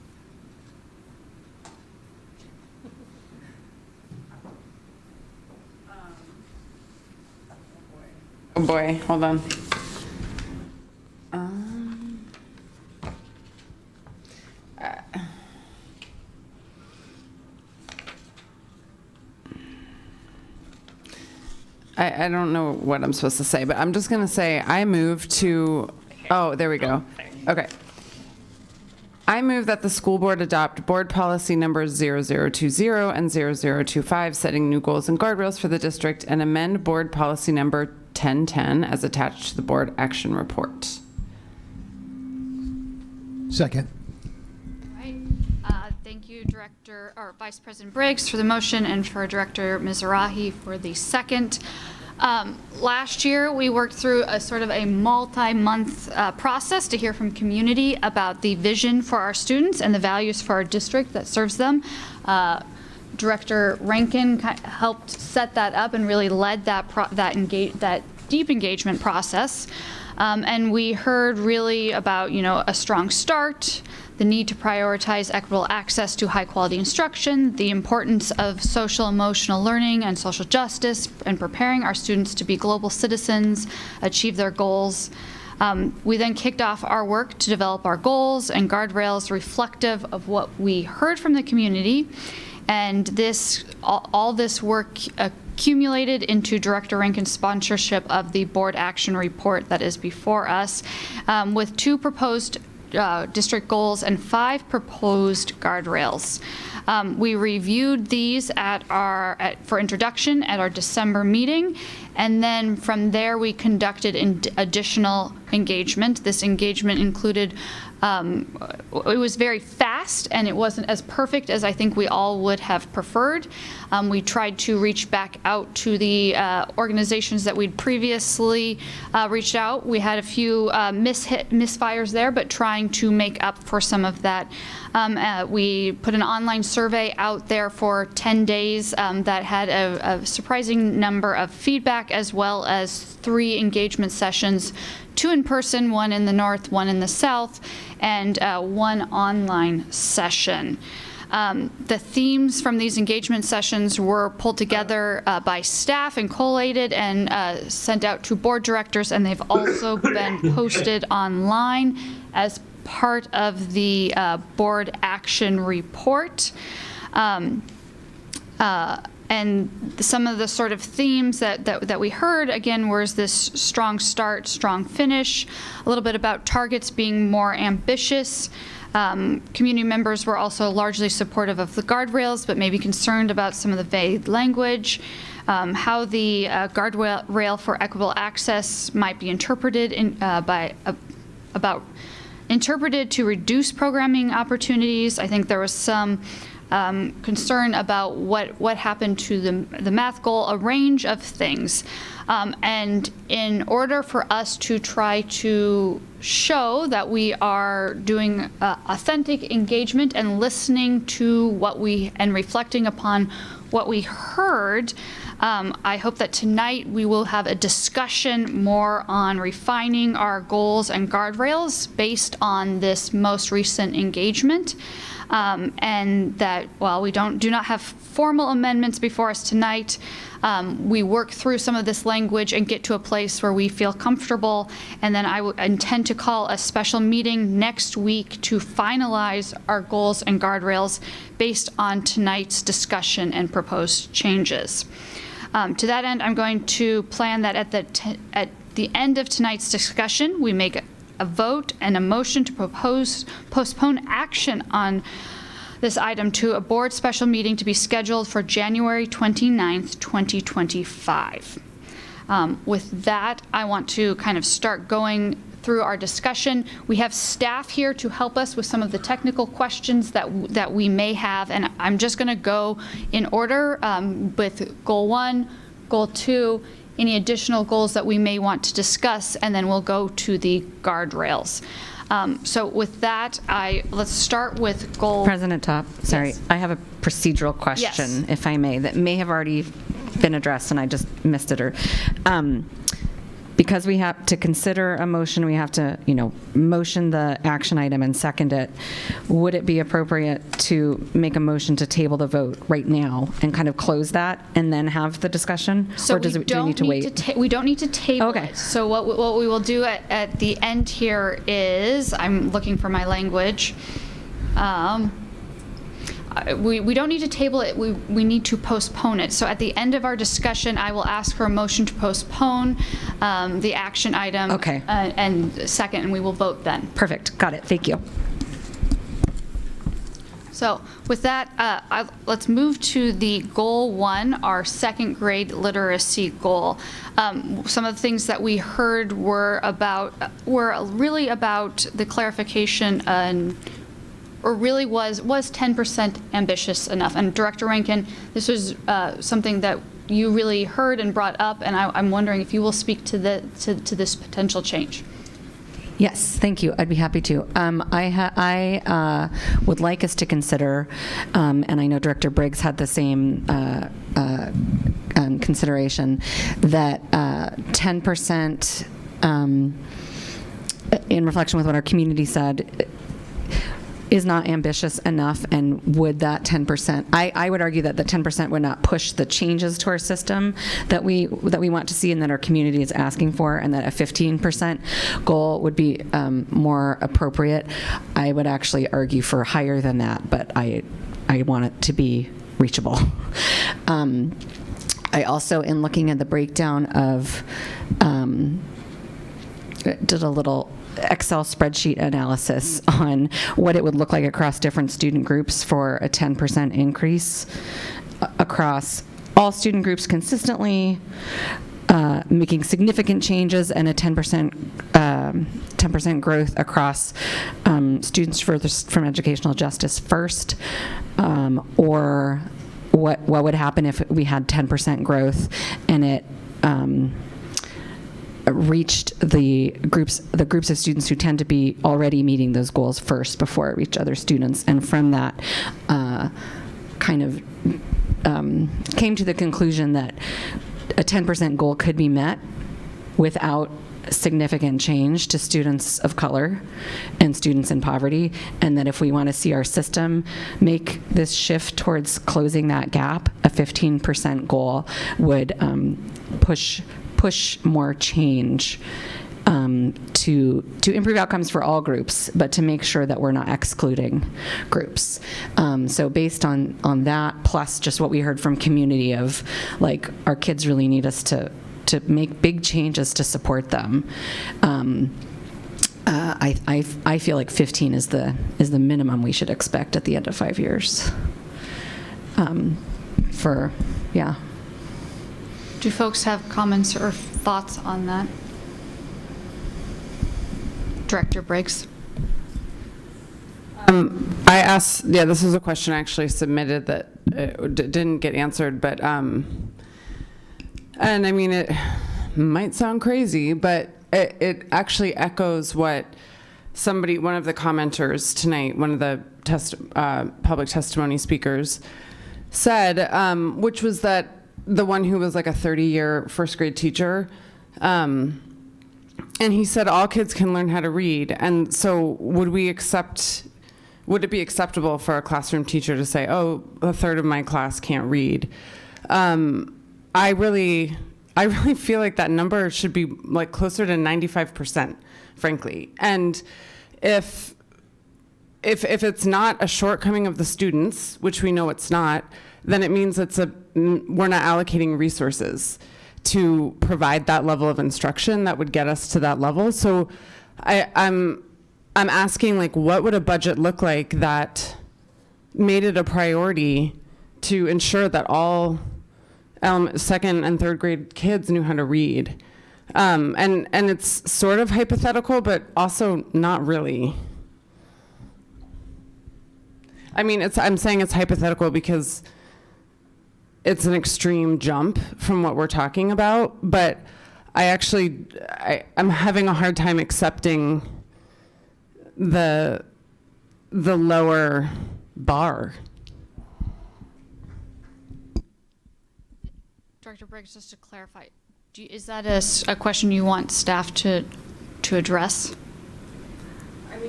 Oh boy, hold on. I don't know what I'm supposed to say, but I'm just going to say I move to, oh, there we go. Okay. I move that the school board adopt board policy numbers 0020 and 0025, setting new goals and guardrails for the district, and amend board policy number 1010 as attached to the board action report. Second. Right. Thank you, Vice President Briggs for the motion and for Director Mizrahi for the second. Last year, we worked through a sort of a multi-month process to hear from community about the vision for our students and the values for our district that serves them. Director Rankin helped set that up and really led that deep engagement process. And we heard really about, a strong start, the need to prioritize equitable access to high-quality instruction, the importance of social emotional learning and social justice, and preparing our students to be global citizens, achieve their goals. We then kicked off our work to develop our goals and guardrails reflective of what we heard from the community. And all this work accumulated into Director Rankin's sponsorship of the board action report that is before us, with 2 proposed district goals and 5 proposed guardrails. We reviewed these for introduction at our December meeting, and then from there we conducted additional engagement. This engagement included, it was very fast and it wasn't as perfect as I think we all would have preferred. We tried to reach back out to the organizations that we'd previously reached out. We had a few misfires there, but trying to make up for some of that. We put an online survey out there for 10 days that had a surprising number of feedback, as well as 3 engagement sessions 2 in person, 1 in the north, 1 in the south, and 1 online session. The themes from these engagement sessions were pulled together by staff and collated and sent out to board directors, and they've also been posted online as part of the board action report. And some of the sort of themes that we heard, again, was this strong start, strong finish, a little bit about targets being more ambitious. Community members were also largely supportive of the guardrails, but maybe concerned about some of the vague language, how the guardrail for equitable access might be interpreted interpreted to reduce programming opportunities. I think there was some concern about what happened to the math goal, a range of things. And in order for us to try to show that we are doing authentic engagement and listening to and reflecting upon what we heard, I hope that tonight we will have a discussion more on refining our goals and guardrails based on this most recent engagement. And that while we do not have formal amendments before us tonight, we work through some of this language and get to a place where we feel comfortable. And then I intend to call a special meeting next week to finalize our goals and guardrails based on tonight's discussion and proposed changes. To that end, I'm going to plan that at the end of tonight's discussion, we make a vote and a motion to postpone action on this item to a board special meeting to be scheduled for January 29th, 2025. With that, I want to kind of start going through our discussion. We have staff here to help us with some of the technical questions that we may have, and I'm just going to go in order with goal 1, goal 2, any additional goals that we may want to discuss, and then we'll go to the guardrails. So with that, let's start with goal. President Top, sorry, Yes. I have a procedural question, Yes. if I may, that may have already been addressed and I just missed it. Because we have to consider a motion, we have to, motion the action item and second it. Would it be appropriate to make a motion to table the vote right now and kind of close that and then have the discussion? So or do we need to wait? We don't need to table Okay. it. So what we will do at the end here is, I'm looking for my language. We don't need to table it, we need to postpone it. So at the end of our discussion, I will ask for a motion to postpone the action item. Okay. And second, and we will vote then. Perfect, got it, thank you. So with that, let's move to the goal 1, our second grade literacy goal. Some of the things that we heard were really about the clarification or really was 10% ambitious enough? And Director Rankin, this was something that you really heard and brought up, and I'm wondering if you will speak to this potential change. Yes, thank you. I'd be happy to. I would like us to consider, and I know Director Briggs had the same consideration, that 10%, in reflection with what our community said, is not ambitious enough, and would that 10%, I would argue that the 10% would not push the changes to our system that we want to see and that our community is asking for, and that a 15% goal would be more appropriate. I would actually argue for higher than that, but I want it to be reachable. I also, in looking at the breakdown of, did a little Excel spreadsheet analysis on what it would look like across different student groups for a 10% increase across all student groups consistently, making significant changes, and a 10% growth across students furthest from educational justice first, or what would happen if we had 10% growth and it reached the groups of students who tend to be already meeting those goals first before it reached other students, and from that kind of came to the conclusion that a 10% goal could be met without significant change to students of color and students in poverty, and that if we want to see our system make this shift towards closing that gap, a 15% goal would push more change to improve outcomes for all groups, but to make sure that we're not excluding groups. So based on that, plus just what we heard from community of, like, our kids really need us to make big changes to support them. I feel like 15 is the minimum we should expect at the end of 5 years. Do folks have comments or thoughts on that? Director Briggs. I asked, this was a question I actually submitted that didn't get answered, but, and I mean, it might sound crazy, but it actually echoes what one of the commenters tonight, one of the public testimony speakers said, which was that the one who was like a 30-year first grade teacher, and he said all kids can learn how to read. And so would it be acceptable for a classroom teacher to say, oh, a third of my class can't read? I really feel like that number should be like closer to 95%, frankly. And if it's not a shortcoming of the students, which we know it's not, then it means we're not allocating resources to provide that level of instruction that would get us to that level. So I'm asking, like, what would a budget look like that made it a priority to ensure that all second and third grade kids knew how to read? And it's sort of hypothetical, but also not really. I mean, I'm saying it's hypothetical because it's an extreme jump from what we're talking about, but I'm having a hard time accepting the lower bar. Director Briggs, just to clarify, is that a question you want staff to address?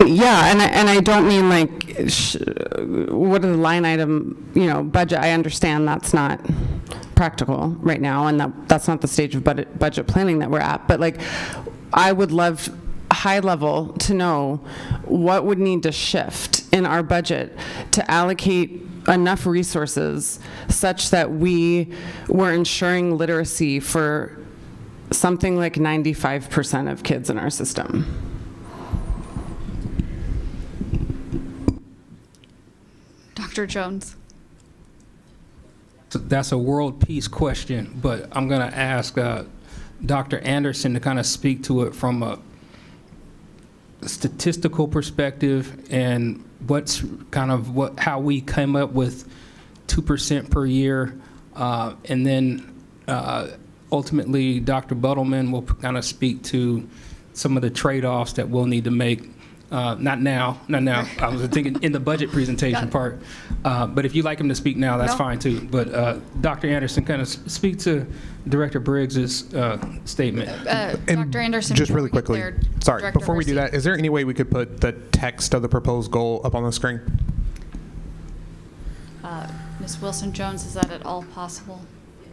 Yeah, and I don't mean like what is the line item, budget. I understand that's not practical right now, and that's not the stage of budget planning that we're at. But like, I would love high level to know what would need to shift in our budget to allocate enough resources such that we were ensuring literacy for something like 95% of kids in our system. Dr. Jones. That's a world peace question, but I'm going to ask Dr. Anderson to kind of speak to it from a statistical perspective and how we came up with 2% per year, and then ultimately Dr. Buttleman will kind of speak to some of the trade-offs that we'll need to make. Not now. I was thinking in the budget presentation part. But if you'd like him to speak now, that's fine too. But Dr. Anderson, kind of speak to Director Briggs's statement. Dr. Anderson, just really quickly, sorry, before we do that, is there any way we could put the text of the proposed goal up on the screen? Ms. Wilson-Jones, is that at all possible?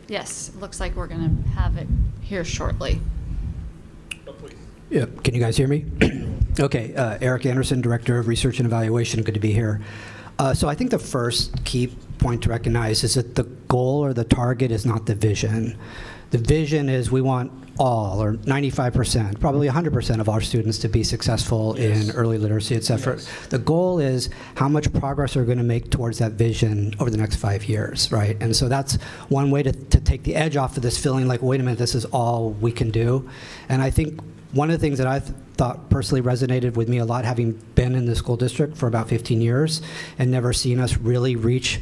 Yes, it looks like we're going to have it here shortly. Yeah, can you guys hear me? Okay, Eric Anderson, Director of Research and Evaluation, good to be here. So I think the first key point to recognize is that the goal or the target is not the vision. The vision is we want all, or 95%, probably 100% of our students to be successful in early literacy, et cetera. Yes. The goal is how much progress are we going to make towards that vision over the next 5 years, right? And so that's one way to take the edge off of this feeling like, wait a minute, this is all we can do. And I think one of the things that I thought personally resonated with me a lot, having been in the school district for about 15 years and never seen us really reach,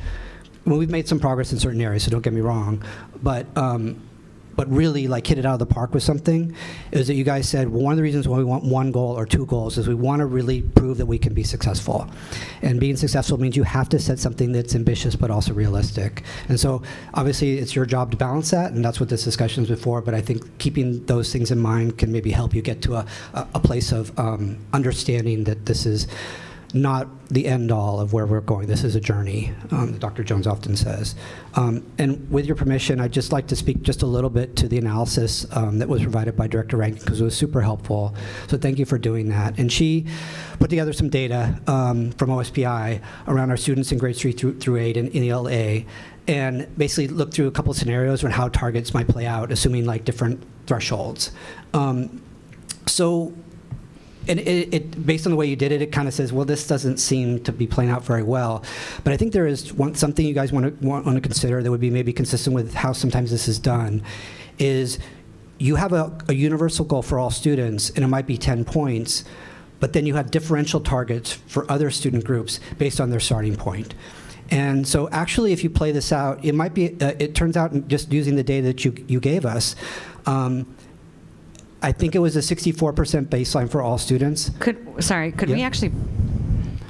well, we've made some progress in certain areas, so don't get me wrong, but but really like hit it out of the park with something, is that you guys said, well, one of the reasons why we want one goal or two goals is we want to really prove that we can be successful. And being successful means you have to set something that's ambitious but also realistic. And so obviously it's your job to balance that, and that's what this discussion is before, but I think keeping those things in mind can maybe help you get to a place of understanding that this is not the end all of where we're going. This is a journey, Dr. Jones often says. And with your permission, I'd just like to speak just a little bit to the analysis that was provided by Director Rankin, because it was super helpful. So thank you for doing that. And she put together some data from OSPI around our students in grades 3 through 8 in ELA, and basically looked through a couple of scenarios on how targets might play out, assuming like different thresholds. And it, based on the way you did it, it kind of says, well, this doesn't seem to be playing out very well. But I think there is something you guys want to consider that would be maybe consistent with how sometimes this is done, is you have a universal goal for all students, and it might be 10 points, but then you have differential targets for other student groups based on their starting point. And so actually, if you play this out, it might be, it turns out, just using the data that you gave us, I think it was a 64% baseline for all students. Could we actually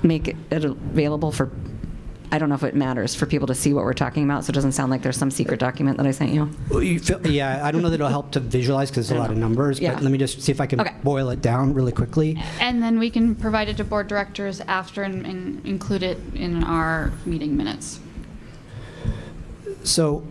make it available for, I don't know if it matters, for people to see what we're talking about, so it doesn't sound like there's some secret document that I sent you? Yeah, I don't know that it'll help to visualize because there's a lot of numbers, but let me just see if I can boil it down really quickly. And then we can provide it to board directors after and include it in our meeting minutes. So,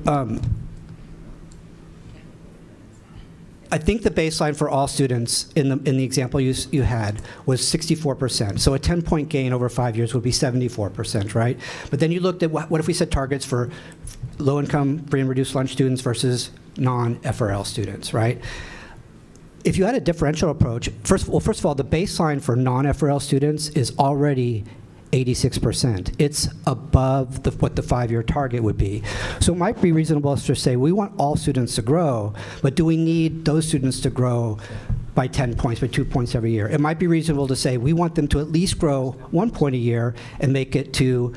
I think the baseline for all students in the example you had was 64%. So a 10-point gain over 5 years would be 74%, right? But then you looked at what if we set targets for low-income, free and reduced lunch students versus non-FRL students, right? If you had a differential approach, first of all, the baseline for non-FRL students is already 86%. It's above what the 5-year target would be. So it might be reasonable to say we want all students to grow, but do we need those students to grow by 10 points, by 2 points every year? It might be reasonable to say we want them to at least grow 1 point a year and make it to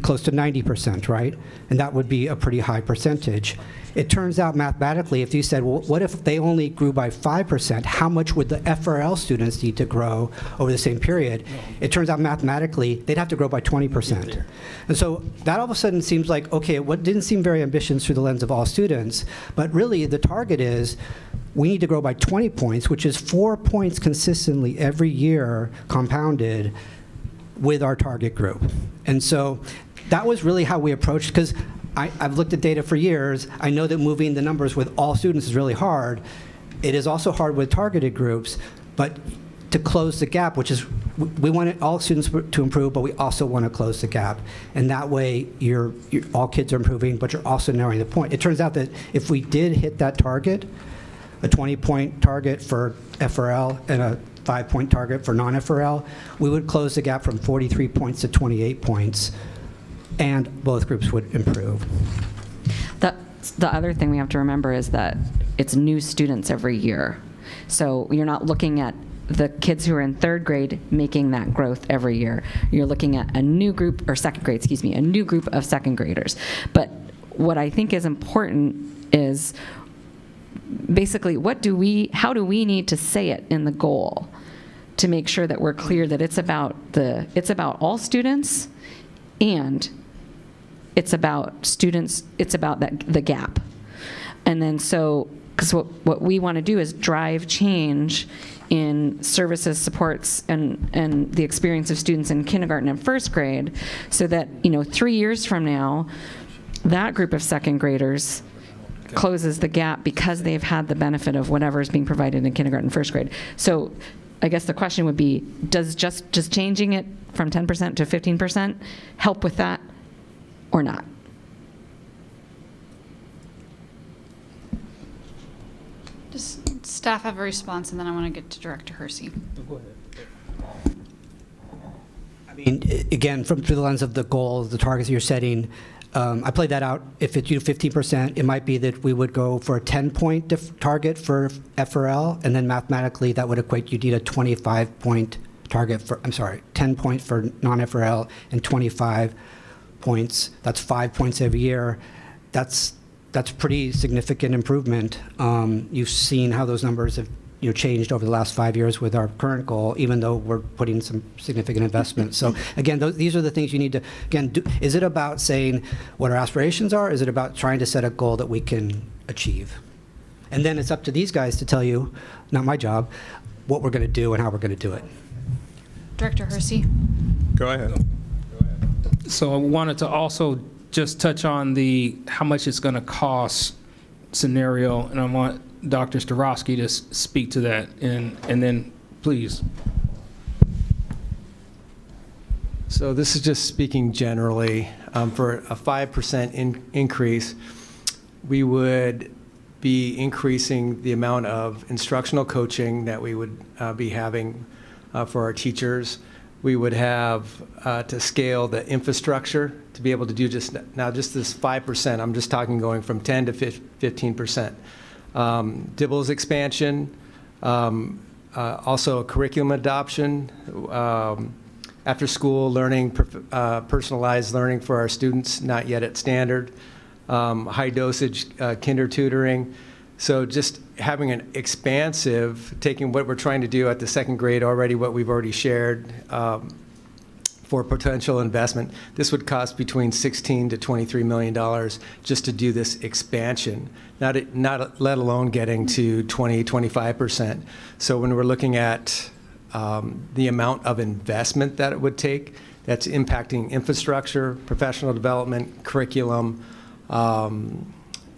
close to 90%, right? And that would be a pretty high percentage. It turns out mathematically, if you said, well, what if they only grew by 5%, how much would the FRL students need to grow over the same period? It turns out mathematically, they'd have to grow by 20%. And so that all of a sudden seems like, okay, what didn't seem very ambitious through the lens of all students, but really the target is we need to grow by 20 points, which is 4 points consistently every year compounded with our target group. And so that was really how we approached, because I've looked at data for years. I know that moving the numbers with all students is really hard. It is also hard with targeted groups, but to close the gap, which is, we want all students to improve, but we also want to close the gap. And that way, all kids are improving, but you're also narrowing the point. It turns out that if we did hit that target, a 20-point target for FRL and a 5-point target for non-FRL, we would close the gap from 43 points to 28 points, and both groups would improve. The other thing we have to remember is that it's new students every year. So you're not looking at the kids who are in 3rd grade making that growth every year. You're looking at a new group, or 2nd grade, excuse me, a new group of 2nd graders. But what I think is important is basically how do we need to say it in the goal to make sure that we're clear that it's about all students, and it's about students, it's about the gap. And then because what we want to do is drive change in services, supports, and the experience of students in kindergarten and 1st grade, so that 3 years from now, that group of 2nd graders closes the gap because they've had the benefit of whatever is being provided in kindergarten and 1st grade. So I guess the question would be, does just changing it from 10% to 15% help with that or not? Does staff have a response, and then I want to get to Director Hersey. Go ahead. I mean, again, through the lens of the goal, the targets you're setting, I played that out. If it's 15%, it might be that we would go for a 10-point target for FRL, and then mathematically that would equate you need a 25-point target for, 10 points for non-FRL and 25 points. That's 5 points every year. That's that's pretty significant improvement. You've seen how those numbers have changed over the last 5 years with our current goal, even though we're putting some significant investment. So again, these are the things you need to, again, do. Is it about saying what our aspirations are? Is it about trying to set a goal that we can achieve? And then it's up to these guys to tell you, not my job, what we're going to do and how we're going to do it. Director Hersey. Go ahead. So I wanted to also just touch on the how much it's going to cost scenario, and I want Dr. Starosky to speak to that, and then please. So this is just speaking generally. For a 5% increase, we would be increasing the amount of instructional coaching that we would be having for our teachers. We would have to scale the infrastructure to be able to do just this 5%. I'm just talking going from 10 to 15%. DIBELS expansion, also a curriculum adoption, after school learning, personalized learning for our students, not yet at standard, high dosage kinder tutoring. So just having an expansive, taking what we're trying to do at the second grade already, what we've already shared for potential investment, this would cost between $16 to $23 million just to do this expansion, not let alone getting to 25%. So when we're looking at the amount of investment that it would take, that's impacting infrastructure, professional development, curriculum,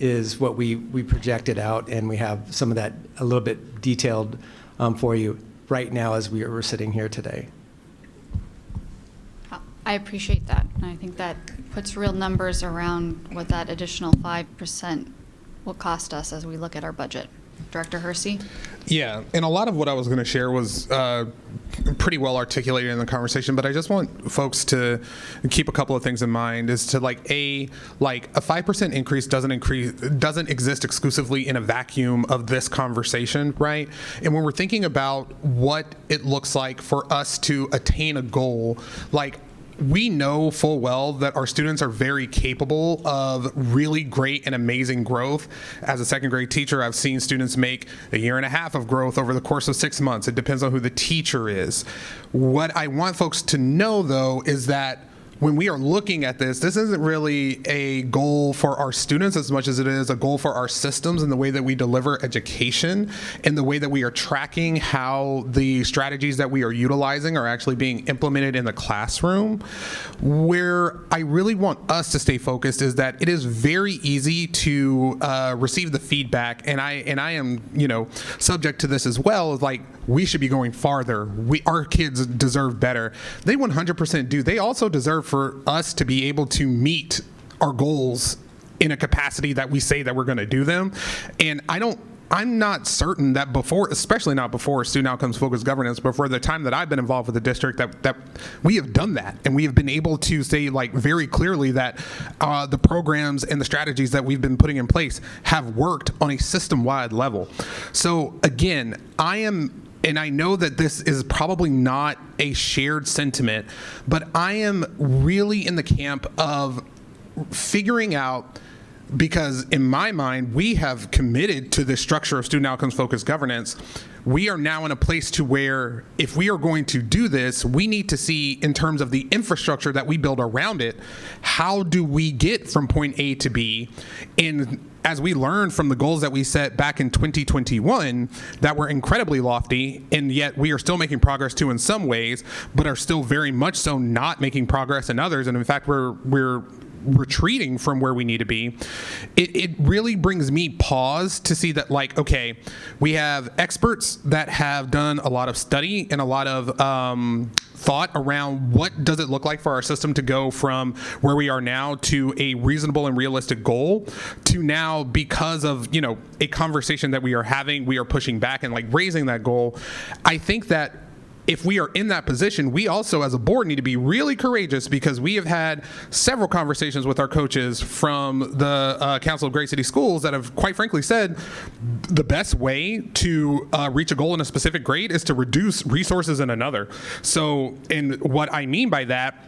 is what we projected out, and we have some of that a little bit detailed for you right now as we're sitting here today. I appreciate that, and I think that puts real numbers around what that additional 5% will cost us as we look at our budget. Director Hersey? Yeah, and a lot of what I was going to share was pretty well articulated in the conversation, but I just want folks to keep a couple of things in mind. Is to a 5% increase doesn't exist exclusively in a vacuum of this conversation, right? And when we're thinking about what it looks like for us to attain a goal, we know full well that our students are very capable of really great and amazing growth. As a second grade teacher, I've seen students make 1.5 years of growth over the course of 6 months. It depends on who the teacher is. What I want folks to know, though, is that when we are looking at this isn't really a goal for our students as much as it is a goal for our systems and the way that we deliver education and the way that we are tracking how the strategies that we are utilizing are actually being implemented in the classroom. Where I really want us to stay focused is that it is very easy to receive the feedback, and I am subject to this as well, is we should be going farther. Our kids deserve better. They 100% do. They also deserve for us to be able to meet our goals in a capacity that we say that we're going to do them. And I'm not certain that before, especially not before student outcomes focused governance, before the time that I've been involved with the district, that we have done that. And we have been able to say very clearly that the programs and the strategies that we've been putting in place have worked on a system-wide level. So again, and I know that this is probably not a shared sentiment, but I am really in the camp of figuring out, because in my mind, we have committed to this structure of student outcomes focused governance. We are now in a place to where if we are going to do this, we need to see, in terms of the infrastructure that we build around it, how do we get from point A to B? And as we learned from the goals that we set back in 2021 that were incredibly lofty, and yet we are still making progress too in some ways, but are still very much so not making progress in others. And in fact, we're retreating from where we need to be. It really brings me pause to see that, okay, we have experts that have done a lot of study and a lot of thought around what does it look like for our system to go from where we are now to a reasonable and realistic goal to now, because of a conversation that we are having, we are pushing back and raising that goal. I think that if we are in that position, we also as a board need to be really courageous, because we have had several conversations with our coaches from the Council of Great City Schools that have quite frankly said the best way to reach a goal in a specific grade is to reduce resources in another. So, and what I mean by that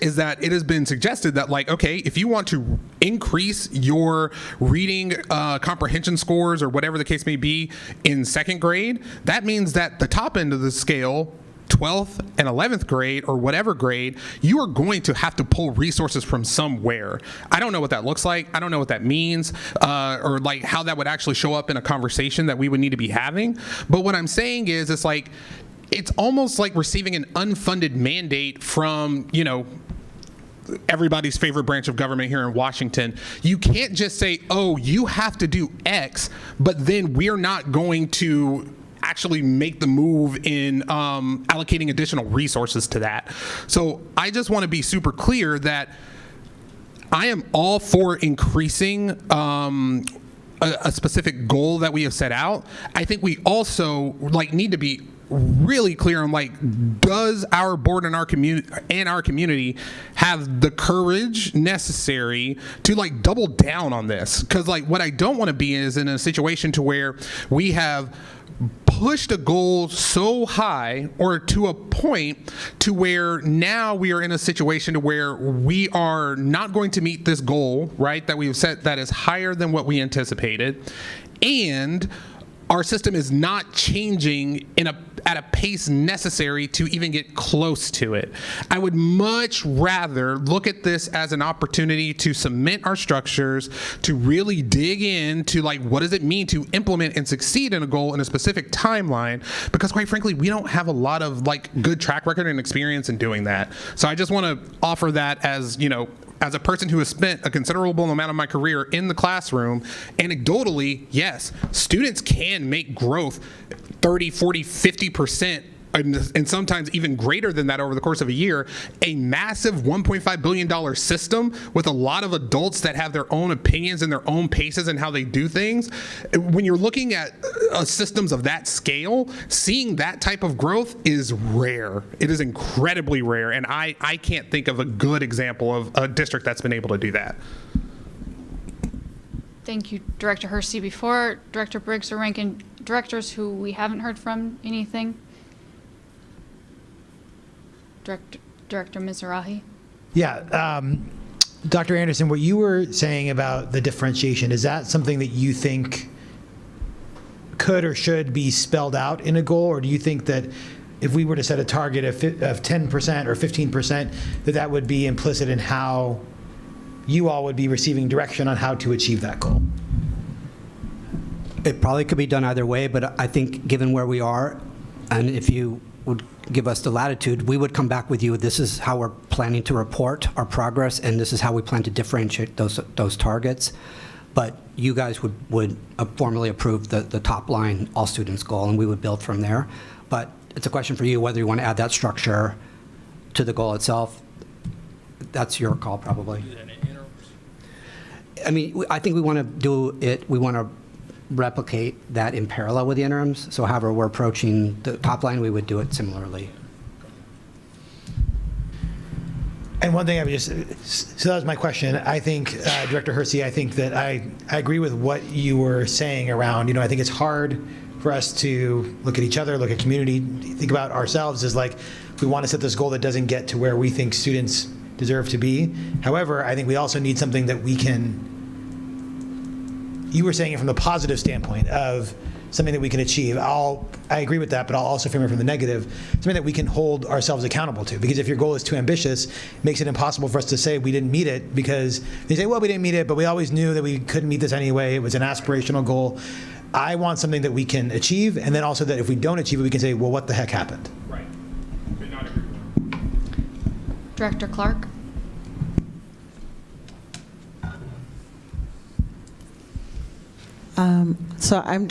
is that it has been suggested that, like, okay, if you want to increase your reading comprehension scores or whatever the case may be in second grade, that means that the top end of the scale, 12th and 11th grade or whatever grade, you are going to have to pull resources from somewhere. I don't know what that looks like. I don't know what that means, or like how that would actually show up in a conversation that we would need to be having. But what I'm saying is, it's like, it's almost like receiving an unfunded mandate from, you know, everybody's favorite branch of government here in Washington. You can't just say, oh, you have to do X, but then we're not going to actually make the move in allocating additional resources to that. So I just want to be super clear that I am all for increasing a specific goal that we have set out. I think we also need to be really clear on, like, does our board and our community have the courage necessary to, like, double down on this? Because, like, what I don't want to be is in a situation to where we have pushed a goal so high, or to a point to where now we are in a situation to where we are not going to meet this goal, right, that we've set that is higher than what we anticipated, and our system is not changing at a pace necessary to even get close to it. I would much rather look at this as an opportunity to cement our structures, to really dig into, like, what does it mean to implement and succeed in a goal in a specific timeline, because quite frankly, we don't have a lot of, like, good track record and experience in doing that. So I just want to offer that as, you know, as a person who has spent a considerable amount of my career in the classroom, anecdotally, yes, students can make growth 30, 40, 50%, and sometimes even greater than that over the course of a year. A massive $1.5 billion system with a lot of adults that have their own opinions and their own paces and how they do things. When you're looking at systems of that scale, seeing that type of growth is rare. It is incredibly rare, and I can't think of a good example of a district that's been able to do that. Thank you, Director Hersey. Before Director Briggs or Rankin, directors who we haven't heard from, anything? Director Mizrahi? Yeah, Dr. Anderson, what you were saying about the differentiation, is that something that you think could or should be spelled out in a goal, or do you think that if we were to set a target of 10% or 15%, that would be implicit in how you all would be receiving direction on how to achieve that goal? It probably could be done either way, but I think given where we are, and if you would give us the latitude, we would come back with you. This is how we're planning to report our progress, and this is how we plan to differentiate those targets. But you guys would formally approve the top line all students goal, and we would build from there. But it's a question for you whether you want to add that structure to the goal itself. That's your call, probably. I mean, I think we want to do it. We want to replicate that in parallel with the interims. So however we're approaching the top line, we would do it similarly. And one thing I would just, so that was my question. I think, Director Hersey, I think that I agree with what you were saying around, you know, I think it's hard for us to look at each other, look at community, think about ourselves as like, we want to set this goal that doesn't get to where we think students deserve to be. However, I think we also need something that we can, you were saying it from the positive standpoint of something that we can achieve. I agree with that, but I'll also frame it from the negative, something that we can hold ourselves accountable to. Because if your goal is too ambitious, it makes it impossible for us to say we didn't meet it, because they say, well, we didn't meet it, but we always knew that we couldn't meet this anyway. It was an aspirational goal. I want something that we can achieve, and then also that if we don't achieve it, we can say, well, what the heck happened? Right. Director Clark? So I'm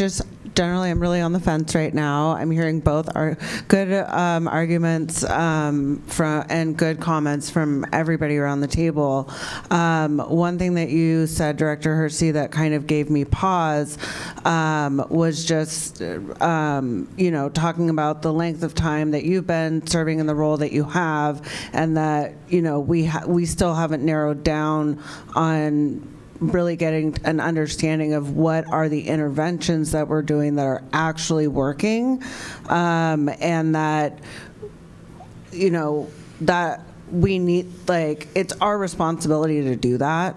really on the fence right now. I'm hearing both good arguments and good comments from everybody around the table. One thing that you said, Director Hersey, that kind of gave me pause was just, talking about the length of time that you've been serving in the role that you have, and that, we still haven't narrowed down on really getting an understanding of what are the interventions that we're doing that are actually working, and that, that we need, like, it's our responsibility to do that.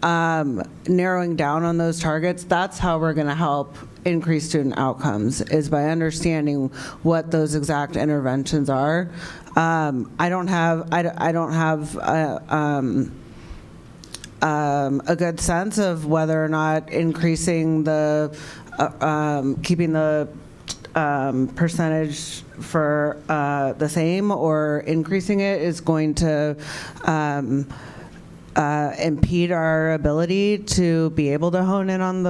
Narrowing down on those targets, that's how we're going to help increase student outcomes, is by understanding what those exact interventions are. I don't have a good sense of whether or not increasing the keeping the percentage for the same or increasing it is going to impede our ability to be able to hone in on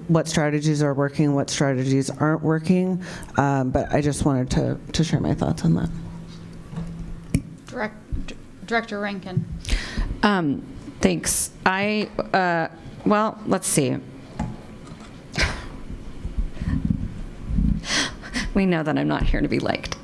what strategies are working, what strategies aren't working. But I just wanted to share my thoughts on that. Director Rankin. Thanks. Well, let's see. We know that I'm not here to be liked.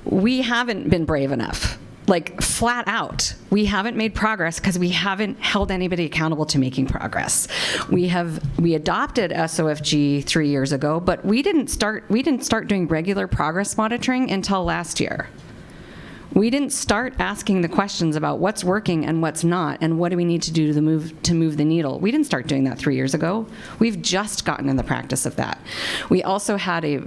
We haven't been brave enough. Like, flat out, we haven't made progress because we haven't held anybody accountable to making progress. We adopted SOFG 3 years ago, but we didn't start doing regular progress monitoring until last year. We didn't start asking the questions about what's working and what's not, and what do we need to do to move the needle. We didn't start doing that 3 years ago. We've just gotten in the practice of that. We also had a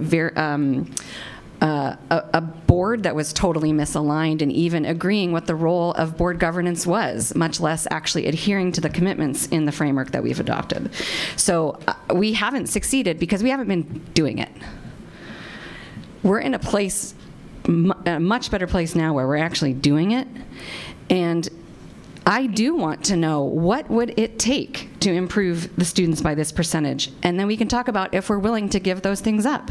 board that was totally misaligned and even agreeing what the role of board governance was, much less actually adhering to the commitments in the framework that we've adopted. So we haven't succeeded because we haven't been doing it. We're in a place, a much better place now where we're actually doing it. And I do want to know, what would it take to improve the students by this percentage? And then we can talk about if we're willing to give those things up.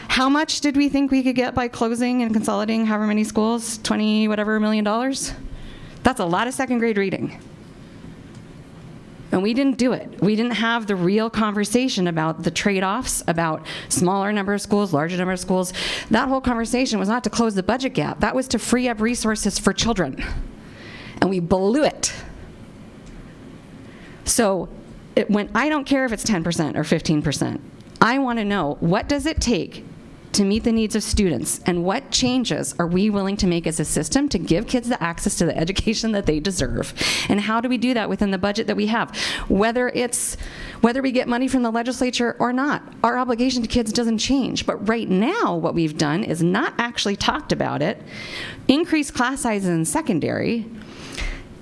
How much did we think we could get by closing and consolidating however many schools? 20 whatever $million? That's a lot of second grade reading. And we didn't do it. We didn't have the real conversation about the trade-offs, about smaller number of schools, larger number of schools. That whole conversation was not to close the budget gap. That was to free up resources for children. And we blew it. So I don't care if it's 10% or 15%. I want to know, what does it take to meet the needs of students, and what changes are we willing to make as a system to give kids the access to the education that they deserve? And how do we do that within the budget that we have? Whether we get money from the legislature or not, our obligation to kids doesn't change. But right now, what we've done is not actually talked about it. Increased class sizes in secondary,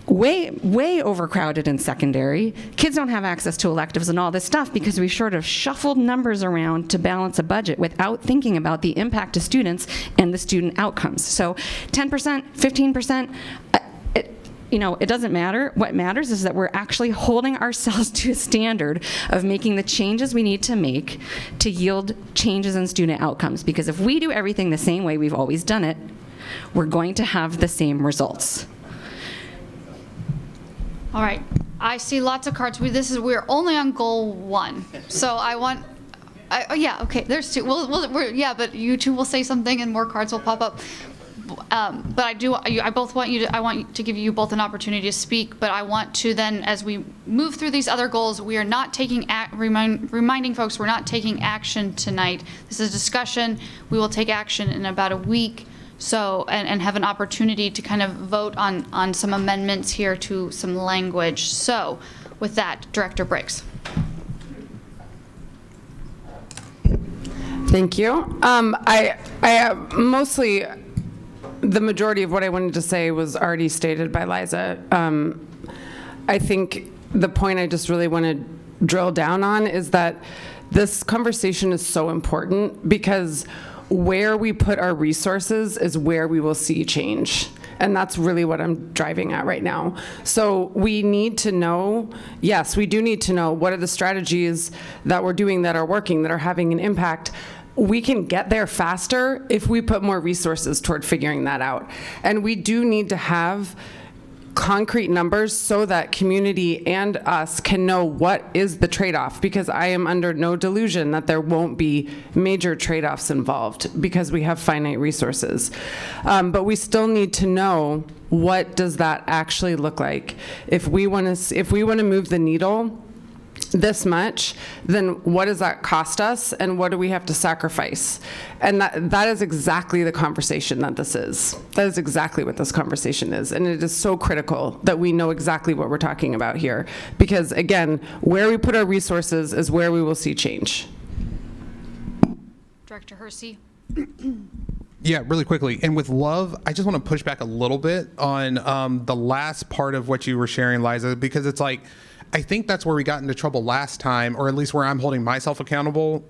way overcrowded in secondary. Kids don't have access to electives and all this stuff because we've sort of shuffled numbers around to balance a budget without thinking about the impact to students and the student outcomes. So 10%, 15%, it doesn't matter. What matters is that we're actually holding ourselves to a standard of making the changes we need to make to yield changes in student outcomes. Because if we do everything the same way we've always done it, we're going to have the same results. All right, I see lots of cards. We're only on goal 1, so yeah, okay. There's 2. But you two will say something, and more cards will pop up. But I want to give you both an opportunity to speak. But I want to then, as we move through these other goals, we are not taking reminding folks we're not taking action tonight. This is a discussion. We will take action in about a week. So, and have an opportunity to kind of vote on some amendments here to some language. So, with that, Director Briggs. Thank you. I mostly, the majority of what I wanted to say was already stated by Liza. I think the point I just really want to drill down on is that this conversation is so important, because where we put our resources is where we will see change. And that's really what I'm driving at right now. So we need to know, yes, we do need to know what are the strategies that we're doing that are working, that are having an impact. We can get there faster if we put more resources toward figuring that out. And we do need to have concrete numbers so that community and us can know what is the trade-off, because I am under no delusion that there won't be major trade-offs involved because we have finite resources. But we still need to know, what does that actually look like? If we want to move the needle, this much, then what does that cost us and what do we have to sacrifice? And that is exactly the conversation that this is. That is exactly what this conversation is. And it is so critical that we know exactly what we're talking about here. Because again, where we put our resources is where we will see change. Director Hersey. Yeah, really quickly. And with love, I just want to push back a little bit on the last part of what you were sharing, Liza, because it's like, I think that's where we got into trouble last time, or at least where I'm holding myself accountable,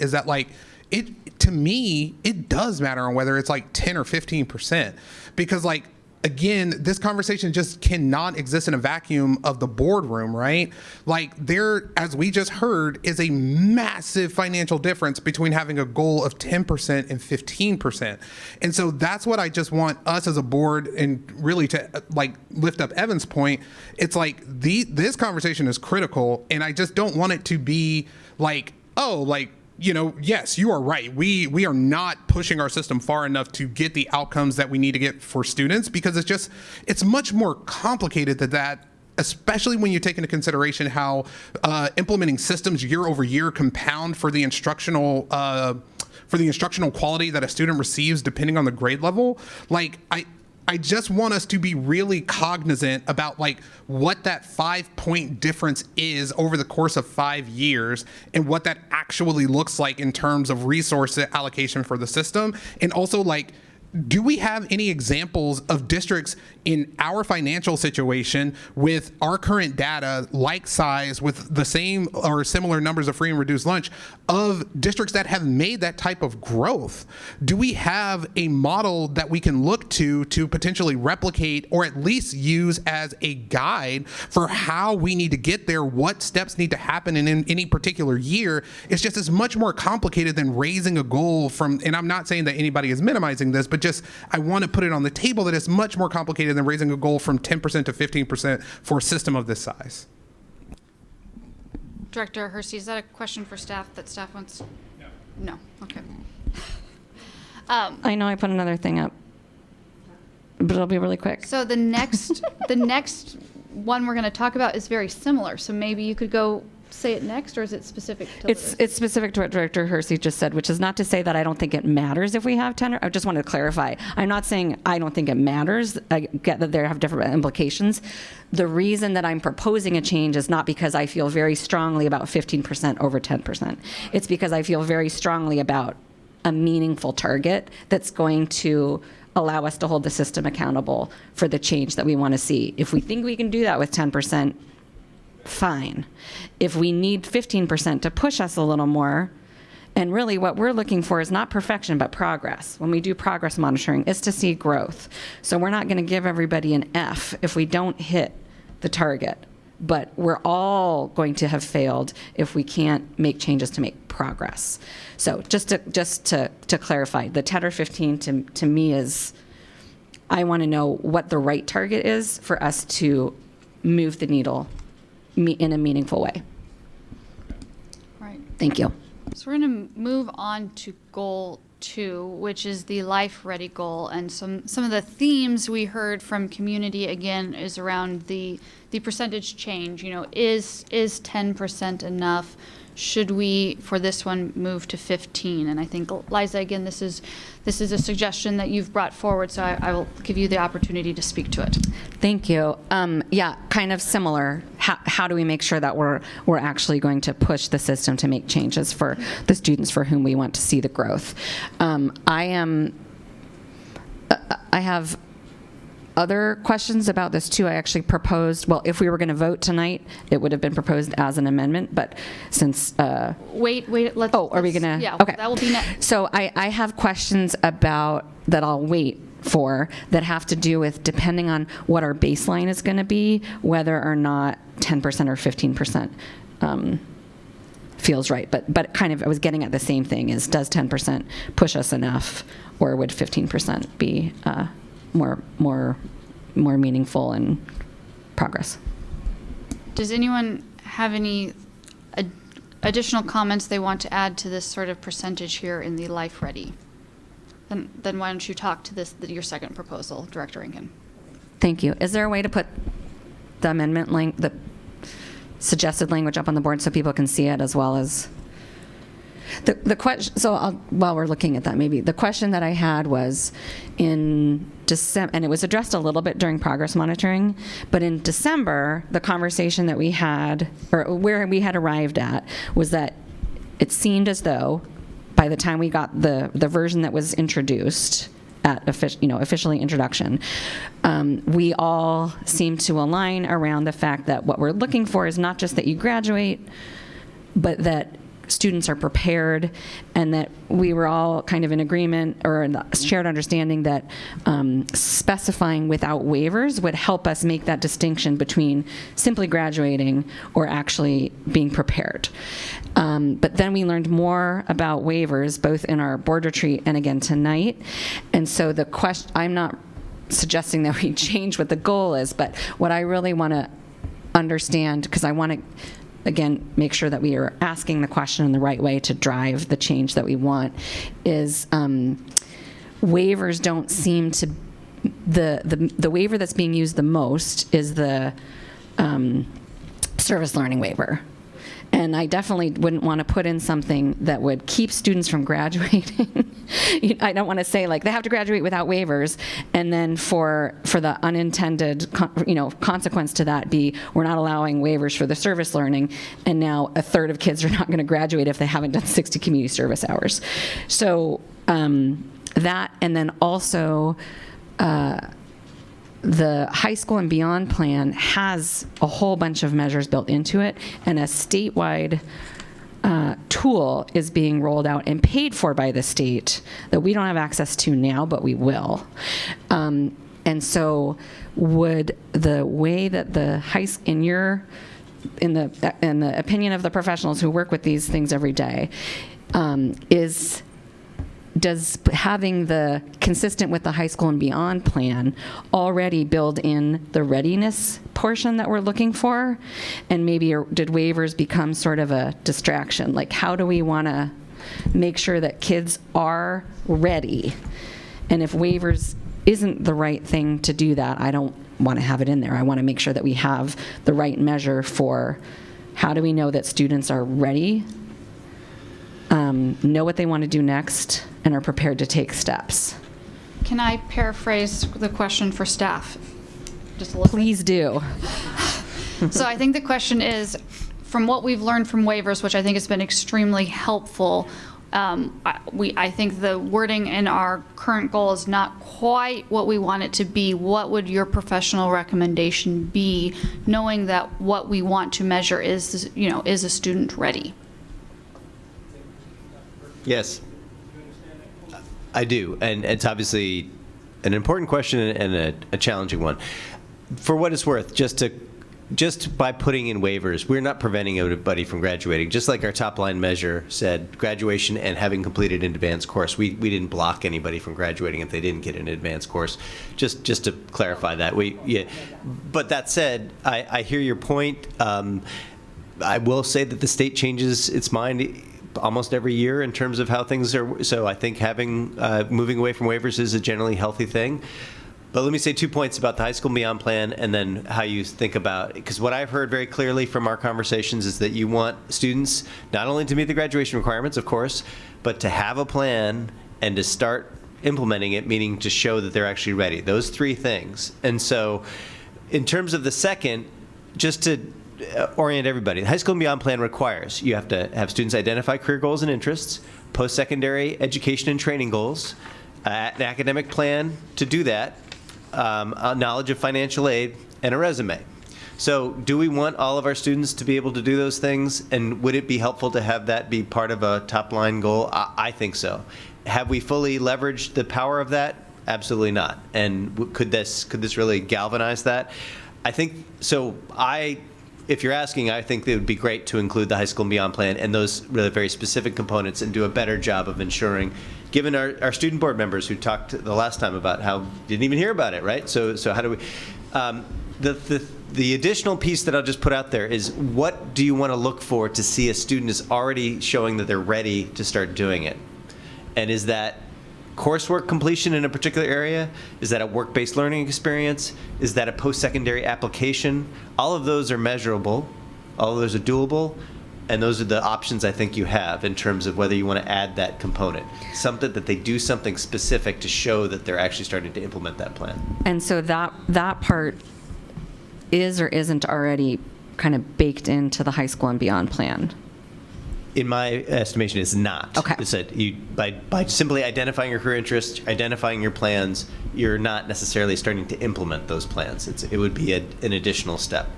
is that like, to me, it does matter on whether it's like 10 or 15%. Because like, again, this conversation just cannot exist in a vacuum of the boardroom, right? Like there, as we just heard, is a massive financial difference between having a goal of 10% and 15%. And so that's what I just want us as a board, and really to like lift up Evan's point, it's like this conversation is critical, and I just don't want it to be like, oh, like, you know, yes, you are right. We are not pushing our system far enough to get the outcomes that we need to get for students, because it's much more complicated than that, especially when you take into consideration how implementing systems year over year compound for the instructional quality that a student receives depending on the grade level. Like I just want us to be really cognizant about like what that 5-point difference is over the course of 5 years, and what that actually looks like in terms of resource allocation for the system. And also, like, do we have any examples of districts in our financial situation with our current data, like size, with the same or similar numbers of free and reduced lunch, of districts that have made that type of growth? Do we have a model that we can look to potentially replicate, or at least use as a guide for how we need to get there, what steps need to happen in any particular year? It's just as much more complicated than raising a goal from, and I'm not saying that anybody is minimizing this, but just I want to put it on the table that it's much more complicated than raising a goal from 10% to 15% for a system of this size. Director Hersey, is that a question for staff that staff wants? No. Okay. I know I put another thing up, but it'll be really quick. So the next one we're going to talk about is very similar. So maybe you could go say it next, or is it specific to It's specific to what Director Hersey just said, which is not to say that I don't think it matters if we have 10. I just wanted to clarify. I'm not saying I don't think it matters. I get that they have different implications. The reason that I'm proposing a change is not because I feel very strongly about 15% over 10%. It's because I feel very strongly about a meaningful target that's going to allow us to hold the system accountable for the change that we want to see. If we think we can do that with 10%, fine. If we need 15% to push us a little more, and really what we're looking for is not perfection, but progress. When we do progress monitoring, it's to see growth. So we're not going to give everybody an F if we don't hit the target, but we're all going to have failed if we can't make changes to make progress. So just to clarify, the 10 or 15 to me is, I want to know what the right target is for us to move the needle in a meaningful way. Right. Thank you. So we're going to move on to goal 2, which is the Life Ready goal. And some of the themes we heard from community, again, is around the percentage change. You know, is 10% enough? Should we, for this one, move to 15? And I think, Liza, again, this is a suggestion that you've brought forward, so I will give you the opportunity to speak to it. Thank you. Yeah, kind of similar. How do we make sure that we're actually going to push the system to make changes for the students for whom we want to see the growth? I have other questions about this too. I actually proposed, well, if we were going to vote tonight, it would have been proposed as an amendment, but since wait, let's. Oh, are we gonna? Yeah. Okay. That will be next. So I have questions about that I'll wait for, that have to do with, depending on what our baseline is going to be, whether or not 10% or 15% feels right. But kind of, I was getting at the same thing: is, does 10% push us enough, or would 15% be more meaningful and progress? Does anyone have any additional comments they want to add to this sort of percentage here in the Life Ready? Then why don't you talk to your second proposal, Director Rankin? Thank you. Is there a way to put the amendment link, the suggested language up on the board so people can see it as well as the question. So while we're looking at that, maybe the question that I had was in December, and it was addressed a little bit during progress monitoring, but in December, the conversation that we had, or where we had arrived at, was that it seemed as though by the time we got the version that was introduced at officially introduction, we all seemed to align around the fact that what we're looking for is not just that you graduate, but that students are prepared, and that we were all kind of in agreement or in the shared understanding that specifying without waivers would help us make that distinction between simply graduating or actually being prepared. But then we learned more about waivers, both in our board retreat and again tonight. And so the question, I'm not suggesting that we change what the goal is, but what I really want to understand, because I want to again, make sure that we are asking the question in the right way to drive the change that we want, is waivers don't seem to, the waiver that's being used the most is the service learning waiver. And I definitely wouldn't want to put in something that would keep students from graduating. I don't want to say like they have to graduate without waivers, and then for the unintended consequence to that be we're not allowing waivers for the service learning, and now a third of kids are not going to graduate if they haven't done 60 community service hours. So that, and then also the high school and beyond plan has a whole bunch of measures built into it, and a statewide tool is being rolled out and paid for by the state that we don't have access to now, but we will. And so would the way that the in the opinion of the professionals who work with these things every day, does having the consistent with the high school and beyond plan already build in the readiness portion that we're looking for? And maybe did waivers become sort of a distraction? Like, how do we want to make sure that kids are ready? And if waivers isn't the right thing to do that, I don't want to have it in there. I want to make sure that we have the right measure for how do we know that students are ready, know what they want to do next, and are prepared to take steps. Can I paraphrase the question for staff? Just a little. Please do. So I think the question is, from what we've learned from waivers, which I think has been extremely helpful, I think the wording in our current goal is not quite what we want it to be. What would your professional recommendation be, knowing that what we want to measure is, is a student ready? Yes, I do. And it's obviously an important question and a challenging one. For what it's worth, just by putting in waivers, we're not preventing anybody from graduating. Just like our top line measure said, graduation and having completed an advanced course. We didn't block anybody from graduating if they didn't get an advanced course. Just to clarify that. But that said, I hear your point. I will say that the state changes its mind almost every year in terms of how things are. So I think moving away from waivers is a generally healthy thing. But let me say 2 points about the high school and beyond plan, and then how you think about it. Because what I've heard very clearly from our conversations is that you want students not only to meet the graduation requirements, of course, but to have a plan and to start implementing it, meaning to show that they're actually ready. Those three things. And so in terms of the second, just to orient everybody, the high school and beyond plan requires you have to have students identify career goals and interests, post-secondary education and training goals, an academic plan to do that, knowledge of financial aid, and a resume. So do we want all of our students to be able to do those things? And would it be helpful to have that be part of a top line goal? I think so. Have we fully leveraged the power of that? Absolutely not. And could this really galvanize that? I think so. If you're asking, I think it would be great to include the high school and beyond plan and those really very specific components and do a better job of ensuring, given our student board members who talked the last time about how didn't even hear about it, right? So how do we, the additional piece that I'll just put out there is, what do you want to look for to see a student is already showing that they're ready to start doing it? And is that coursework completion in a particular area? Is that a work-based learning experience? Is that a post-secondary application? All of those are measurable. All of those are doable, and those are the options I think you have in terms of whether you want to add that component. Something that they do something specific to show that they're actually starting to implement that plan. And so that part is or isn't already kind of baked into the high school and beyond plan? In my estimation, it's not. Okay. It's that by simply identifying your career interests, identifying your plans, you're not necessarily starting to implement those plans. It would be an additional step.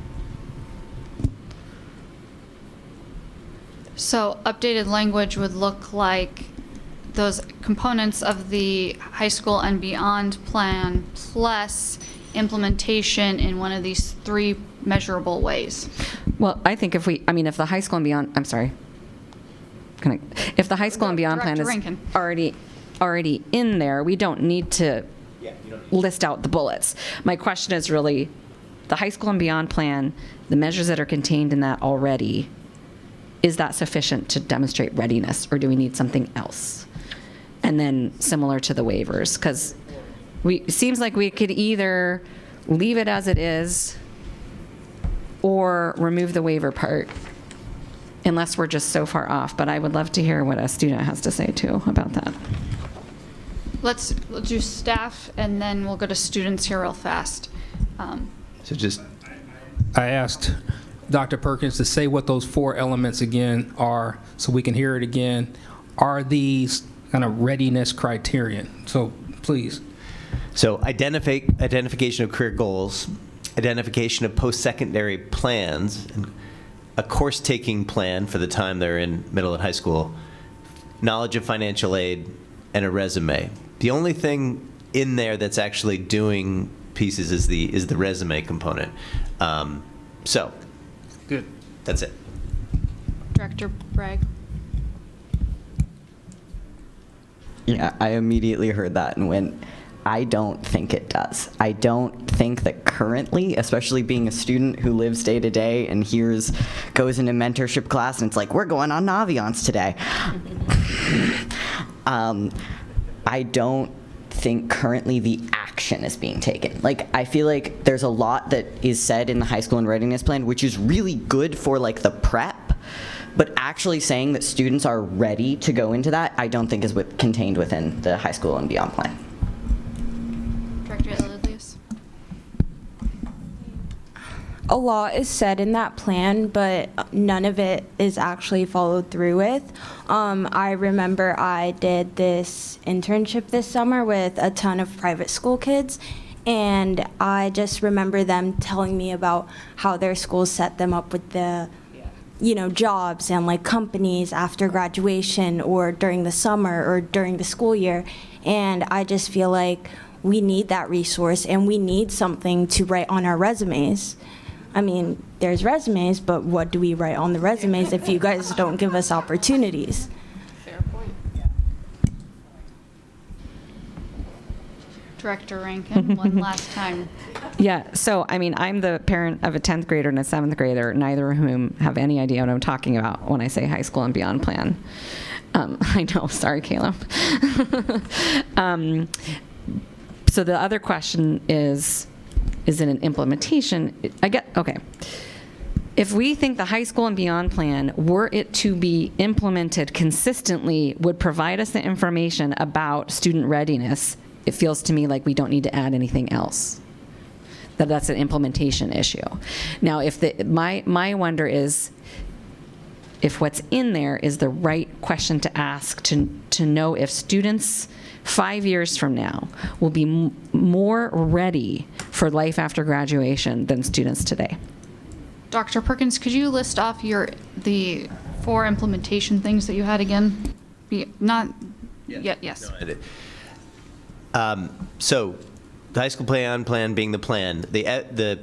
So updated language would look like those components of the high school and beyond plan plus implementation in one of these 3 measurable ways. Well, I think if the high school and beyond, I'm sorry. If the high school and beyond plan Director is Rankin. already in there, we don't need to list out the bullets. My question is really the high school and beyond plan, the measures that are contained in that already, is that sufficient to demonstrate readiness, or do we need something else? And then similar to the waivers, because it seems like we could either leave it as it is or remove the waiver part, unless we're just so far off. But I would love to hear what a student has to say too about that. Let's do staff, and then we'll go to students here real fast. I asked Dr. Perkins to say what those 4 elements again are so we can hear it again. Are these kind of readiness criterion? So please. So identification of career goals, identification of post-secondary plans, a course-taking plan for the time they're in middle and high school, knowledge of financial aid, and a resume. The only thing in there that's actually doing pieces is the resume component. So, good. That's it. Director Bragg. Yeah, I immediately heard that and went, I don't think it does. I don't think that currently, especially being a student who lives day to day and goes into mentorship class and it's like, we're going on Naviance today. I don't think currently the action is being taken. Like, I feel like there's a lot that is said in the high school and readiness plan, which is really good for like the prep, but actually saying that students are ready to go into that, I don't think is contained within the high school and beyond plan. Director Elidlius. A lot is said in that plan, but none of it is actually followed through with. I remember I did this internship this summer with a ton of private school kids, and I just remember them telling me about how their schools set them up with the jobs and like companies after graduation or during the summer or during the school year. And I just feel like we need that resource and we need something to write on our resumes. I mean, there's resumes, but what do we write on the resumes if you guys don't give us opportunities? Fair point. Director Rankin, one last time. Yeah, so I'm the parent of a 10th grader and a 7th grader, neither of whom have any idea what I'm talking about when I say high school and beyond plan. I know, sorry, Caleb. So the other question is it an implementation? Okay. If we think the high school and beyond plan, were it to be implemented consistently, would provide us the information about student readiness, it feels to me like we don't need to add anything else. That's an implementation issue. Now, if my wonder is if what's in there is the right question to ask to know if students 5 years from now will be more ready for life after graduation than students today. Dr. Perkins, could you list off the 4 implementation things that you had again? Yes. So, the high school plan being the plan, the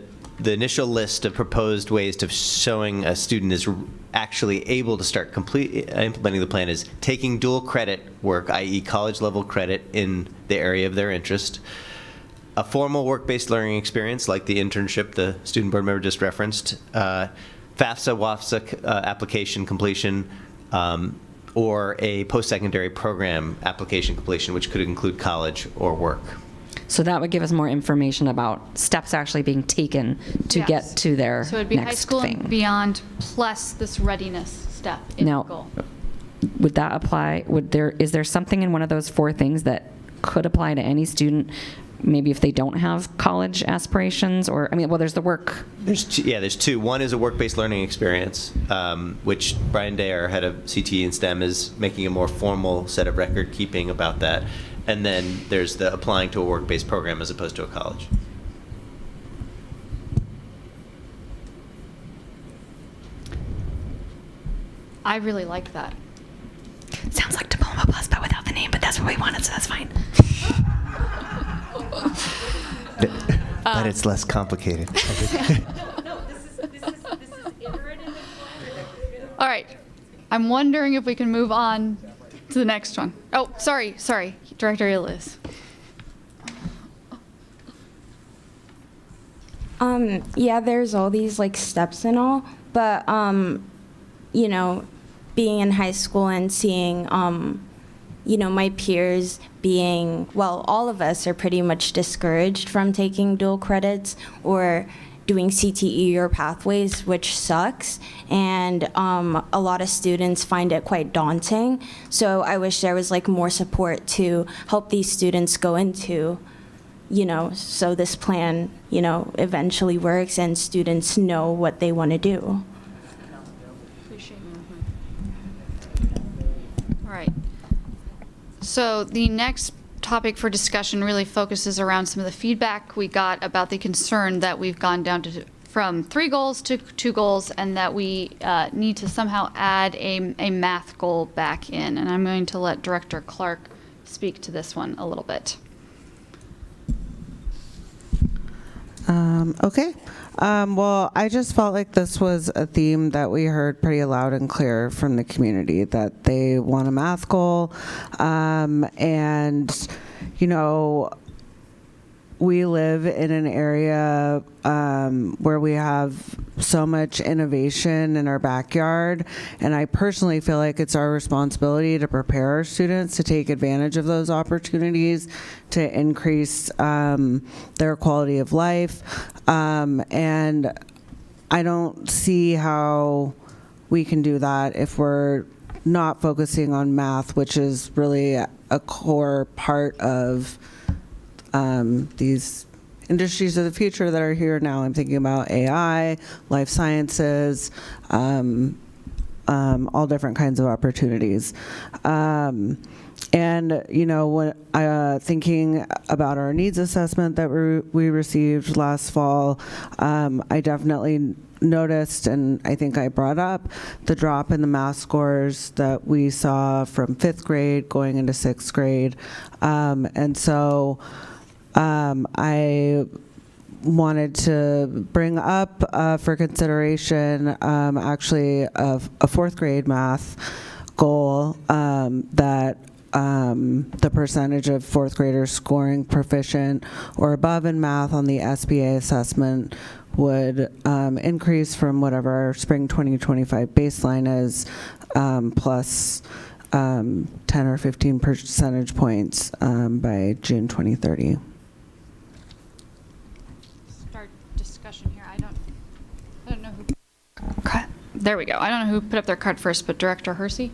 initial list of proposed ways to showing a student is actually able to start implementing the plan is taking dual credit work, i.e. college level credit in the area of their interest, a formal work-based learning experience like the internship the student board member just referenced, FAFSA, WAFSA application completion, or a post-secondary program application completion, which could include college or work. So that would give us more information about steps actually being taken to Yes. get to their So it'd be high next school thing. and beyond plus this readiness step in the Now, goal. would that apply? Is there something in one of those 4 things that could apply to any student, maybe if they don't have college aspirations? Or, I mean, well, there's the work. There's two. One is a work-based learning experience, which Brian Day, our head of CTE and STEM, is making a more formal set of record keeping about that. And then there's the applying to a work-based program as opposed to a college. I really like that. Sounds like Diploma Plus, but without the name, but that's what we wanted, so that's fine. But it's less complicated. All right. I'm wondering if we can move on to the next one. Oh, sorry. Director Elias. Yeah, there's all these like steps and all, but you know, being in high school and seeing you know, my peers being, well, all of us are pretty much discouraged from taking dual credits or doing CTE or pathways, which sucks. And a lot of students find it quite daunting. So I wish there was like more support to help these students go into, you know, so this plan, you know, eventually works and students know what they want to do. All right. So the next topic for discussion really focuses around some of the feedback we got about the concern that we've gone down to from 3 goals to 2 goals, and that we need to somehow add a math goal back in. And I'm going to let Director Clark speak to this one a little bit. Okay. Well, I just felt like this was a theme that we heard pretty loud and clear from the community, that they want a math goal. And, you know, we live in an area where we have so much innovation in our backyard, and I personally feel like it's our responsibility to prepare our students to take advantage of those opportunities to increase their quality of life. And I don't see how we can do that if we're not focusing on math, which is really a core part of these industries of the future that are here now. I'm thinking about AI, life sciences, all different kinds of opportunities. And, you know, when thinking about our needs assessment that we received last fall, I definitely noticed, and I think I brought up, the drop in the math scores that we saw from 5th grade going into 6th grade. And so I wanted to bring up for consideration actually a 4th grade math goal that the percentage of 4th graders scoring proficient or above in math on the SBA assessment would increase from whatever our spring 2025 baseline is, plus 10 or 15 percentage points by June 2030. Start discussion here. I don't know who. There we go. I don't know who put up their card first, but Director Hersey.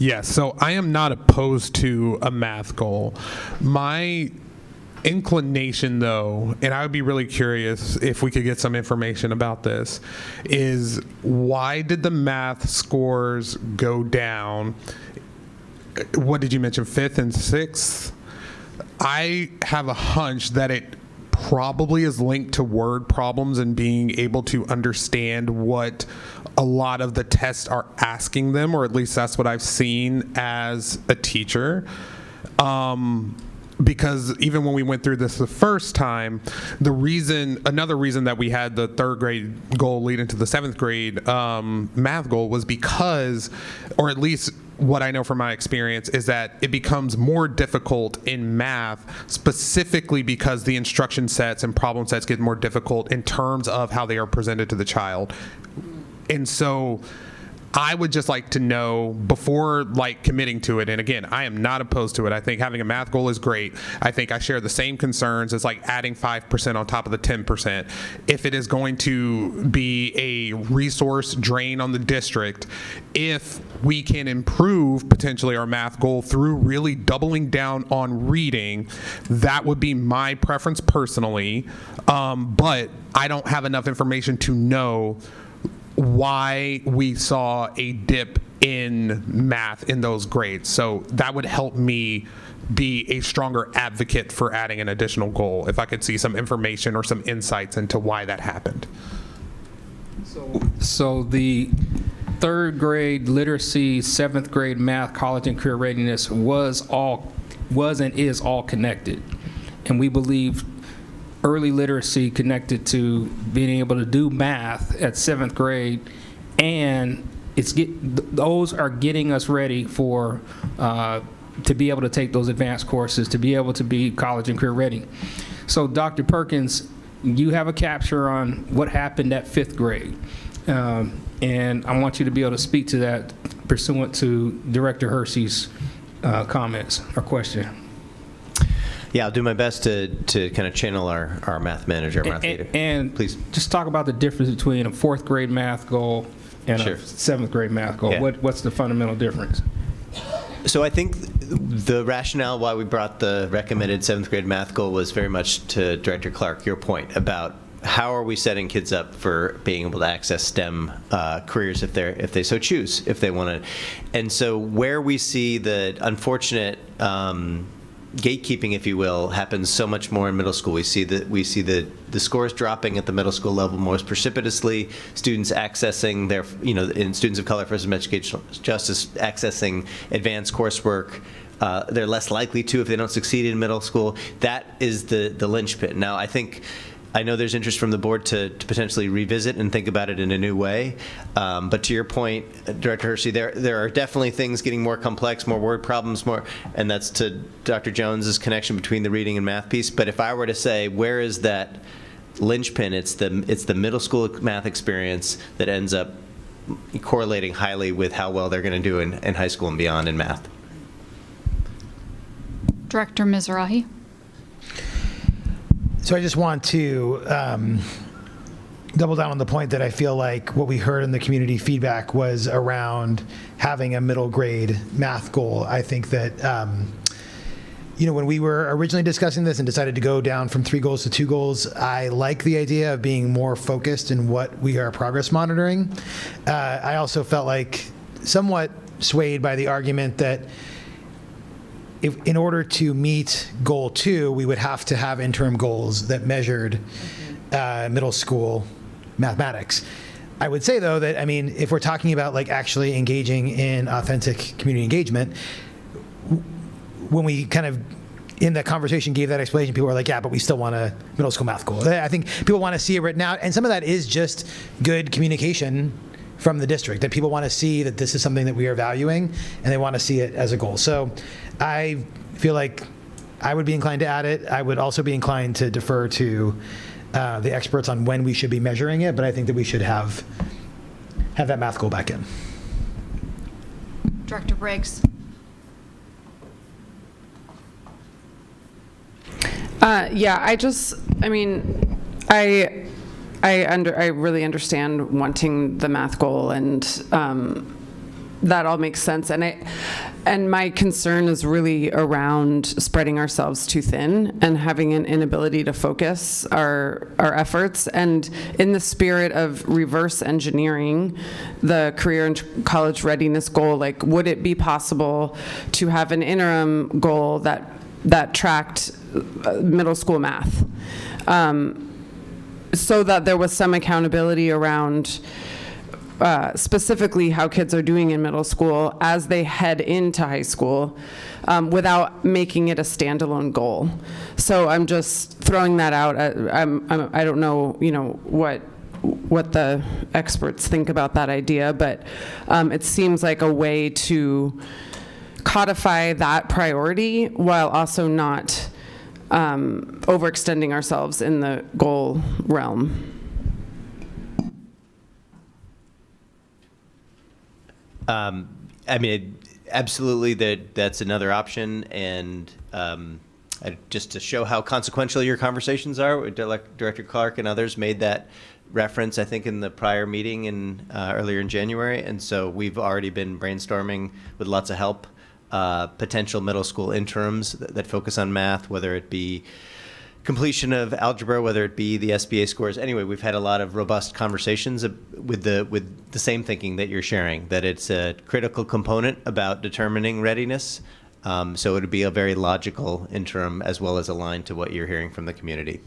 Yes, so I am not opposed to a math goal. My inclination, though, and I would be really curious if we could get some information about this, is why did the math scores go down? What did you mention, 5th and 6th? I have a hunch that it probably is linked to word problems and being able to understand what a lot of the tests are asking them, or at least that's what I've seen as a teacher. Because even when we went through this the first time, another reason that we had the 3rd grade goal lead into the 7th grade math goal was because, or at least what I know from my experience, is that it becomes more difficult in math specifically because the instruction sets and problem sets get more difficult in terms of how they are presented to the child. And so I would just like to know before like committing to it. And again, I am not opposed to it. I think having a math goal is great. I think I share the same concerns as like adding 5% on top of the 10%. If it is going to be a resource drain on the district, if we can improve potentially our math goal through really doubling down on reading, that would be my preference personally. But I don't have enough information to know why we saw a dip in math in those grades. So that would help me be a stronger advocate for adding an additional goal if I could see some information or some insights into why that happened. So the third grade literacy, seventh grade math, college and career readiness was and is all connected. And we believe early literacy connected to being able to do math at seventh grade, and those are getting us ready for to be able to take those advanced courses, to be able to be college and career ready. So Dr. Perkins, you have a capture on what happened at fifth grade, and I want you to be able to speak to that pursuant to Director Hersey's comments or question. Yeah, I'll do my best to kind of channel our math manager, math leader. And please just talk about the difference between a fourth grade math goal and a seventh grade math goal. Yeah. What's the fundamental difference? So I think the rationale why we brought the recommended seventh grade math goal was very much to Director Clark, your point about how are we setting kids up for being able to access STEM careers if they so choose, if they want to. And so where we see the unfortunate gatekeeping, if you will, happens so much more in middle school. We see the scores dropping at the middle school level most precipitously. Students accessing their, in students of color versus educational justice, accessing advanced coursework. They're less likely to if they don't succeed in middle school. That is the linchpin. Now, I know there's interest from the board to potentially revisit and think about it in a new way. But to your point, Director Hersey, there are definitely things getting more complex, more word problems, and that's to Dr. Jones's connection between the reading and math piece. But if I were to say, where is that linchpin? It's the middle school math experience that ends up correlating highly with how well they're going to do in high school and beyond in math. Director Mizrahi. So I just want to double down on the point that I feel like what we heard in the community feedback was around having a middle grade math goal. I think that, when we were originally discussing this and decided to go down from 3 goals to 2 goals, I like the idea of being more focused in what we are progress monitoring. I also felt like somewhat swayed by the argument that in order to meet goal 2, we would have to have interim goals that measured middle school mathematics. I would say, though, that, if we're talking about like actually engaging in authentic community engagement, when we kind of in the conversation gave that explanation, people were like, yeah, but we still want a middle school math goal. I think people want to see it written out, and some of that is just good communication from the district, that people want to see that this is something that we are valuing, and they want to see it as a goal. So I feel like I would be inclined to add it. I would also be inclined to defer to the experts on when we should be measuring it, but I think that we should have that math goal back in. Director Briggs. I really understand wanting the math goal, and that all makes sense. And my concern is really around spreading ourselves too thin and having an inability to focus our efforts. And in the spirit of reverse engineering the career and college readiness goal, like, would it be possible to have an interim goal that tracked middle school math, so that there was some accountability around specifically how kids are doing in middle school as they head into high school, without making it a standalone goal. So I'm just throwing that out. I don't know, what the experts think about that idea, but it seems like a way to codify that priority while also not overextending ourselves in the goal realm. I mean, absolutely, that's another option, and just to show how consequential your conversations are, Director Clark and others made that reference, I think, in the prior meeting earlier in January, and so we've already been brainstorming with lots of help, potential middle school interims that focus on math, whether it be completion of algebra, whether it be the SBA scores. Anyway, we've had a lot of robust conversations with the same thinking that you're sharing, that it's a critical component about determining readiness. So it would be a very logical interim as well as aligned to what you're hearing from the community.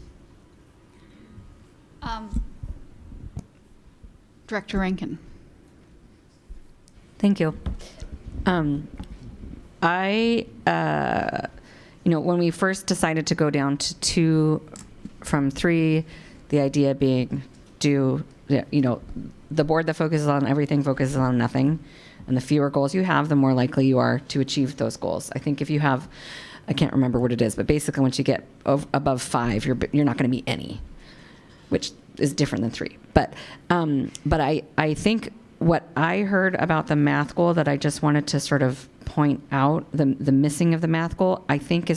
Director Rankin. Thank you. When we first decided to go down to 2 from 3, the idea being the board that focuses on everything focuses on nothing. And the fewer goals you have, the more likely you are to achieve those goals. I think if you have, I can't remember what it is, but basically once you get above 5, you're not going to meet any, which is different than 3. But I think what I heard about the math goal that I just wanted to sort of point out, the missing of the math goal, I think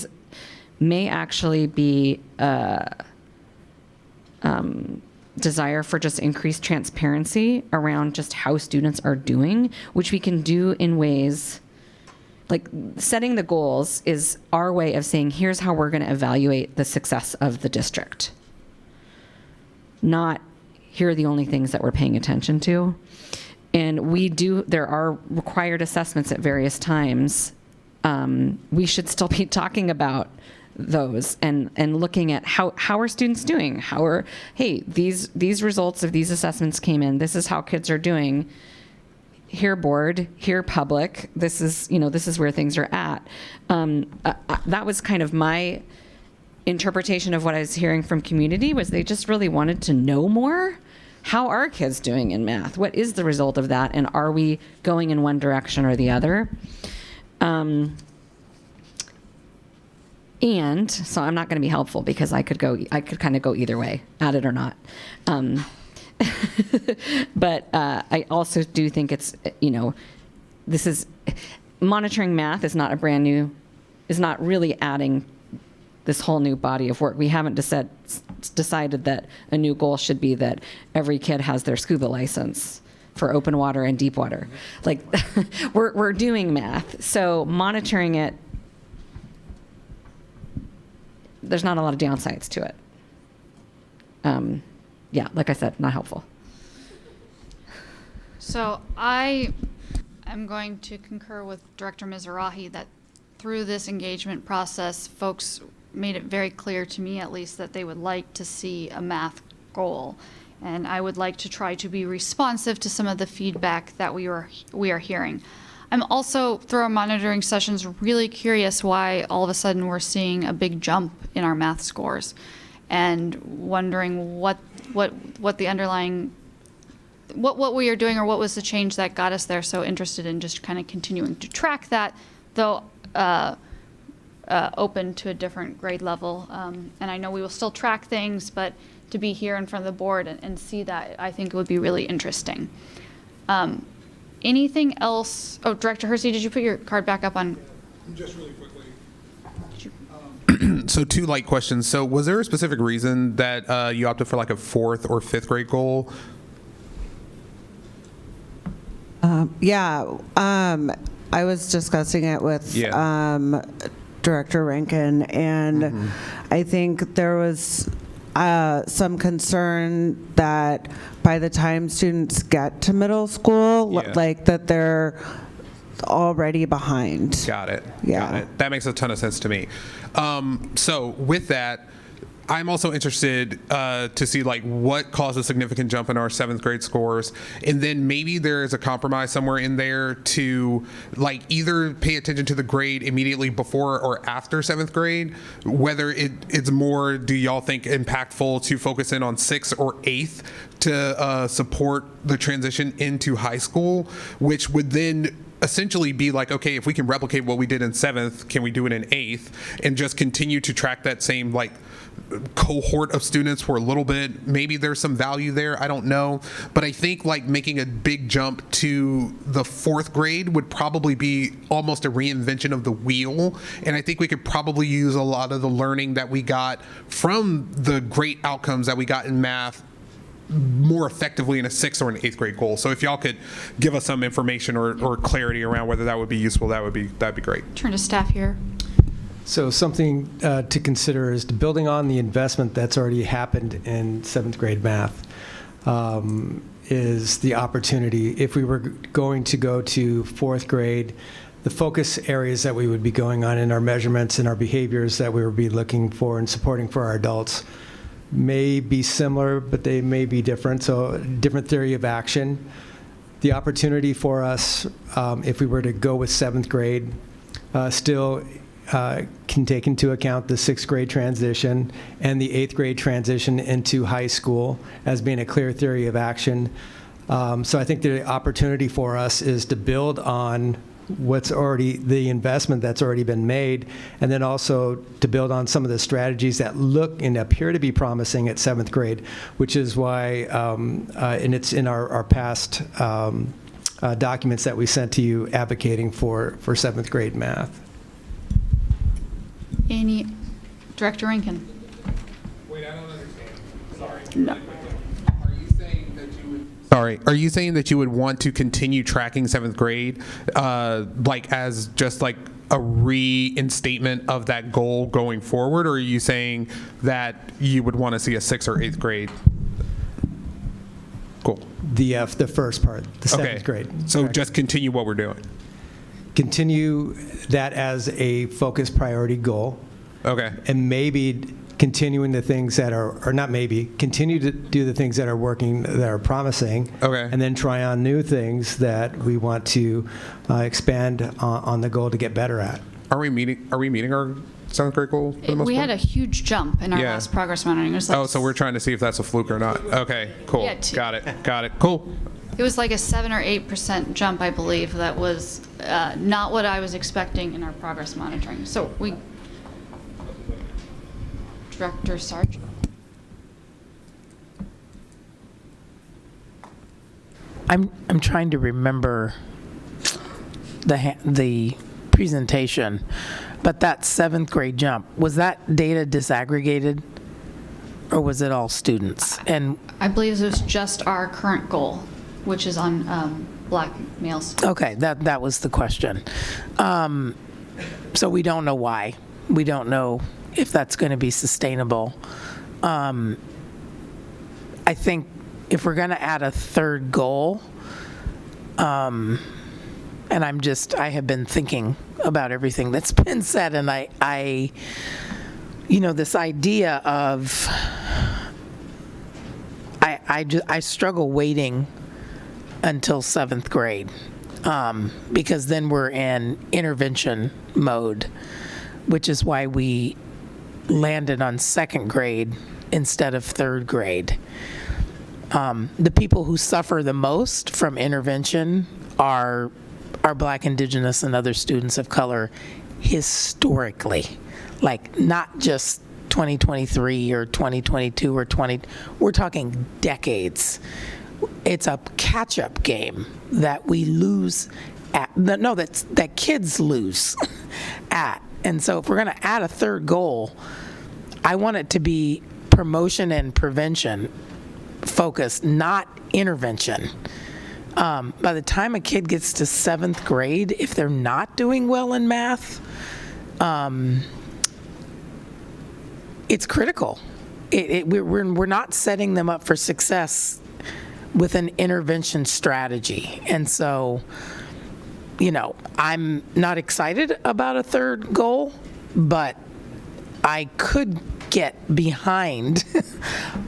may actually be desire for just increased transparency around just how students are doing, which we can do in ways like setting the goals is our way of saying, here's how we're going to evaluate the success of the district. Not, here are the only things that we're paying attention to. And there are required assessments at various times. We should still be talking about those and looking at how are students doing? These results of these assessments came in. This is how kids are doing. Here board, here public. This is where things are at. That was kind of my interpretation of what I was hearing from community, was they just really wanted to know more. How are kids doing in math? What is the result of that? And are we going in one direction or the other? And so I'm not going to be helpful because I could kind of go either way, at it or not. But I also do think it's, monitoring math is not really adding this whole new body of work. We haven't decided that a new goal should be that every kid has their scuba license for open water and deep water. Like, we're doing math, so monitoring it, there's not a lot of downsides to it. Like I said, not helpful. So I am going to concur with Director Mizrahi that through this engagement process, folks made it very clear to me, at least, that they would like to see a math goal. And I would like to try to be responsive to some of the feedback that we are hearing. I'm also, through our monitoring sessions, really curious why all of a sudden we're seeing a big jump in our math scores, and wondering what the underlying, what we are doing, or what was the change that got us there. So interested in just kind of continuing to track that, though open to a different grade level. And I know we will still track things, but to be here in front of the board and see that, I think it would be really interesting. Anything else? Oh, Director Hersey, did you put your card back up on? Just really quickly. So 2 light questions. So was there a specific reason that you opted for like a 4th or 5th grade goal? I was discussing it with Director Rankin, and I think there was some concern that by the time students get to middle school, like that they're already behind. Got it. Yeah. Got it. That makes a ton of sense to me. So with that, I'm also interested to see like what caused a significant jump in our 7th grade scores, and then maybe there is a compromise somewhere in there to like either pay attention to the grade immediately before or after 7th grade, whether it's more, do y'all think, impactful to focus in on 6th or 8th to support the transition into high school, which would then essentially be like, okay, if we can replicate what we did in 7th, can we do it in 8th, and just continue to track that same like cohort of students for a little bit. Maybe there's some value there, I don't know, but I think like making a big jump to the 4th grade would probably be almost a reinvention of the wheel, and I think we could probably use a lot of the learning that we got from the great outcomes that we got in math more effectively in a 6th or an 8th grade goal. So if y'all could give us some information or clarity around whether that would be useful, that'd be great. Turn to staff here. So something to consider is building on the investment that's already happened in 7th grade math is the opportunity. If we were going to go to 4th grade, the focus areas that we would be going on in our measurements and our behaviors that we would be looking for and supporting for our adults may be similar, but they may be different. So different theory of action. The opportunity for us, if we were to go with 7th grade, still can take into account the 6th grade transition and the 8th grade transition into high school as being a clear theory of action. So I think the opportunity for us is to build on what's already, the investment that's already been made, and then also to build on some of the strategies that look and appear to be promising at 7th grade, which is why, and it's in our past documents that we sent to you advocating for 7th grade math. Director Rankin. Wait, I don't understand. Sorry. No. Sorry, are you saying that you would want to continue tracking 7th grade, like as just like a reinstatement of that goal going forward, or are you saying that you would want to see a 6th or 8th grade goal? The first part, the 7th grade. So Correct. just continue what we're doing. Continue that as a focus priority goal. Okay. And maybe continuing the things that are, or not maybe, continue to do the things that are working, that are promising. Okay. And then try on new things that we want to expand on the goal to get better at. Are we meeting our 7th grade goal for the most We part? had a huge jump in our Yeah. last progress monitoring. It was like, So we're trying to see if that's a fluke or not. Okay, cool. Yeah, Got it. Cool. it was like a 7 or 8% jump, I believe. That was not what I was expecting in our progress monitoring. So Director Sarge. I'm trying to remember the presentation, but that 7th grade jump, was that data disaggregated, or was it all students? And I believe it was just our current goal, which is on black males. okay, that was the question. So we don't know why. We don't know if that's going to be sustainable. I think if we're going to add a 3rd goal, and I have been thinking about everything that's been said, and I this idea of, I struggle waiting until 7th grade, because then we're in intervention mode, which is why we landed on 2nd grade instead of 3rd grade. The people who suffer the most from intervention are Black, Indigenous, and other students of color historically, like not just 2023 or 2022 or we're talking decades. It's a catch-up game that we lose at, that kids lose at. And so if we're going to add a 3rd goal, I want it to be promotion and prevention focused, not intervention. By the time a kid gets to 7th grade, if they're not doing well in math, it's critical. We're not setting them up for success with an intervention strategy. And so, I'm not excited about a 3rd goal, but I could get behind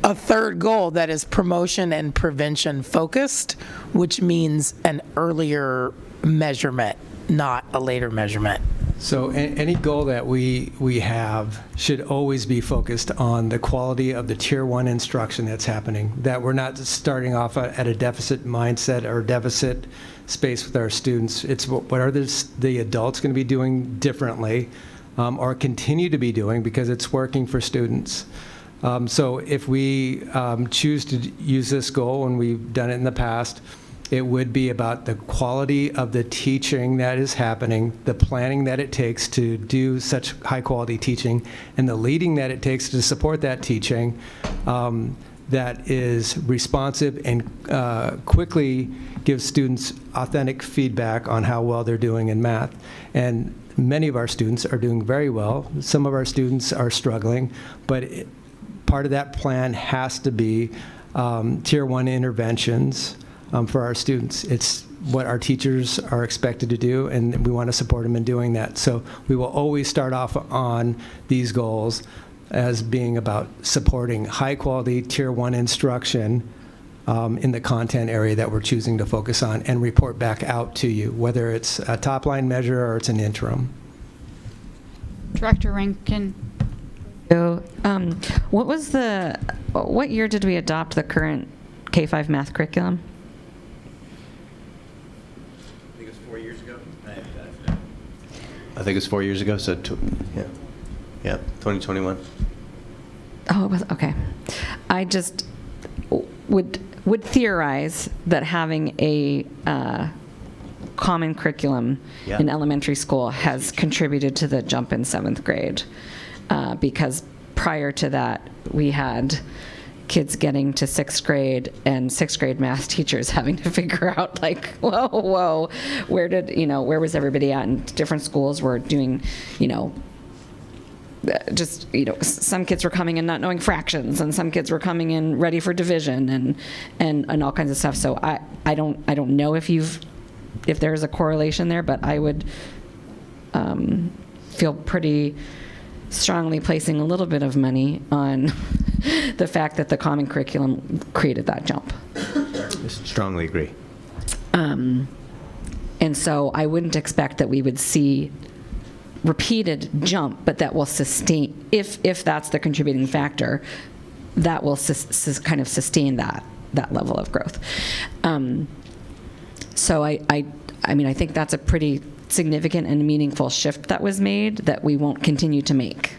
a 3rd goal that is promotion and prevention focused, which means an earlier measurement, not a later measurement. So any goal that we have should always be focused on the quality of the Tier 1 instruction that's happening, that we're not starting off at a deficit mindset or deficit space with our students. It's what are the adults going to be doing differently or continue to be doing because it's working for students. So if we choose to use this goal, and we've done it in the past, it would be about the quality of the teaching that is happening, the planning that it takes to do such high quality teaching, and the leading that it takes to support that teaching that is responsive and quickly gives students authentic feedback on how well they're doing in math. And many of our students are doing very well. Some of our students are struggling, but part of that plan has to be Tier 1 interventions for our students. It's what our teachers are expected to do, and we want to support them in doing that. So we will always start off on these goals as being about supporting high quality Tier 1 instruction in the content area that we're choosing to focus on and report back out to you, whether it's a top line measure or it's an interim. Director Rankin. So, what year did we adopt the current K-5 math curriculum? I think it's 4 years ago. I think it's 4 years ago, so yeah, 2021. Oh, it was, okay. I just would theorize that having a common curriculum in elementary school has contributed to the jump in 7th grade. Because prior to that, we had kids getting to 6th grade and 6th grade math teachers having to figure out like, whoa, where was everybody at? And different schools were doing, some kids were coming in not knowing fractions, and some kids were coming in ready for division and all kinds of stuff. So I don't know if there's a correlation there, but I would feel pretty strongly placing a little bit of money on the fact that the common curriculum created that jump. I strongly agree. And so I wouldn't expect that we would see repeated jump, but that will sustain, if that's the contributing factor, that will kind of sustain that level of growth. So I think that's a pretty significant and meaningful shift that was made that we won't continue to make,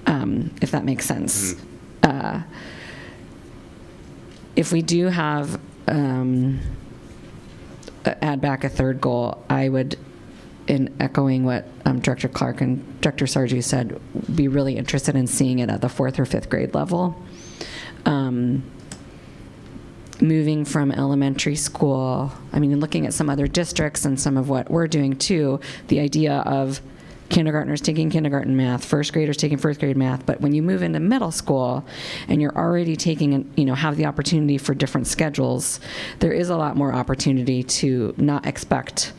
if that makes sense. If we do have add back a third goal, I would, in echoing what Director Clark and Director Sargi said, be really interested in seeing it at the 4th or 5th grade level. Moving from elementary school, looking at some other districts and some of what we're doing too, the idea of kindergartners taking kindergarten math, first graders taking first grade math, but when you move into middle school and you're already taking, have the opportunity for different schedules, there is a lot more opportunity to not expect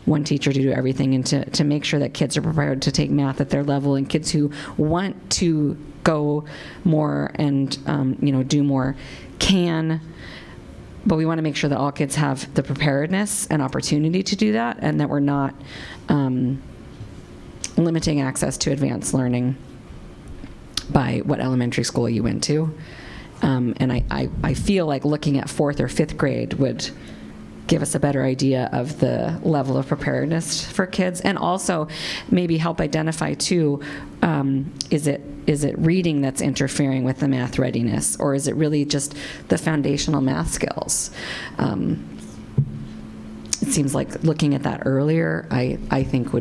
one teacher to do everything and to make sure that kids are prepared to take math at their level, and kids who want to go more and, do more can. But we want to make sure that all kids have the preparedness and opportunity to do that, and that we're not limiting access to advanced learning by what elementary school you went to. And I feel like looking at 4th or 5th grade would give us a better idea of the level of preparedness for kids, and also maybe help identify too, is it reading that's interfering with the math readiness, or is it really just the foundational math skills? It seems like looking at that earlier, I think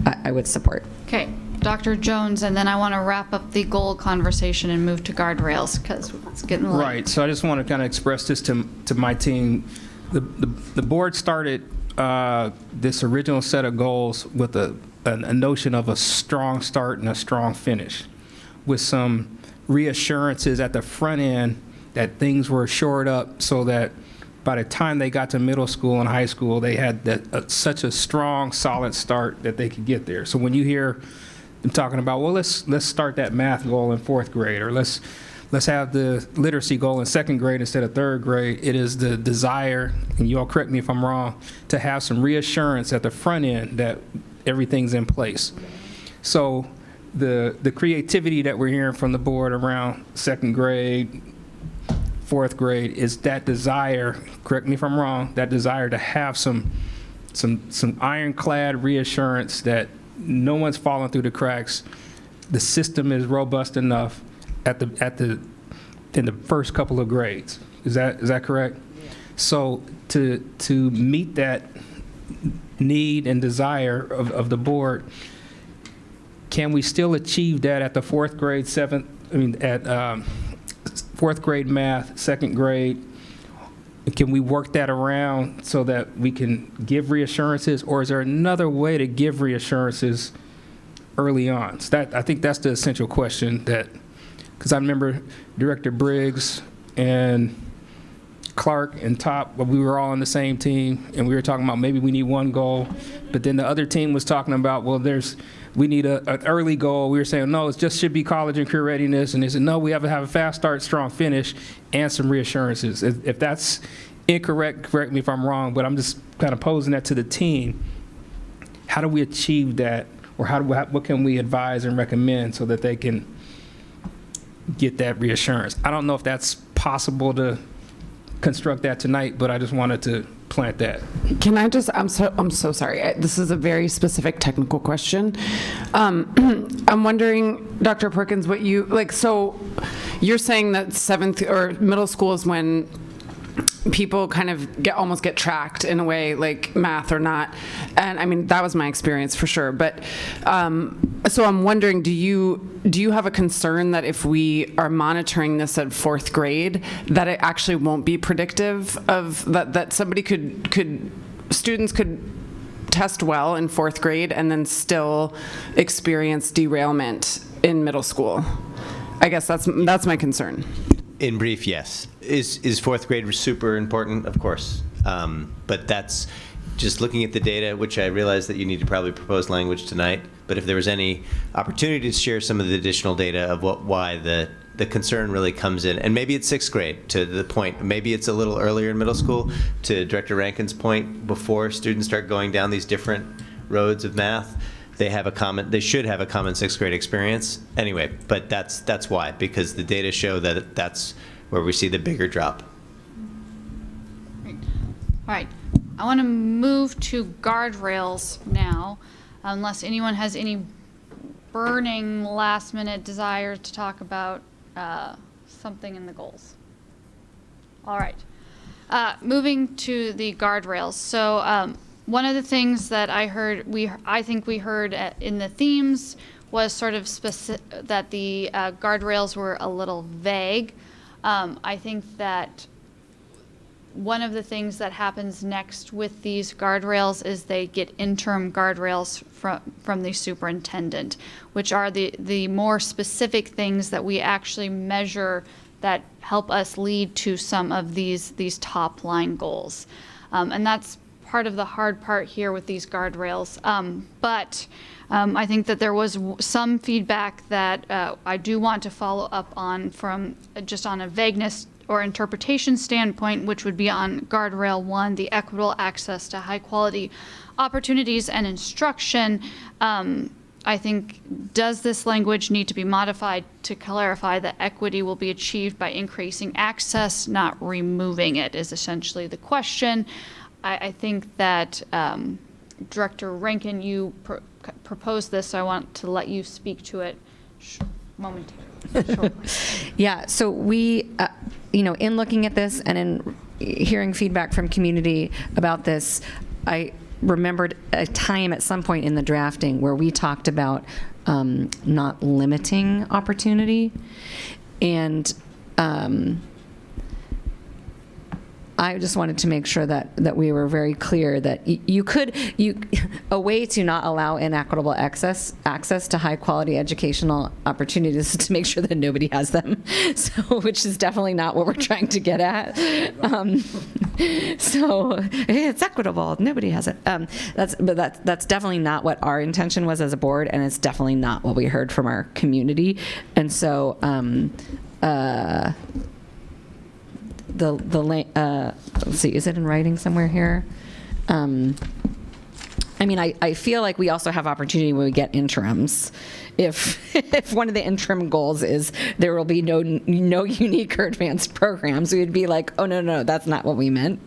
I would support. Okay, Dr. Jones, and then I want to wrap up the goal conversation and move to guardrails because it's getting late. Right, so I just want to kind of express this to my team. The board started this original set of goals with a notion of a strong start and a strong finish, with some reassurances at the front end that things were shored up so that by the time they got to middle school and high school, they had such a strong, solid start that they could get there. So when you hear them talking about, well, let's start that math goal in 4th grade, or let's have the literacy goal in 2nd grade instead of 3rd grade, it is the desire, and you all correct me if I'm wrong, to have some reassurance at the front end that everything's in place. So the creativity that we're hearing from the board around 2nd grade, fourth grade is that desire, correct me if I'm wrong, that desire to have some ironclad reassurance that no one's falling through the cracks. The system is robust enough in the first couple of grades. Is that correct? Yeah. So to meet that need and desire of the board, can we still achieve that at the fourth grade, fourth grade math, second grade? Can we work that around so that we can give reassurances, or is there another way to give reassurances early on? So I think that's the essential question, because I remember Director Briggs and Clark and Top, we were all on the same team, and we were talking about maybe we need one goal, but then the other team was talking about, well, we need an early goal. We were saying, no, it just should be college and career readiness, and they said, no, we have to have a fast start, strong finish, and some reassurances. If that's incorrect, correct me if I'm wrong, but I'm just kind of posing that to the team. How do we achieve that, or what can we advise and recommend so that they can get that reassurance? I don't know if that's possible to construct that tonight, but I just wanted to plant that. Can I just, I'm so sorry. This is a very specific technical question. I'm wondering, Dr. Perkins, what you, so you're saying that seventh or middle school is when people kind of almost get tracked in a way, like math or not. And I mean, that was my experience for sure. But so I'm wondering, do you have a concern that if we are monitoring this at fourth grade, that it actually won't be predictive of that somebody students could test well in fourth grade and then still experience derailment in middle school? I guess that's my concern. In brief, yes. Is fourth grade super important? Of course. But that's just looking at the data, which I realize that you need to probably propose language tonight. But if there was any opportunity to share some of the additional data of why the concern really comes in, and maybe it's sixth grade to the point, maybe it's a little earlier in middle school, to Director Rankin's point, before students start going down these different roads of math. They should have a common sixth grade experience anyway, but that's why, because the data show that that's where we see the bigger drop. Great. All right, I want to move to guardrails now, unless anyone has any burning last minute desire to talk about something in the goals. All right, moving to the guardrails. So one of the things that I think we heard in the themes was sort of that the guardrails were a little vague. I think that one of the things that happens next with these guardrails is they get interim guardrails from the superintendent, which are the more specific things that we actually measure that help us lead to some of these top line goals. And that's part of the hard part here with these guardrails. But I think that there was some feedback that I do want to follow up on from just on a vagueness or interpretation standpoint, which would be on guardrail 1, the equitable access to high quality opportunities and instruction. I think, does this language need to be modified to clarify that equity will be achieved by increasing access, not removing it, is essentially the question. I think that Director Rankin, you proposed this, so I want to let you speak to it momentarily. Yeah, so we, in looking at this and in hearing feedback from community about this, I remembered a time at some point in the drafting where we talked about not limiting opportunity. And I just wanted to make sure that we were very clear that a way to not allow inequitable access to high quality educational opportunities is to make sure that nobody has them. So, which is definitely not what we're trying to get at. So it's equitable. Nobody has it. That's definitely not what our intention was as a board, and it's definitely not what we heard from our community. And so, let's see, is it in writing somewhere here? I mean, I feel like we also have opportunity when we get interims. If one of the interim goals is there will be no unique or advanced programs, we would be like, oh, no, that's not what we meant.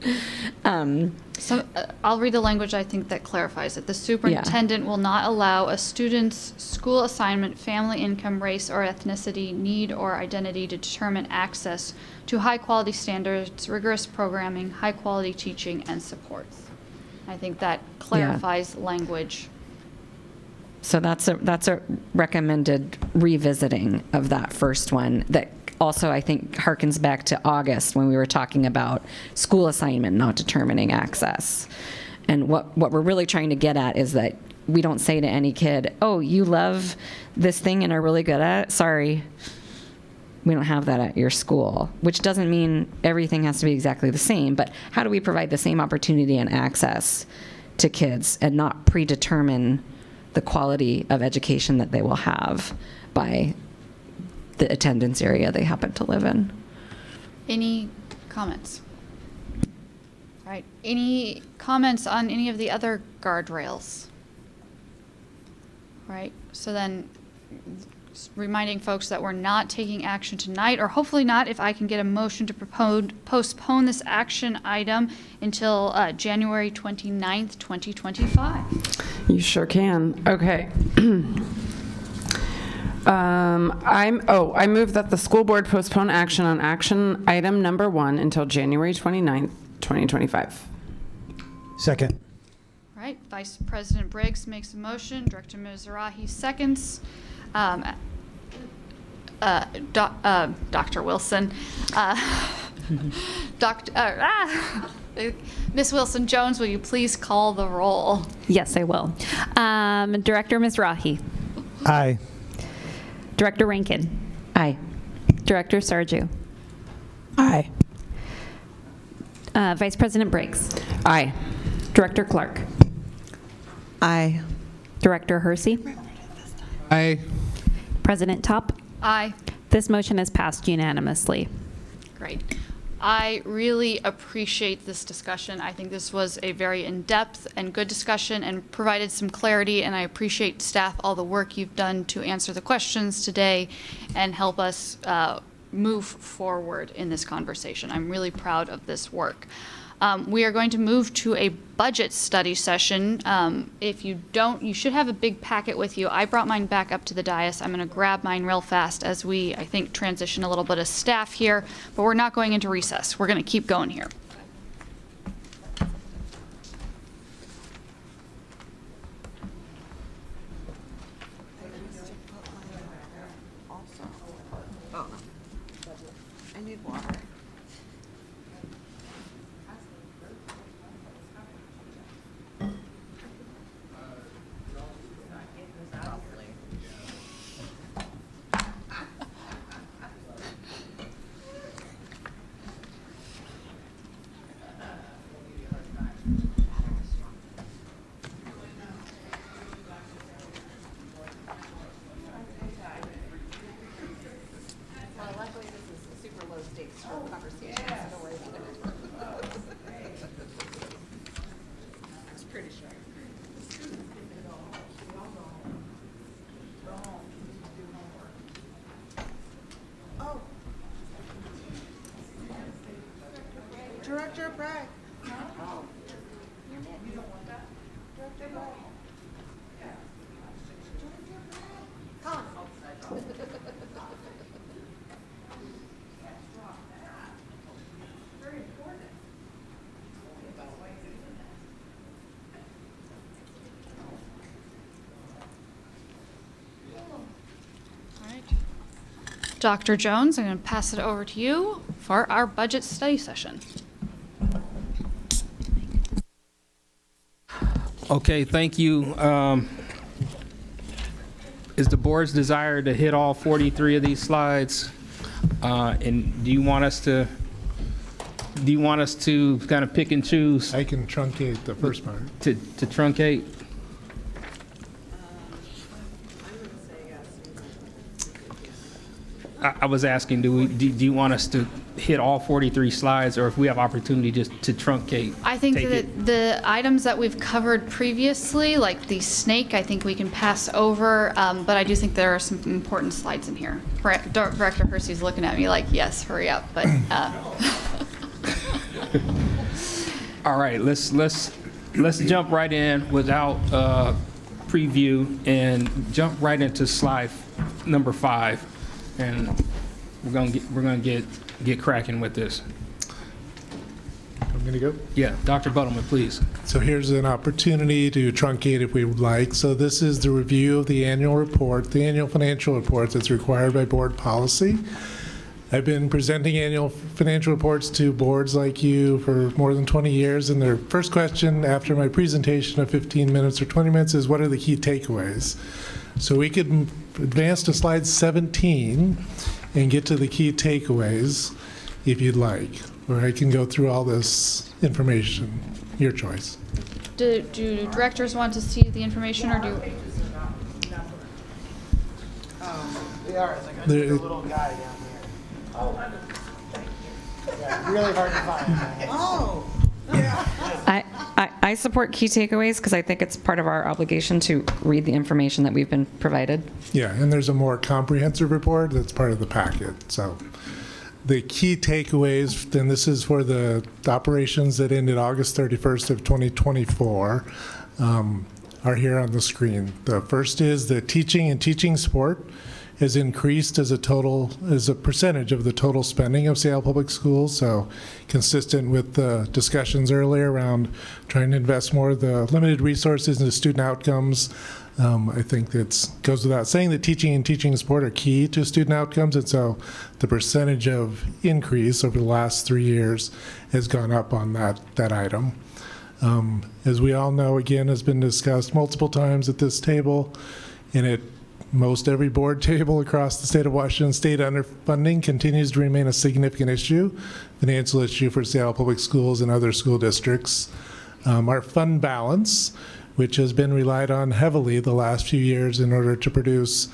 So I'll read the language I think that clarifies it. The superintendent will not allow a student's school assignment, family income, race, or ethnicity, need, or identity to determine access to high-quality standards, rigorous programming, high-quality teaching, and supports. I think that clarifies language. So that's a recommended revisiting of that first one that also I think harkens back to August when we were talking about school assignment not determining access. And what we're really trying to get at is that we don't say to any kid, oh, you love this thing and are really good at it? Sorry, we don't have that at your school, which doesn't mean everything has to be exactly the same, but how do we provide the same opportunity and access to kids and not predetermine the quality of education that they will have by the attendance area they happen to live in? Any comments? All right, any comments on any of the other guardrails? Right, so then reminding folks that we're not taking action tonight, or hopefully not, if I can get a motion to postpone this action item until January 29th, 2025. You sure can. Okay. I move that the school board postpone action on action item number 1 until January 29th, 2025. Second. All right, Vice President Briggs makes a motion, Director Mizrahi seconds. Dr. Wilson, Ms. Wilson-Jones, will you please call the roll? Yes, I will. Director Mizrahi. Aye. Director Rankin. Aye. Director Sarju. Aye. Vice President Briggs. Aye. Director Clark. Aye. Director Hersey. Aye. President Top. Aye. This motion is passed unanimously. Great. I really appreciate this discussion. I think this was a very in-depth and good discussion and provided some clarity, and I appreciate staff, all the work you've done to answer the questions today and help us move forward in this conversation. I'm really proud of this work. We are going to move to a budget study session. If you don't, you should have a big packet with you. I brought mine back up to the dais. I'm going to grab mine real fast as we, I think, transition a little bit of staff here, but we're not going into recess. We're going to keep going here. I need water. Director Bragg. Dr. Jones, I'm going to pass it over to you for our budget study session. Okay, thank you. Is the board's desire to hit all 43 of these slides? And do you want us to kind of pick and choose? I can truncate the first part. To truncate? I was asking, do you want us to hit all 43 slides, or if we have opportunity just to truncate? I think take that it? the items that we've covered previously, like the snake, I think we can pass over, but I do think there are some important slides in here. Director Hersey's looking at me like, yes, hurry up, but. All right, let's jump right in without preview and jump right into slide number 5, and we're gonna get cracking with this. I'm going to go. Yeah, Dr. Buttleman, please. So here's an opportunity to truncate if we would like. So this is the review of the annual report, the annual financial report that's required by board policy. I've been presenting annual financial reports to boards like you for more than 20 years, and their first question after my presentation of 15 minutes or 20 minutes is, what are the key takeaways? So we could advance to slide 17 and get to the key takeaways if you'd like, or I can go through all this information. Your choice. Do directors want to see the information, or do? There- little guy down here. Yeah, really hard to find. Oh. I support key takeaways because I think it's part of our obligation to read the information that we've been provided. Yeah, and there's a more comprehensive report that's part of the packet. So the key takeaways, then this is for the operations that ended August 31st of 2024, are here on the screen. The first is the teaching and teaching support has increased as a percentage of the total spending of Seattle Public Schools. So consistent with the discussions earlier around trying to invest more of the limited resources into student outcomes. I think that goes without saying that teaching and teaching support are key to student outcomes. And so the percentage of increase over the last 3 years has gone up on that item. As we all know, again, has been discussed multiple times at this table, and at most every board table across the state of Washington, state underfunding continues to remain a significant issue, financial issue for Seattle Public Schools and other school districts. Our fund balance, which has been relied on heavily the last few years in order to produce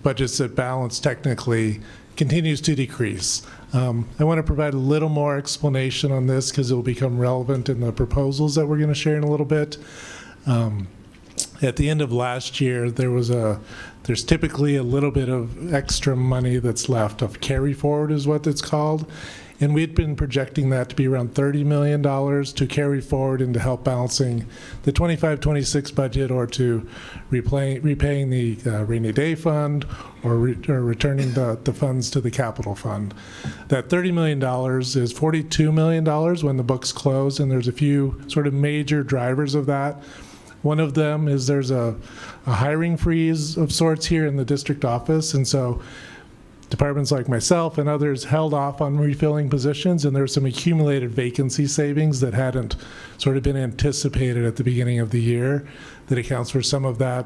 budgets that balance technically, continues to decrease. I want to provide a little more explanation on this because it will become relevant in the proposals that we're going to share in a little bit. At the end of last year, there's typically a little bit of extra money that's left, of carry forward is what it's called. And we'd been projecting that to be around $30 million to carry forward into help balancing the 25-26 budget, or to repaying the rainy day fund, or returning the funds to the capital fund. That $30 million is $42 million when the books close, and there's a few sort of major drivers of that. One of them is there's a hiring freeze of sorts here in the district office, and so departments like myself and others held off on refilling positions, and there's some accumulated vacancy savings that hadn't sort of been anticipated at the beginning of the year that accounts for some of that.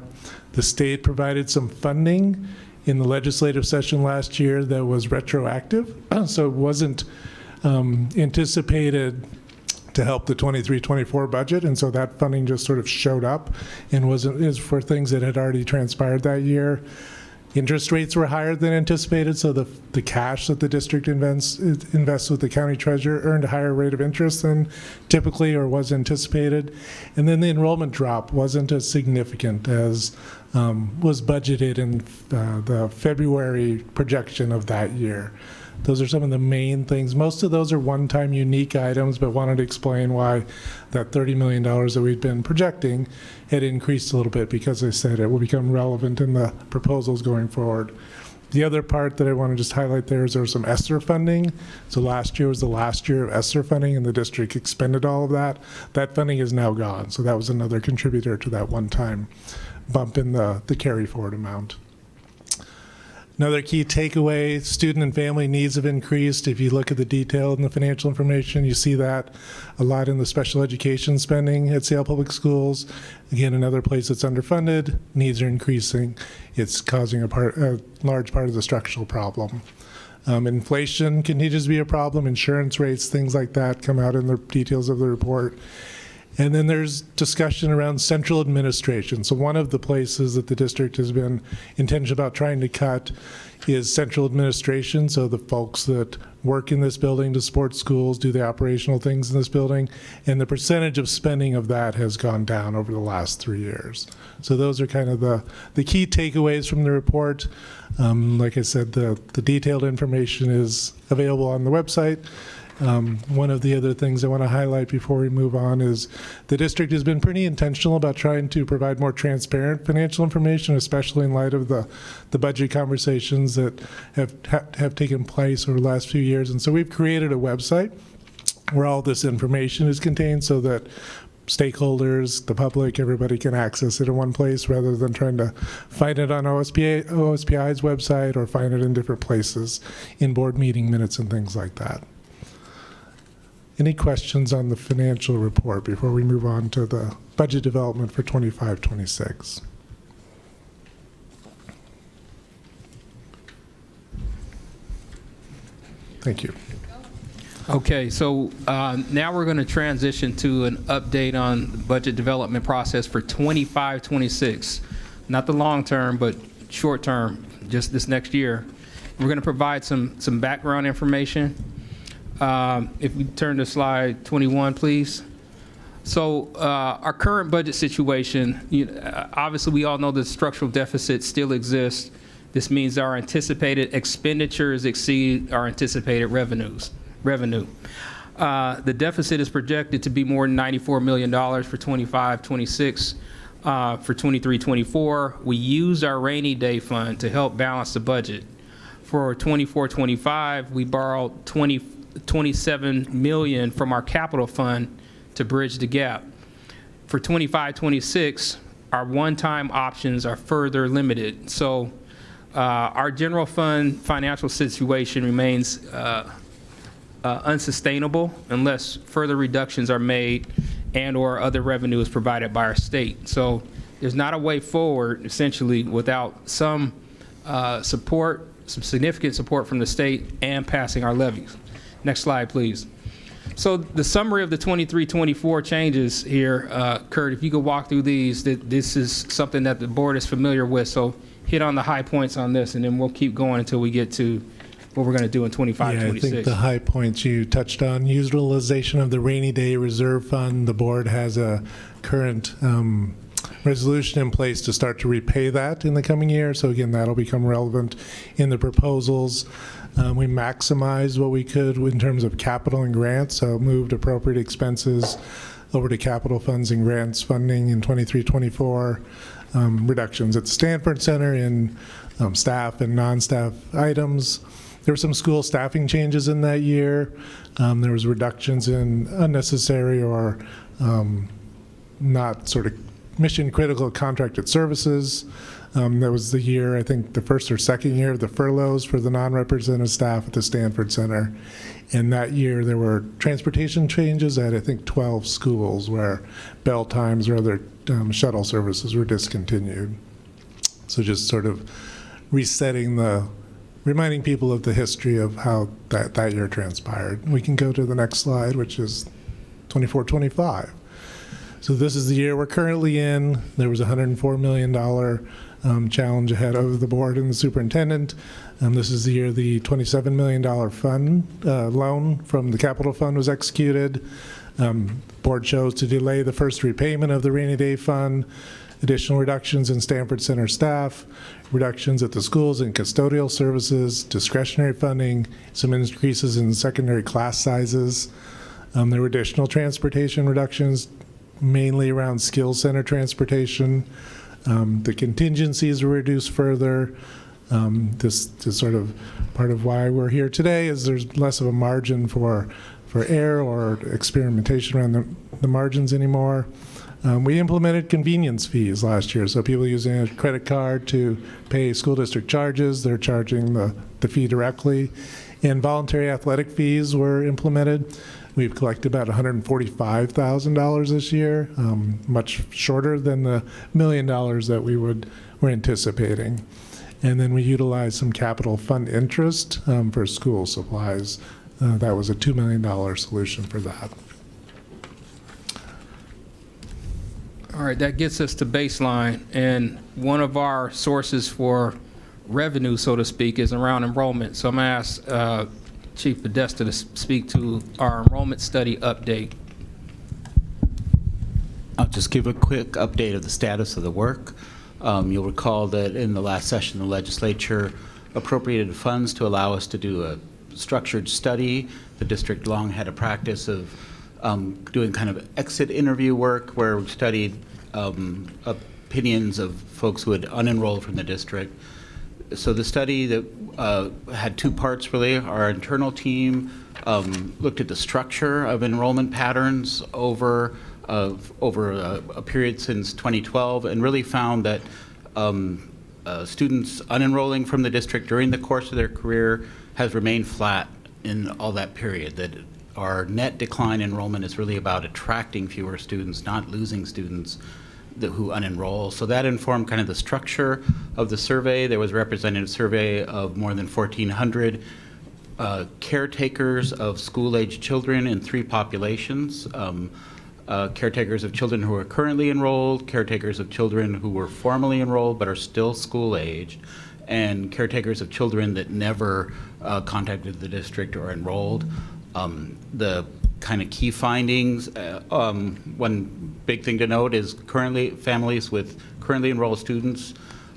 The state provided some funding in the legislative session last year that was retroactive, so it wasn't anticipated to help the 23-24 budget, and so that funding just sort of showed up and is for things that had already transpired that year. Interest rates were higher than anticipated, so the cash that the district invests with the county treasurer earned a higher rate of interest than typically or was anticipated. And then the enrollment drop wasn't as significant as was budgeted in the February projection of that year. Those are some of the main things. Most of those are one-time unique items, but wanted to explain why that $30 million that we'd been projecting had increased a little bit, because I said it will become relevant in the proposals going forward. The other part that I want to just highlight there is there was some ESSER funding. So last year was the last year of ESSER funding, and the district expended all of that. That funding is now gone, so that was another contributor to that one-time bump in the carry forward amount. Another key takeaway, student and family needs have increased. If you look at the detail in the financial information, you see that a lot in the special education spending at Seattle Public Schools. Again, another place that's underfunded, needs are increasing. It's causing a large part of the structural problem. Inflation continues to be a problem. Insurance rates, things like that come out in the details of the report. And then there's discussion around central administration. So one of the places that the district has been intentional about trying to cut is central administration. So the folks that work in this building to support schools, do the operational things in this building, and the percentage of spending of that has gone down over the last 3 years. So those are kind of the key takeaways from the report. Like I said, the detailed information is available on the website. One of the other things I want to highlight before we move on is the district has been pretty intentional about trying to provide more transparent financial information, especially in light of the budget conversations that have taken place over the last few years. And so we've created a website where all this information is contained so that stakeholders, the public, everybody can access it in one place rather than trying to find it on OSPI's website or find it in different places in board meeting minutes and things like that. Any questions on the financial report before we move on to the budget development for 25-26? Thank you. Okay, so now we're going to transition to an update on the budget development process for 25-26. Not the long term, but short term, just this next year. We're going to provide some background information. If we turn to slide 21, please. So our current budget situation, obviously we all know the structural deficit still exists. This means our anticipated expenditures exceed our anticipated revenue. The deficit is projected to be more than $94 million for 25-26. For 23-24, we used our rainy day fund to help balance the budget. For 24-25, we borrowed $27 million from our capital fund to bridge the gap. For 25-26, our one-time options are further limited. So our general fund financial situation remains unsustainable unless further reductions are made and or other revenue is provided by our state. So there's not a way forward, essentially, without some support, some significant support from the state and passing our levies. Next slide, please. So the summary of the 23-24 changes here, Kurt, if you could walk through these, this is something that the board is familiar with. So hit on the high points on this, and then we'll keep going until we get to what we're going to do in 25-26. Yeah, I think the high points you touched on, utilization of the rainy day reserve fund. The board has a current resolution in place to start to repay that in the coming year. So again, that'll become relevant in the proposals. We maximized what we could in terms of capital and grants, so moved appropriate expenses over to capital funds and grants funding in 23-24. Reductions at the Stanford Center in staff and non-staff items. There were some school staffing changes in that year. There was reductions in unnecessary or not sort of mission critical contracted services. That was the year, I think, the first or second year of the furloughs for the non-represented staff at the Stanford Center. And that year there were transportation changes at, I think, 12 schools where bell times or other shuttle services were discontinued. So just sort of reminding people of the history of how that year transpired. We can go to the next slide, which is 24-25. So this is the year we're currently in. There was a $104 million challenge ahead of the board and the superintendent. This is the year the $27 million fund loan from the capital fund was executed. Board chose to delay the first repayment of the rainy day fund, additional reductions in Stanford Center staff, reductions at the schools in custodial services, discretionary funding, some increases in secondary class sizes. There were additional transportation reductions, mainly around skills center transportation. The contingencies were reduced further. This is sort of part of why we're here today, is there's less of a margin for error or experimentation around the margins anymore. We implemented convenience fees last year, so people using a credit card to pay school district charges, they're charging the fee directly. And voluntary athletic fees were implemented. We've collected about $145,000 this year, much shorter than the $1 million that we're anticipating. And then we utilized some capital fund interest for school supplies. That was a $2 million solution for that. All right, that gets us to baseline, and one of our sources for revenue, so to speak, is around enrollment. So I'm going to ask Chief Podesta to speak to our enrollment study update. I'll just give a quick update of the status of the work. You'll recall that in the last session, the legislature appropriated funds to allow us to do a structured study. The district long had a practice of doing kind of exit interview work where we studied opinions of folks who had unenrolled from the district. So the study that had two parts really. Our internal team looked at the structure of enrollment patterns over a period since 2012 and really found that students unenrolling from the district during the course of their career has remained flat in all that period, that our net decline enrollment is really about attracting fewer students, not losing students who unenroll. So that informed kind of the structure of the survey. There was a representative survey of more than 1,400 caretakers of school-aged children in three populations. Caretakers of children who are currently enrolled, caretakers of children who were formally enrolled but are still school-aged, and caretakers of children that never contacted the district or enrolled. The kind of key findings, one big thing to note is currently families with currently enrolled students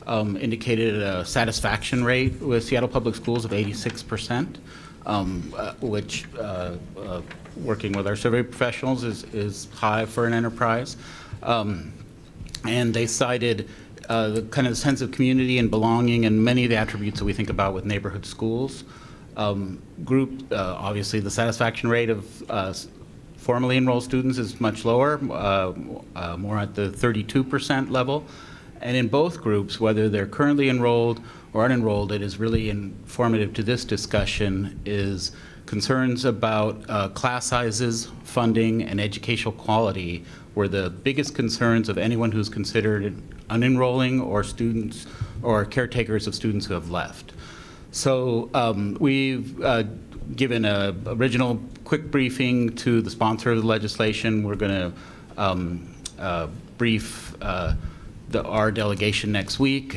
indicated a satisfaction rate with Seattle Public Schools of 86%, which working with our survey professionals is high for an enterprise. And they cited the kind of sense of community and belonging and many of the attributes that we think about with neighborhood schools. Obviously the satisfaction rate of formally enrolled students is much lower, more at the 32% level. And in both groups, whether they're currently enrolled or unenrolled, it is really informative to this discussion is concerns about class sizes, funding, and educational quality were the biggest concerns of anyone who's considered unenrolling or students or caretakers of students who have left. So we've given an original quick briefing to the sponsor of the legislation. We're going to brief our delegation next week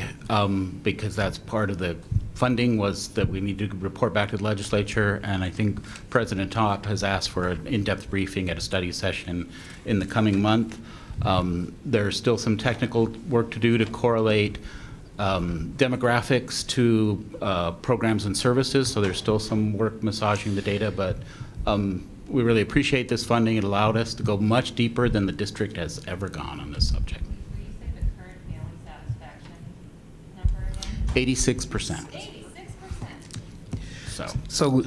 because that's part of the funding was that we need to report back to the legislature, and I think President Topp has asked for an in-depth briefing at a study session in the coming month. There's still some technical work to do to correlate demographics to programs and services, so there's still some work massaging the data, but we really appreciate this funding. It allowed us to go much deeper than the district has ever gone on this subject. 86%. So,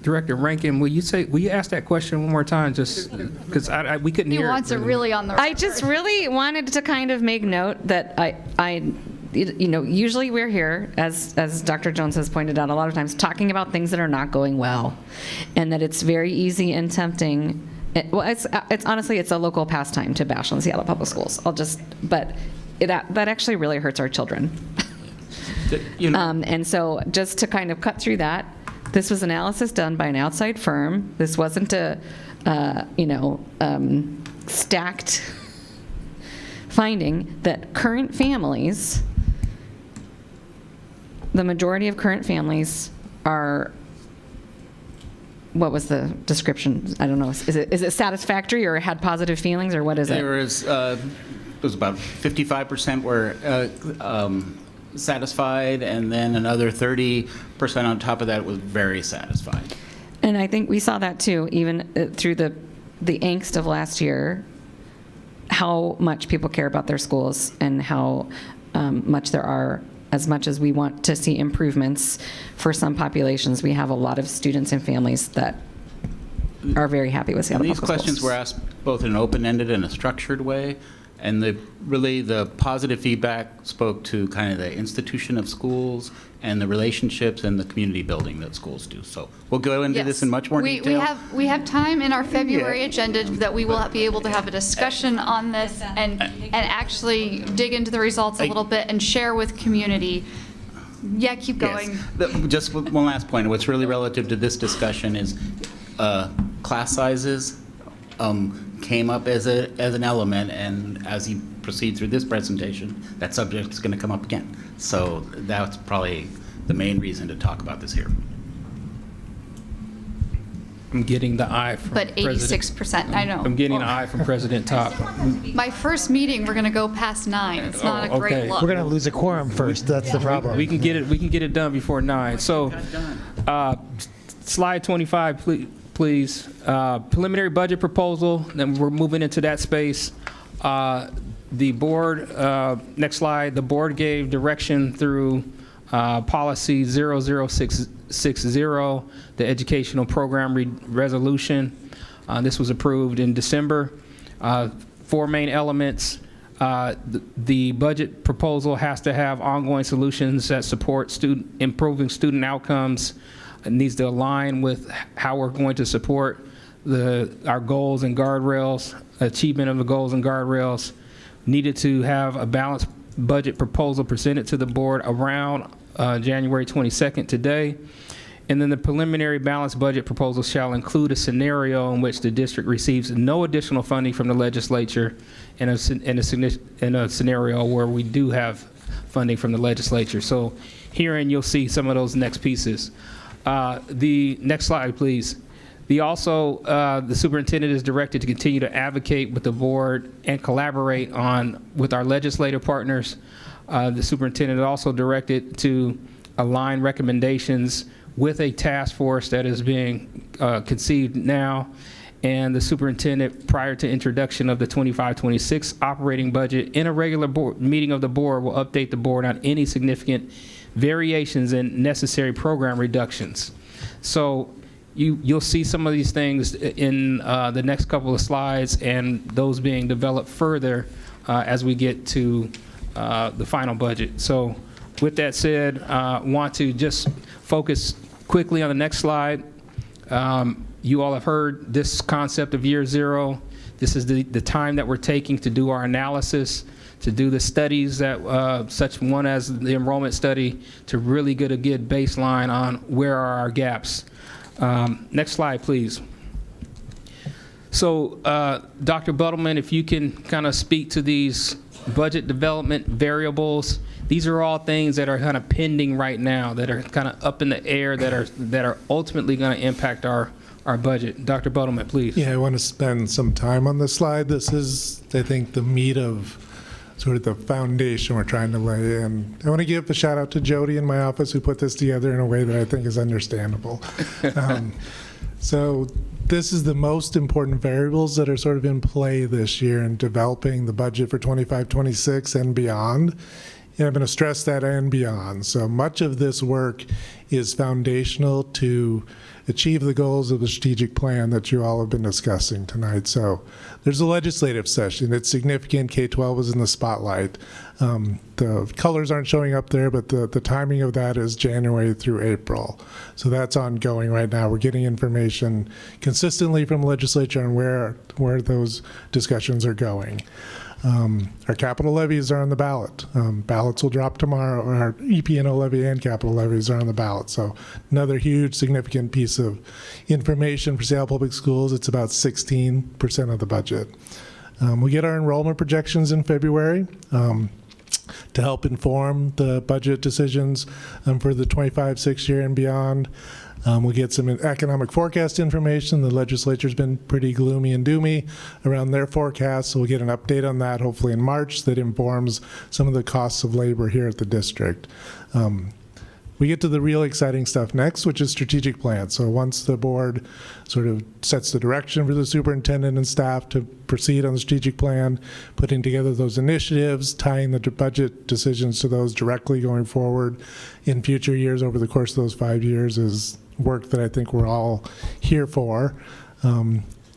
Director Rankin, will you ask that question one more time, just because we couldn't hear it. He wants it really on the I just really wanted to kind of make note that I usually we're here, as Dr. Jones has pointed out a lot of times, talking about things that are not going well, and that it's very easy and tempting. It's honestly, it's a local pastime to bash on Seattle Public Schools. But that actually really hurts our children. And so just to kind of cut through that, this was analysis done by an outside firm. This wasn't a, stacked finding that current families, the majority of current families are, what was the description? I don't know. Is it satisfactory or had positive feelings or what is it? It was about 55% were satisfied, and then another 30% on top of that was very satisfied. And I think we saw that too, even through the angst of last year, how much people care about their schools and how much there are, as much as we want to see improvements for some populations, we have a lot of students and families that are very happy with Seattle Public Schools. These questions were asked both in an open-ended and a structured way. And the positive feedback spoke to kind of the institution of schools and the relationships and the community building that schools do. So we'll go into this in much more detail. We have time in our February agenda that we will be able to have a discussion on this and actually dig into the results a little bit and share with community. Yeah, keep going. Yes. Just one last point. What's really relative to this discussion is class sizes. came up as an element, and as you proceed through this presentation, that subject is going to come up again. So that's probably the main reason to talk about this here. I'm getting the eye from But President. 86%, I know. I'm getting the eye from President Top. My first meeting, we're going to go past 9. It's not a great okay. look. We're going to lose a quorum first. That's the problem. We can get it done before 9. So, slide 25, please. Preliminary budget proposal. Then we're moving into that space. The board. Next slide. The board gave direction through policy 00660, the educational program resolution. This was approved in December. 4 main elements. The budget proposal has to have ongoing solutions that support improving student outcomes. It needs to align with how we're going to support our goals and guardrails, achievement of the goals and guardrails. Needed to have a balanced budget proposal presented to the board around January 22nd today. And then the preliminary balanced budget proposal shall include a scenario in which the district receives no additional funding from the legislature in a scenario where we do have funding from the legislature. So herein you'll see some of those next pieces. The next slide, please. The superintendent is directed to continue to advocate with the board and collaborate with our legislative partners. The superintendent is also directed to align recommendations with a task force that is being conceived now. And the superintendent, prior to introduction of the 25-26 operating budget, in a regular board meeting of the board, will update the board on any significant variations and necessary program reductions. So you'll see some of these things in the next couple of slides, and those being developed further as we get to the final budget. So with that said, want to just focus quickly on the next slide. You all have heard this concept of year zero. This is the time that we're taking to do our analysis, to do the studies that such one as the enrollment study, to really get a good baseline on where are our gaps. Next slide, please. So, Dr. Buttleman, if you can kind of speak to these budget development variables. These are all things that are kind of pending right now, that are kind of up in the air, that are ultimately going to impact our budget. Dr. Buttleman, please. Yeah, I want to spend some time on this slide. This is, I think, the meat of sort of the foundation we're trying to lay in. I want to give a shout out to Jody in my office who put this together in a way that I think is understandable. So this is the most important variables that are sort of in play this year in developing the budget for 25-26 and beyond. And I'm going to stress that and beyond. So much of this work is foundational to achieve the goals of the strategic plan that you all have been discussing tonight. So there's a legislative session. It's significant. K-12 is in the spotlight. The colors aren't showing up there, but the timing of that is January through April. So that's ongoing right now. We're getting information consistently from legislature on where those discussions are going. Our capital levies are on the ballot. Ballots will drop tomorrow. Our EP&O levy and capital levies are on the ballot. So another huge significant piece of information for Seattle Public Schools. It's about 16% of the budget. We get our enrollment projections in February to help inform the budget decisions for the 25-6 year and beyond. We'll get some economic forecast information. The legislature's been pretty gloomy and doomy around their forecasts, so we'll get an update on that hopefully in March that informs some of the costs of labor here at the district. We get to the real exciting stuff next, which is strategic plan. So once the board sort of sets the direction for the superintendent and staff to proceed on the strategic plan, putting together those initiatives, tying the budget decisions to those directly going forward in future years over the course of those 5 years is work that I think we're all here for.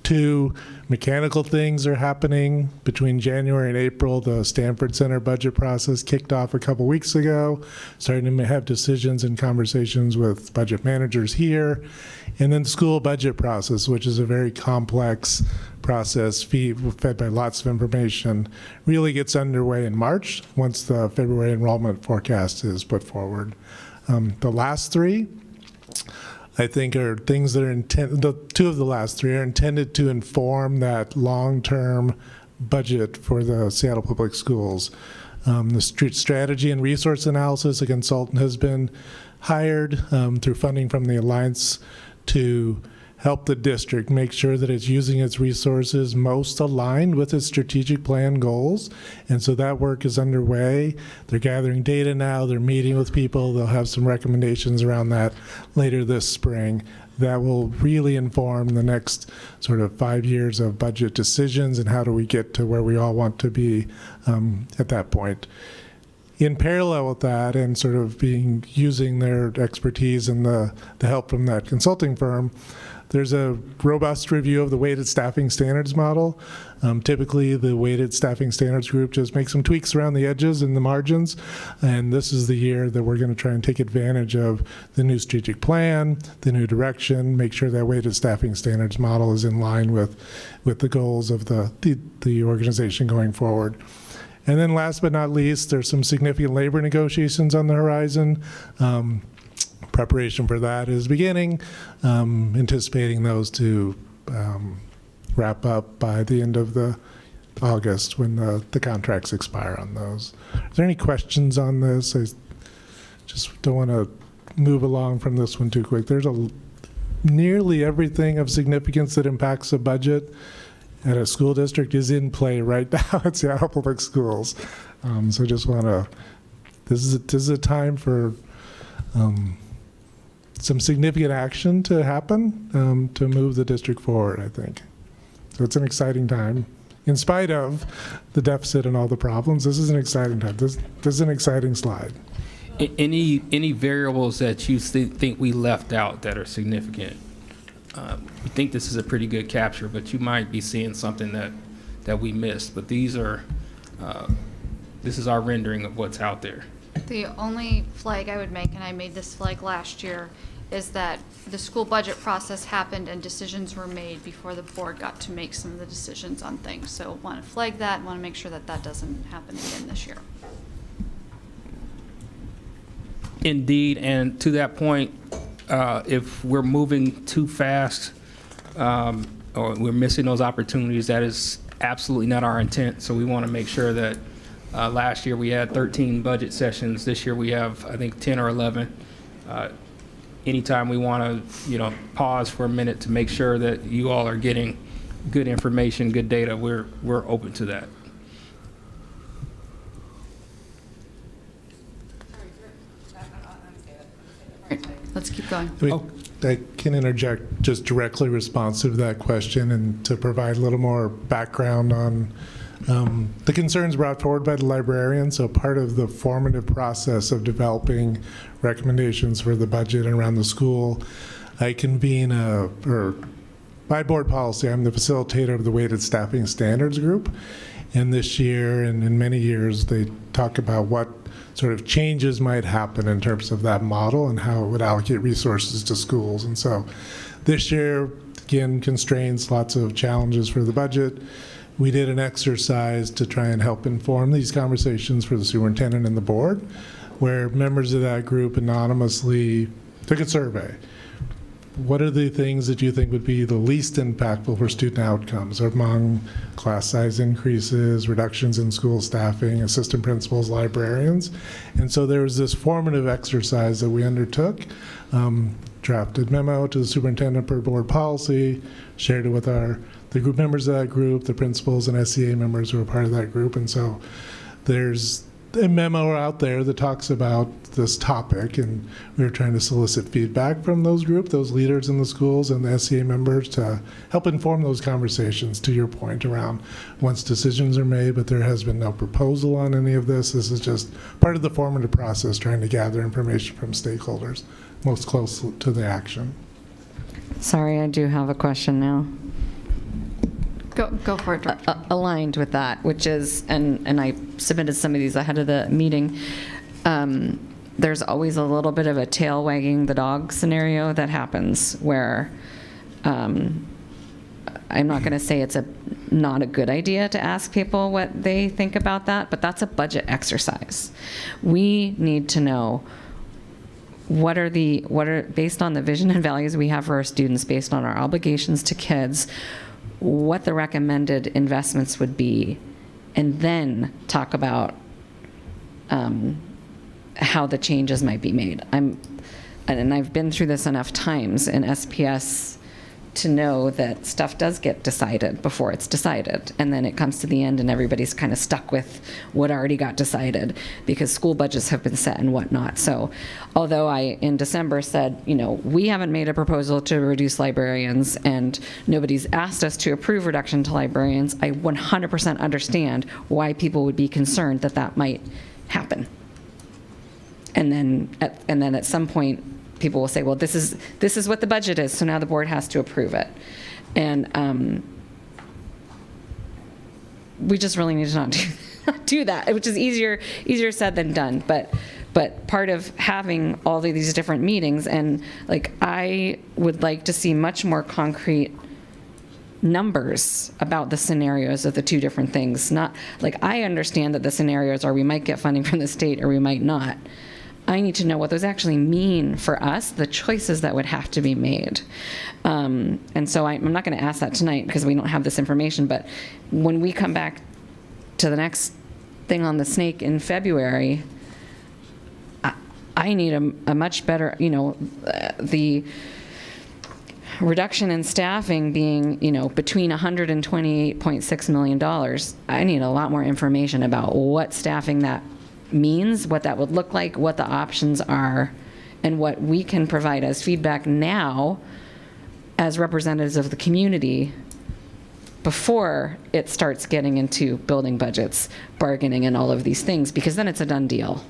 2 mechanical things are happening between January and April. The Stanford Center budget process kicked off a couple weeks ago, starting to have decisions and conversations with budget managers here. And then the school budget process, which is a very complex process fed by lots of information, really gets underway in March once the February enrollment forecast is put forward. The last 3, I think are things that are the two of the last three are intended to inform that long-term budget for the Seattle Public Schools. The strategy and resource analysis, a consultant has been hired through funding from the Alliance to help the district make sure that it's using its resources most aligned with its strategic plan goals. And so that work is underway. They're gathering data now. They're meeting with people. They'll have some recommendations around that later this spring that will really inform the next sort of 5 years of budget decisions and how do we get to where we all want to be at that point. In parallel with that, and sort of using their expertise and the help from that consulting firm, there's a robust review of the weighted staffing standards model. Typically, the weighted staffing standards group just makes some tweaks around the edges and the margins, and this is the year that we're going to try and take advantage of the new strategic plan, the new direction, make sure that weighted staffing standards model is in line with the goals of the organization going forward. And then last but not least, there's some significant labor negotiations on the horizon. Preparation for that is beginning, anticipating those to wrap up by the end of August when the contracts expire on those. Is there any questions on this? I just don't want to move along from this one too quick. There's nearly everything of significance that impacts the budget at a school district is in play right now at Seattle Public Schools. So just want to, this is a time for some significant action to happen to move the district forward, I think. So it's an exciting time. In spite of the deficit and all the problems, this is an exciting time. This is an exciting slide. Any variables that you think we left out that are significant? We think this is a pretty good capture, but you might be seeing something that we missed. But these are, this is our rendering of what's out there. The only flag I would make, and I made this flag last year, is that the school budget process happened and decisions were made before the board got to make some of the decisions on things. So want to flag that, want to make sure that that doesn't happen again this year. Indeed, and to that point, if we're moving too fast or we're missing those opportunities, that is absolutely not our intent. So we want to make sure that last year we had 13 budget sessions. This year we have, I think, 10 or 11. Anytime we want to, pause for a minute to make sure that you all are getting good information, good data, we're open to that. Let's keep going. I can interject just directly responsive to that question and to provide a little more background on the concerns brought forward by the librarian. So part of the formative process of developing recommendations for the budget and around the school, I convene by board policy, I'm the facilitator of the weighted staffing standards group. And this year and in many years, they talk about what sort of changes might happen in terms of that model and how it would allocate resources to schools. And so this year, again, constraints, lots of challenges for the budget. We did an exercise to try and help inform these conversations for the superintendent and the board, where members of that group anonymously took a survey. What are the things that you think would be the least impactful for student outcomes among class size increases, reductions in school staffing, assistant principals, librarians? And so there was this formative exercise that we undertook, drafted memo to the superintendent per board policy, shared it with the group members of that group, the principals and SEA members who are part of that group. And so there's a memo out there that talks about this topic, and we were trying to solicit feedback from those groups, those leaders in the schools and the SEA members to help inform those conversations, to your point, around once decisions are made, but there has been no proposal on any of this. This is just part of the formative process, trying to gather information from stakeholders most close to the action. Sorry, I do have a question now. Go for it, Director. Aligned with that, which is, and I submitted some of these ahead of the meeting, there's always a little bit of a tail wagging the dog scenario that happens where I'm not going to say it's not a good idea to ask people what they think about that, but that's a budget exercise. We need to know what are based on the vision and values we have for our students, based on our obligations to kids, what the recommended investments would be, and then talk about how the changes might be made. And I've been through this enough times in SPS to know that stuff does get decided before it's decided. And then it comes to the end and everybody's kind of stuck with what already got decided because school budgets have been set and whatnot. So although I, in December, said, we haven't made a proposal to reduce librarians and nobody's asked us to approve reduction to librarians, I 100% understand why people would be concerned that that might happen. And then at some point, people will say, well, this is what the budget is, so now the board has to approve it. And we just really need to not do that, which is easier said than done. But part of having all of these different meetings, and I would like to see much more concrete numbers about the scenarios of the two different things. Not I understand that the scenarios are we might get funding from the state or we might not. I need to know what those actually mean for us, the choices that would have to be made. And so I'm not going to ask that tonight because we don't have this information, but when we come back to the next thing on the snake in February, I need a much better, the reduction in staffing being, between $128.6 million, I need a lot more information about what staffing that means, what that would look like, what the options are, and what we can provide as feedback now as representatives of the community before it starts getting into building budgets, bargaining, and all of these things, because then it's a done deal.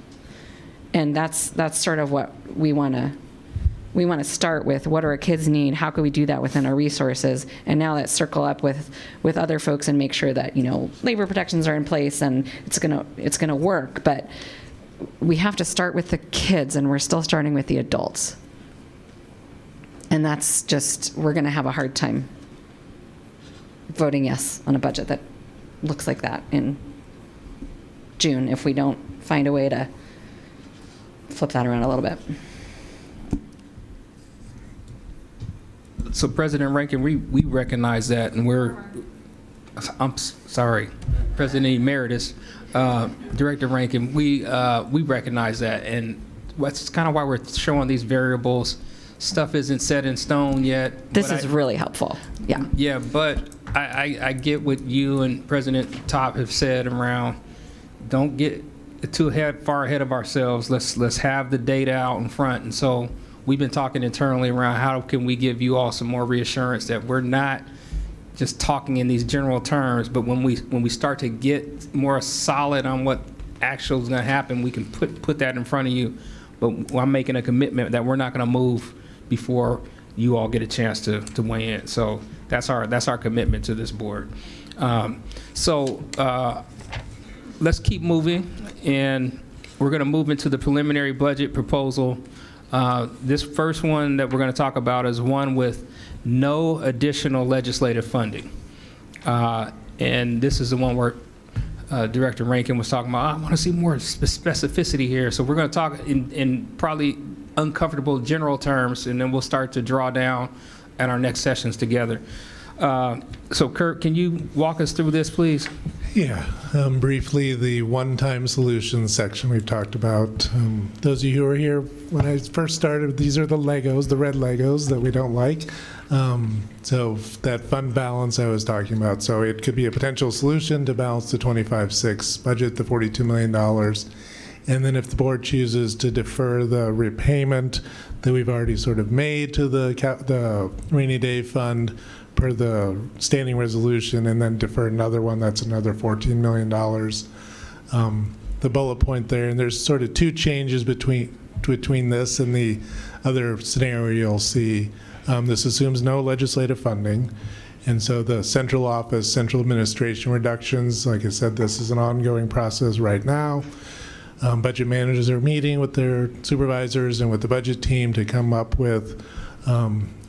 And that's sort of what we want to start with. What do our kids need? How can we do that within our resources? And now let's circle up with other folks and make sure that labor protections are in place and it's gonna work. But we have to start with the kids, and we're still starting with the adults. And that's just, we're gonna have a hard time voting yes on a budget that looks like that in June if we don't find a way to flip that around a little bit. So President Rankin, we recognize that, and I'm sorry, President Emeritus, Director Rankin, we recognize that, and that's kind of why we're showing these variables. Stuff isn't set in stone yet. This is really helpful. Yeah. Yeah, but I get what you and President Top have said around, don't get too far ahead of ourselves. Let's have the data out in front, and so we've been talking internally around how can we give you all some more reassurance that we're not just talking in these general terms, but when we start to get more solid on what actually is going to happen, we can put that in front of you. But I'm making a commitment that we're not going to move before you all get a chance to weigh in. So that's our commitment to this board. Let's keep moving, and we're going to move into the preliminary budget proposal. This first one that we're going to talk about is one with no additional legislative funding. And this is the one where Director Rankin was talking about, I want to see more specificity here. So we're going to talk in probably uncomfortable general terms, and then we'll start to draw down at our next sessions together. So Kurt, can you walk us through this, please? Yeah, briefly, the one-time solutions section we've talked about. Those of you who were here when I first started, these are the Legos, the red Legos that we don't like. So that fund balance I was talking about. So it could be a potential solution to balance the 25-6 budget, the $42 million. And then if the board chooses to defer the repayment that we've already sort of made to the rainy day fund per the standing resolution, and then defer another one, that's another $14 million. The bullet point there, and there's sort of two changes between this and the other scenario you'll see. This assumes no legislative funding, and so the central office, central administration reductions, like I said, this is an ongoing process right now. Budget managers are meeting with their supervisors and with the budget team to come up with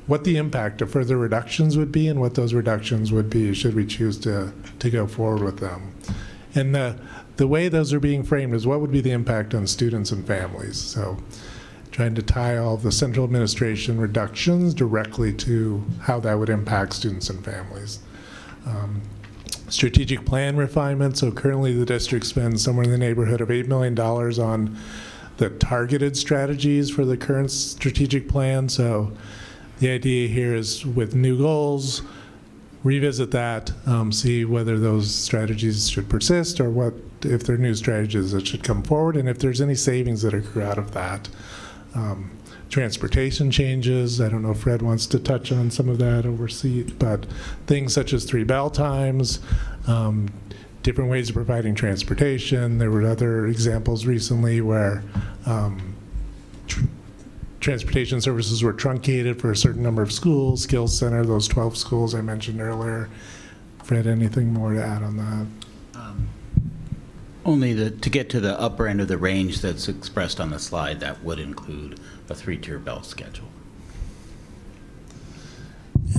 what the impact of further reductions would be and what those reductions would be should we choose to go forward with them. And the way those are being framed is what would be the impact on students and families. So trying to tie all the central administration reductions directly to how that would impact students and families. Strategic plan refinement. So currently the district spends somewhere in the neighborhood of $8 million on the targeted strategies for the current strategic plan. So the idea here is with new goals, revisit that, see whether those strategies should persist or what, if there are new strategies that should come forward, and if there's any savings that accrue out of that. Transportation changes, I don't know if Fred wants to touch on some of that, oversee, but things such as 3 bell times, different ways of providing transportation. There were other examples recently where transportation services were truncated for a certain number of schools, Skills Center, those 12 schools I mentioned earlier. Fred, anything more to add on that? Only to get to the upper end of the range that's expressed on the slide, that would include a 3-tier bell schedule.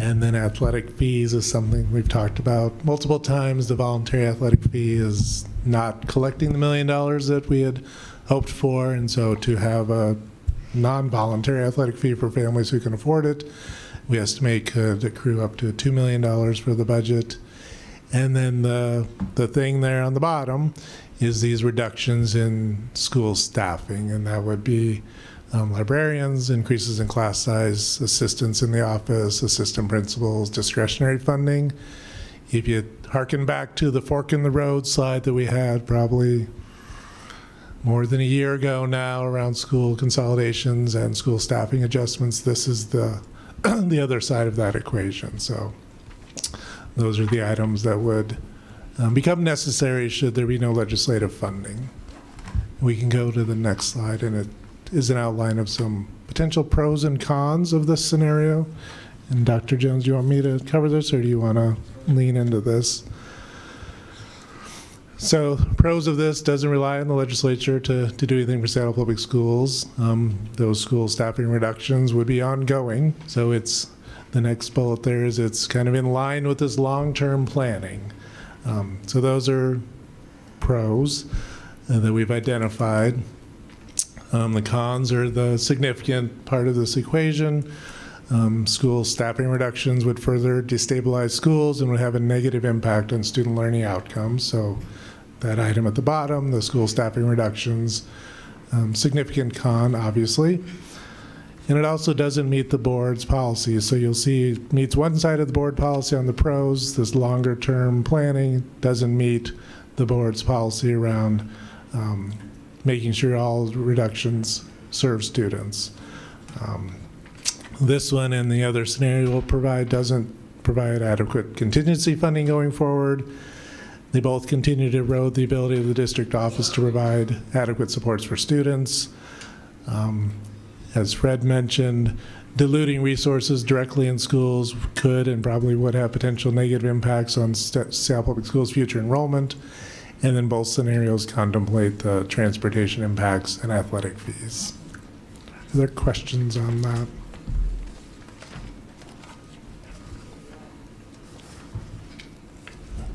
And then athletic fees is something we've talked about multiple times. The voluntary athletic fee is not collecting the $1 million that we had hoped for, and so to have a non-voluntary athletic fee for families who can afford it, we estimate could accrue up to $2 million for the budget. And then the thing there on the bottom is these reductions in school staffing, and that would be librarians, increases in class size, assistants in the office, assistant principals, discretionary funding. If you harken back to the fork in the road slide that we had probably more than a year ago now around school consolidations and school staffing adjustments, this is the the other side of that equation. So those are the items that would become necessary should there be no legislative funding. We can go to the next slide, and it is an outline of some potential pros and cons of this scenario. And Dr. Jones, do you want me to cover this, or do you want to lean into this? So pros of this: doesn't rely on the legislature to do anything for Seattle Public Schools. Those school staffing reductions would be ongoing. So it's the next bullet there is it's kind of in line with this long-term planning. So those are pros that we've identified. The cons are the significant part of this equation. School staffing reductions would further destabilize schools and would have a negative impact on student learning outcomes. So that item at the bottom, the school staffing reductions, significant con, obviously. And it also doesn't meet the board's policies. So you'll see it meets one side of the board policy on the pros. This longer term planning doesn't meet the board's policy around making sure all reductions serve students. This one and the other scenario doesn't provide adequate contingency funding going forward. They both continue to erode the ability of the district office to provide adequate supports for students. As Fred mentioned, diluting resources directly in schools could and probably would have potential negative impacts on Seattle Public Schools' future enrollment. And then both scenarios contemplate the transportation impacts and athletic fees. Are there questions on that?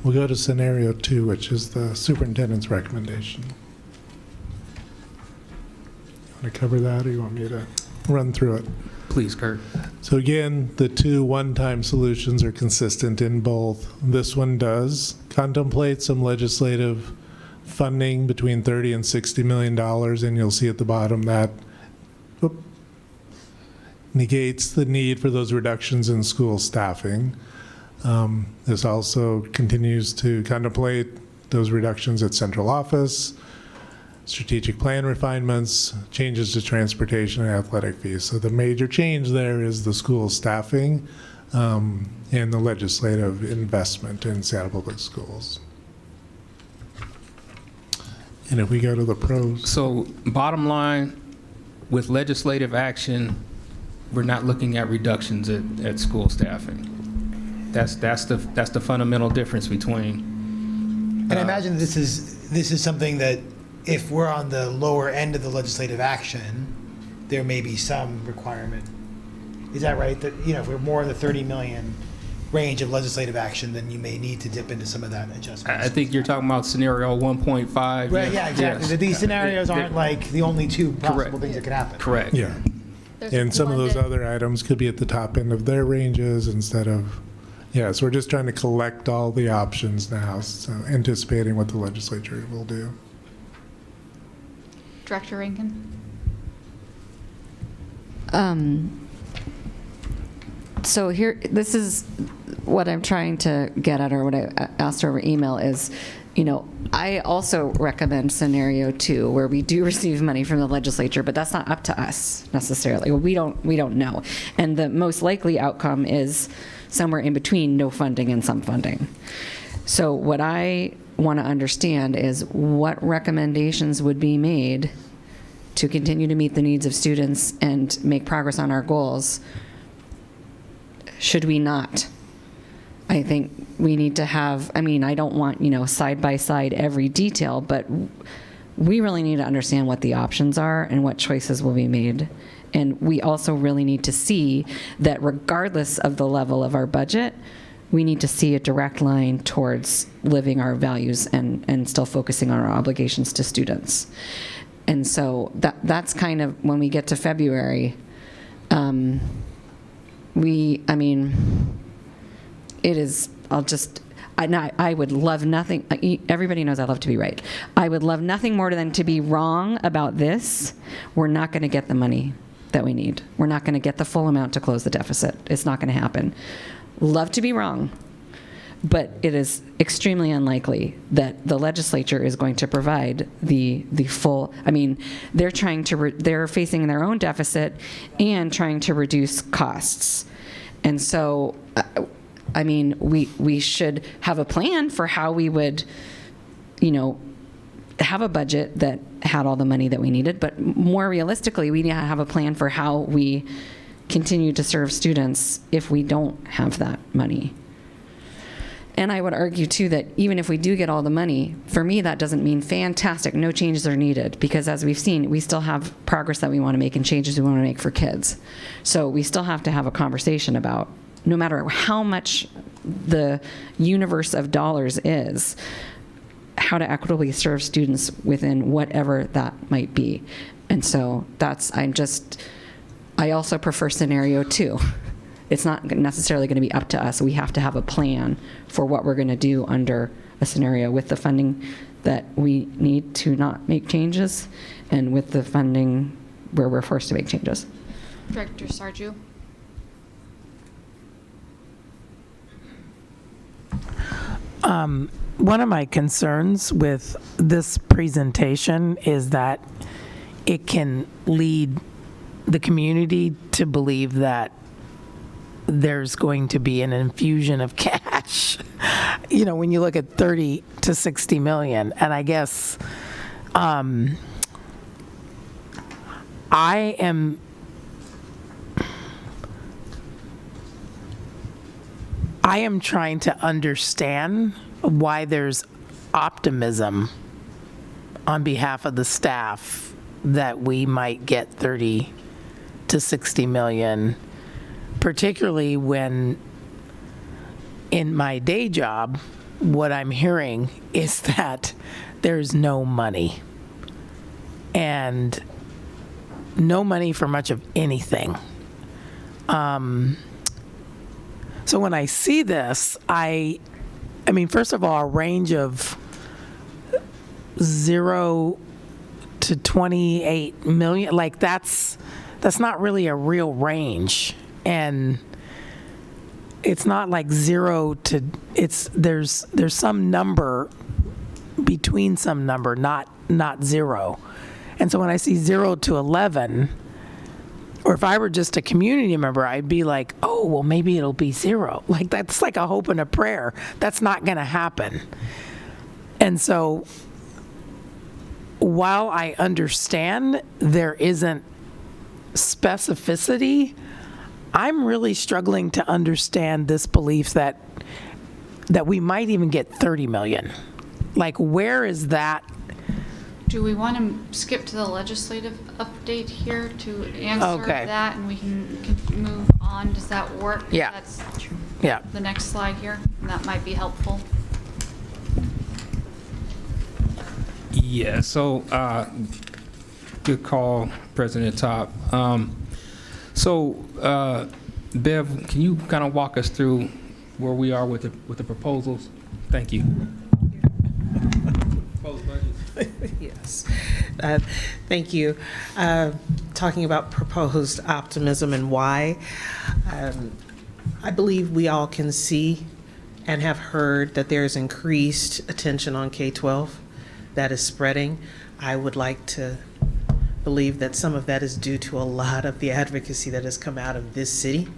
We'll go to scenario 2, which is the superintendent's recommendation. You want to cover that, or you want me to run through it? Please, Kurt. So again, the two one-time solutions are consistent in both. This one does contemplate some legislative funding between $30 and $60 million, and you'll see at the bottom that negates the need for those reductions in school staffing. This also continues to contemplate those reductions at central office, strategic plan refinements, changes to transportation and athletic fees. So the major change there is the school staffing and the legislative investment in Seattle Public Schools. And if we go to the pros. So bottom line, with legislative action, we're not looking at reductions at school staffing. That's the fundamental difference between. And I imagine this is something that if we're on the lower end of the legislative action, there may be some requirement. Is that right? That if we're more in the 30 million, range of legislative action, then you may need to dip into some of that adjustment. I think you're talking about scenario 1.5. Right, yeah, exactly. Yes. These scenarios aren't like the only two possible things that could happen. Correct. Yeah. And some of those other items could be at the top end of their ranges instead of, yeah, so we're just trying to collect all the options now, so anticipating what the legislature will do. Director Rankin? So here, this is what I'm trying to get at, or what I asked over email is, I also recommend scenario 2, where we do receive money from the legislature, but that's not up to us necessarily. We don't know. And the most likely outcome is somewhere in between no funding and some funding. So what I want to understand is what recommendations would be made to continue to meet the needs of students and make progress on our goals. Should we not? I think we need to have, I don't want, side by side every detail, but we really need to understand what the options are and what choices will be made. And we also really need to see that regardless of the level of our budget, we need to see a direct line towards living our values and still focusing on our obligations to students. And so that's kind of when we get to February, it is, I would love nothing, everybody knows I love to be right. I would love nothing more than to be wrong about this. We're not going to get the money that we need. We're not going to get the full amount to close the deficit. It's not going to happen. Love to be wrong, but it is extremely unlikely that the legislature is going to provide the full, they're trying to, they're facing their own deficit and trying to reduce costs. And so, we should have a plan for how we would, have a budget that had all the money that we needed, but more realistically, we need to have a plan for how we continue to serve students if we don't have that money. And I would argue, too, that even if we do get all the money, for me, that doesn't mean fantastic, no changes are needed, because as we've seen, we still have progress that we want to make and changes we want to make for kids. So we still have to have a conversation about, no matter how much the universe of dollars is, how to equitably serve students within whatever that might be. And so I also prefer scenario 2. It's not necessarily going to be up to us. We have to have a plan for what we're going to do under a scenario with the funding that we need to not make changes and with the funding where we're forced to make changes. Director Sarju? One of my concerns with this presentation is that it can lead the community to believe that there's going to be an infusion of cash, when you look at 30 to 60 million. And I guess I am trying to understand why there's optimism on behalf of the staff that we might get 30 to 60 million, particularly when in my day job, what I'm hearing is that there's no money, and no money for much of anything. So when I see this, first of all, a range of 0 to 28 million, like that's not really a real range. And it's not like 0 to, there's some number between some number, not 0. And so when I see 0 to 11, or if I were just a community member, I'd be like, oh, well, maybe it'll be 0. Like, that's like a hope and a prayer. That's not going to happen. And so while I understand there isn't specificity, I'm really struggling to understand this belief that we might even get 30 million. Like, where is that Do we want to skip to the legislative update here to answer Okay. that, and we can move on? Does that work? Yeah. That's Yeah. the next slide here, and that might be helpful. Yeah, so good call, President Top. Bev, can you kind of walk us through where we are with the proposals? Thank you. Yes. Thank you. Talking about proposed optimism and why, I believe we all can see and have heard that there's increased attention on K-12 that is spreading. I would like to believe that some of that is due to a lot of the advocacy that has come out of this city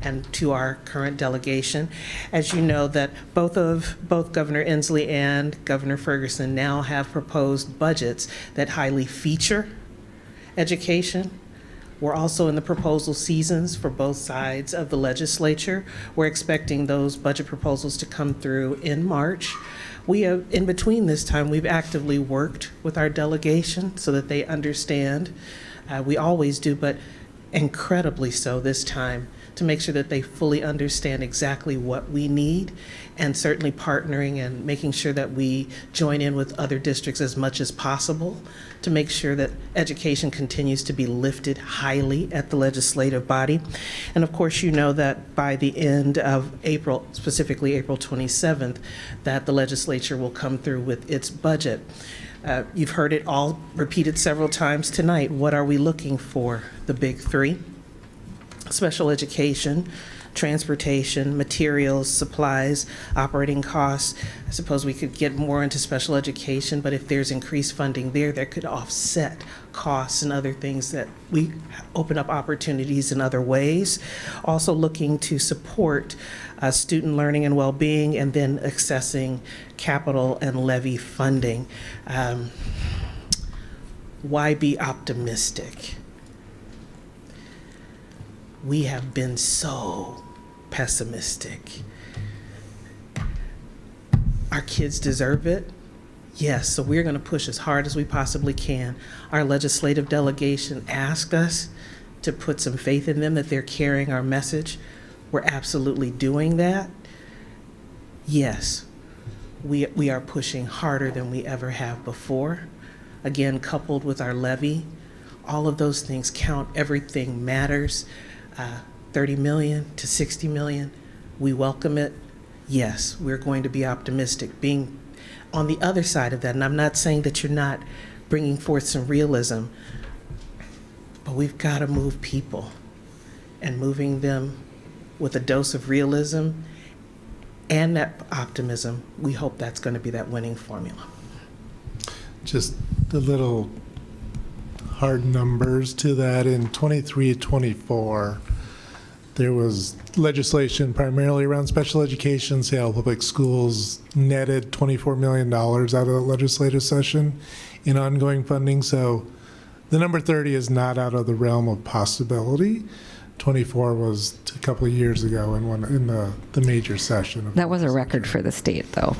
and to our current delegation. As you know, that both Governor Inslee and Governor Ferguson now have proposed budgets that highly feature education. We're also in the proposal seasons for both sides of the legislature. We're expecting those budget proposals to come through in March. We have, in between this time, we've actively worked with our delegation so that they understand. We always do, but incredibly so this time, to make sure that they fully understand exactly what we need, and certainly partnering and making sure that we join in with other districts as much as possible to make sure that education continues to be lifted highly at the legislative body. And of course, you know that by the end of April, specifically April 27th, that the legislature will come through with its budget. You've heard it all repeated several times tonight. What are we looking for? The big three: special education, transportation, materials, supplies, operating costs. I suppose we could get more into special education, but if there's increased funding there, that could offset costs and other things that we open up opportunities in other ways. Also looking to support student learning and well-being, and then accessing capital and levy funding. Why be optimistic? We have been so pessimistic. Our kids deserve it. Yes, so we're going to push as hard as we possibly can. Our legislative delegation asked us to put some faith in them that they're carrying our message. We're absolutely doing that. Yes, we are pushing harder than we ever have before. Again, coupled with our levy, all of those things count. Everything matters. 30 million to 60 million, we welcome it. Yes, we're going to be optimistic. Being on the other side of that, and I'm not saying that you're not bringing forth some realism, but we've got to move people, and moving them with a dose of realism and that optimism, we hope that's going to be that winning formula. Just the little hard numbers to that. In 23-24, there was legislation primarily around special education. Seattle Public Schools netted $24 million out of the legislative session in ongoing funding. So the number 30 is not out of the realm of possibility. 24 was a couple of years ago in the major session. That was a record for the state, though.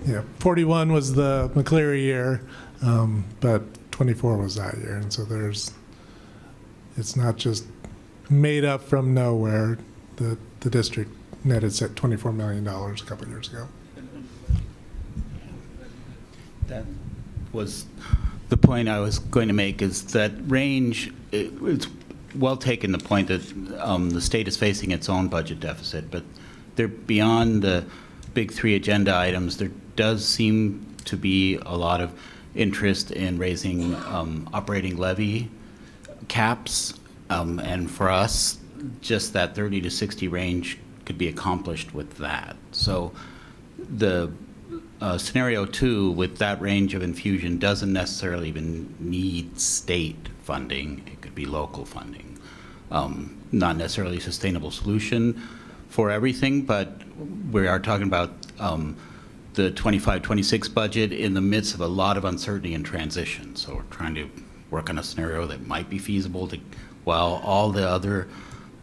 Yeah, 41 was the McCleary year, but 24 was that year. And so it's not just made up from nowhere. The district netted set $24 million a couple of years ago. That was the point I was going to make, is that range, it's well taken, the point that the state is facing its own budget deficit, but they're beyond the big three agenda items. There does seem to be a lot of interest in raising operating levy caps, and for us, just that 30 to 60 range could be accomplished with that. So the scenario 2 with that range of infusion doesn't necessarily even need state funding. It could be local funding. Not necessarily a sustainable solution for everything, but we are talking about the 25-26 budget in the midst of a lot of uncertainty and transition. So we're trying to work on a scenario that might be feasible while all the other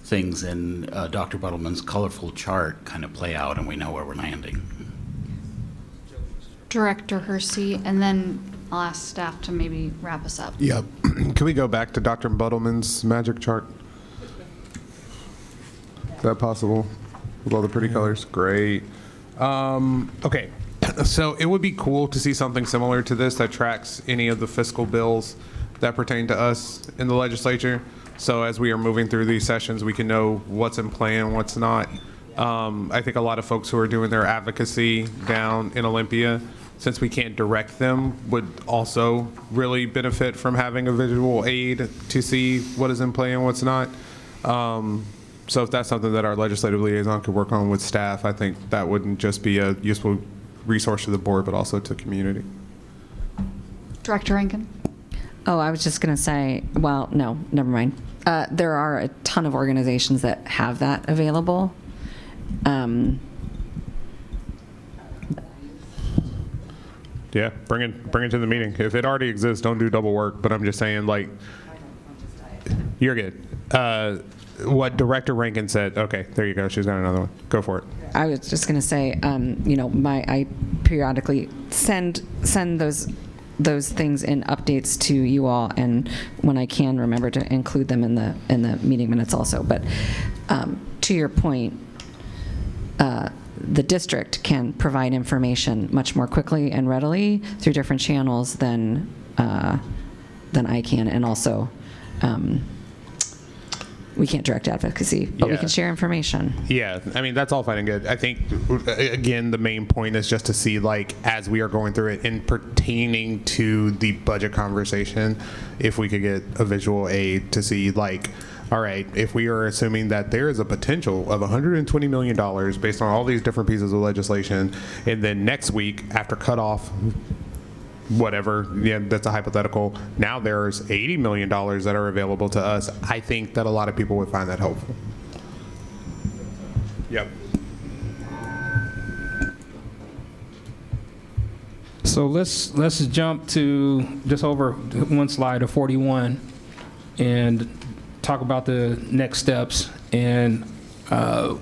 things in Dr. Buttleman's colorful chart kind of play out and we know where we're landing. Director Hersey, and then I'll ask staff to maybe wrap us up. Yep. Can we go back to Dr. Buttleman's magic chart? Is that possible? With all the pretty colors? Great. Okay. So it would be cool to see something similar to this that tracks any of the fiscal bills that pertain to us in the legislature. So as we are moving through these sessions, we can know what's in play and what's not. I think a lot of folks who are doing their advocacy down in Olympia, since we can't direct them, would also really benefit from having a visual aid to see what is in play and what's not. So if that's something that our legislative liaison could work on with staff, I think that wouldn't just be a useful resource to the board, but also to community. Director Rankin? Oh, I was just going to say, well, no, never mind. There are a ton of organizations that have that available. Yeah, bring it to the meeting. If it already exists, don't do double work. But I'm just saying, like, you're good. What Director Rankin said. Okay, there you go. She's got another one. Go for it. I was just going to say, I periodically send those things in updates to you all, and when I can, remember to include them in the meeting minutes also. But to your point, the district can provide information much more quickly and readily through different channels than I can, and also we can't direct advocacy, but we can share information. Yeah, I mean, that's all fine and good. I think, again, the main point is just to see, like, as we are going through it and pertaining to the budget conversation, if we could get a visual aid to see, like, all right, if we are assuming that there is a potential of $120 million based on all these different pieces of legislation, and then next week, after cutoff, whatever, yeah, that's a hypothetical, now there's $80 million that are available to us, I think that a lot of people would find that helpful. Yep. So let's jump to just over one slide of 41 and talk about the next steps. And I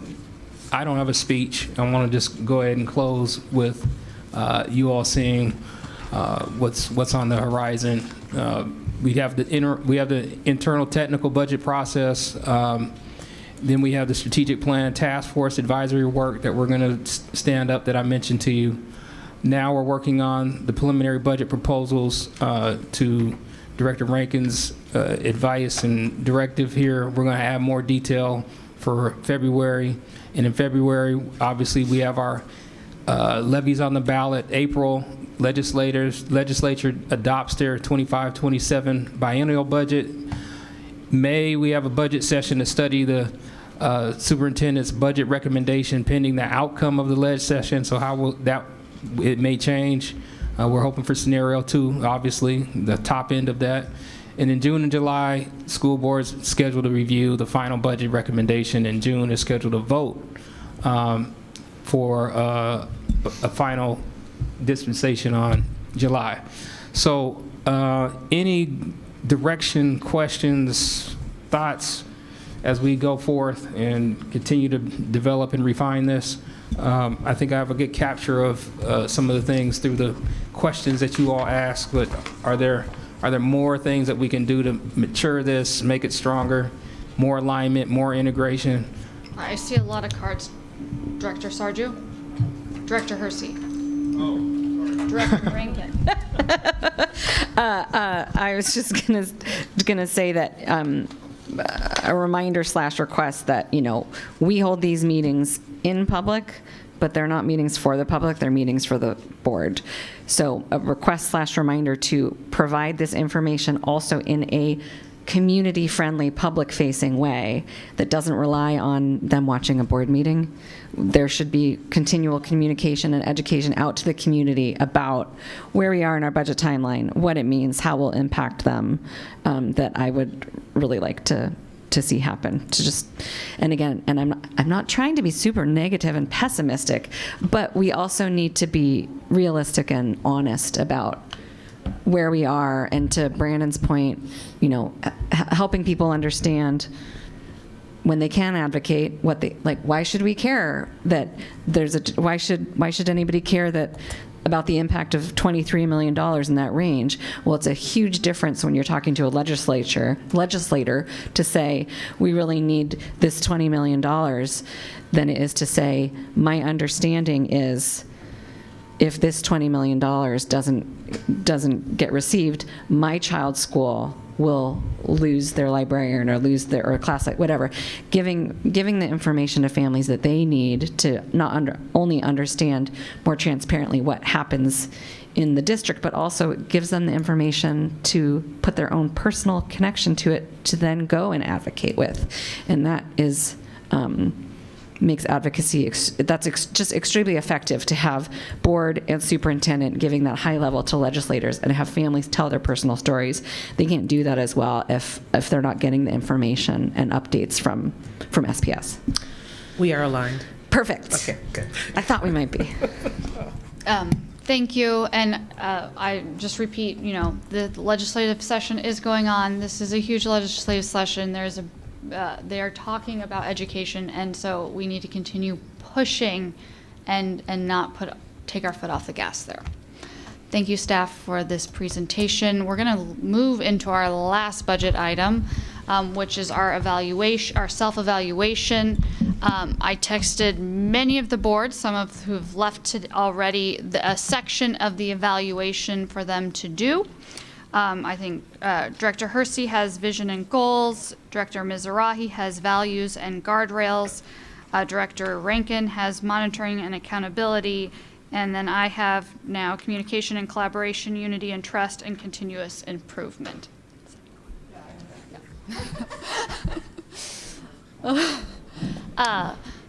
don't have a speech. I want to just go ahead and close with you all seeing what's on the horizon. We have the internal technical budget process. Then we have the strategic plan task force advisory work that we're going to stand up that I mentioned to you. Now we're working on the preliminary budget proposals to Director Rankin's advice and directive here. We're going to have more detail for February. And in February, obviously, we have our levies on the ballot. April, legislature adopts their 25-27 biennial budget. May, we have a budget session to study the superintendent's budget recommendation pending the outcome of the ledge session. So how will that, it may change. We're hoping for scenario 2, obviously, the top end of that. And in June and July, school boards scheduled to review the final budget recommendation. In June is scheduled to vote for a final dispensation on July. So any direction, questions, thoughts as we go forth and continue to develop and refine this? I think I have a good capture of some of the things through the questions that you all ask, but are there more things that we can do to mature this, make it stronger, more alignment, more integration? I see a lot of cards. Director Sarju? Director Hersey? Oh, sorry. Director Rankin? I was just gonna say that a reminder / request that, we hold these meetings in public, but they're not meetings for the public, they're meetings for the board. So a request / reminder to provide this information also in a community-friendly, public-facing way that doesn't rely on them watching a board meeting. There should be continual communication and education out to the community about where we are in our budget timeline, what it means, how we'll impact them, that I would really like to see happen. And again, and I'm not trying to be super negative and pessimistic, but we also need to be realistic and honest about where we are, and to Brandon's point, helping people understand when they can advocate what they like. Why should we care that why should anybody care that about the impact of $23 million in that range. Well, it's a huge difference when you're talking to a legislator to say, we really need this $20 million, than it is to say, my understanding is if this $20 million doesn't get received, my child's school will lose their librarian or lose their or class, whatever. Giving the information to families that they need to not only understand more transparently what happens in the district, but also gives them the information to put their own personal connection to it to then go and advocate with. And that is makes advocacy, just extremely effective to have board and superintendent giving that high level to legislators and have families tell their personal stories. They can't do that as well if they're not getting the information and updates from SPS. We are aligned. Perfect. Okay, good. I thought we might be. Thank you, and I just repeat, the legislative session is going on. This is a huge legislative session. They are talking about education, and so we need to continue pushing and not take our foot off the gas there. Thank you, staff, for this presentation. We're going to move into our last budget item, which is our self-evaluation. I texted many of the boards, some of who've left already, a section of the evaluation for them to do. I think Director Hersey has vision and goals, Director Mizrahi has values and guardrails, Director Rankin has monitoring and accountability, and then I have now communication and collaboration, unity and trust, and continuous improvement.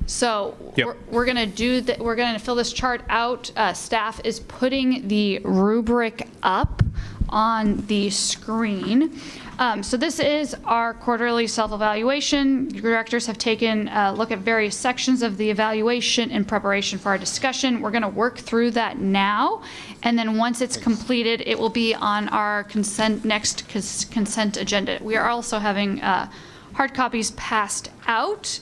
So Yep. we're going to do that. We're going to fill this chart out. Staff is putting the rubric up on the screen. So this is our quarterly self-evaluation. Directors have taken a look at various sections of the evaluation in preparation for our discussion. We're going to work through that now, and then once it's completed, it will be on our next consent agenda. We are also having hard copies passed out.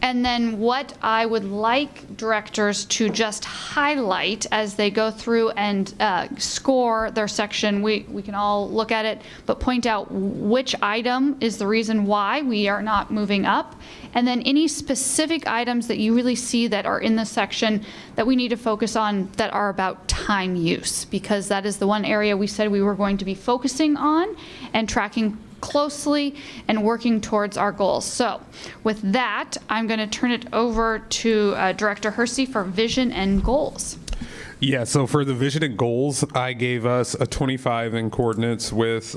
And then what I would like directors to just highlight as they go through and score their section, we can all look at it, but point out which item is the reason why we are not moving up. And then any specific items that you really see that are in the section that we need to focus on that are about time use, because that is the one area we said we were going to be focusing on and tracking closely and working towards our goals. So with that, I'm going to turn it over to Director Hersey for vision and goals. Yeah, so for the vision and goals, I gave us a 25 in coordinates with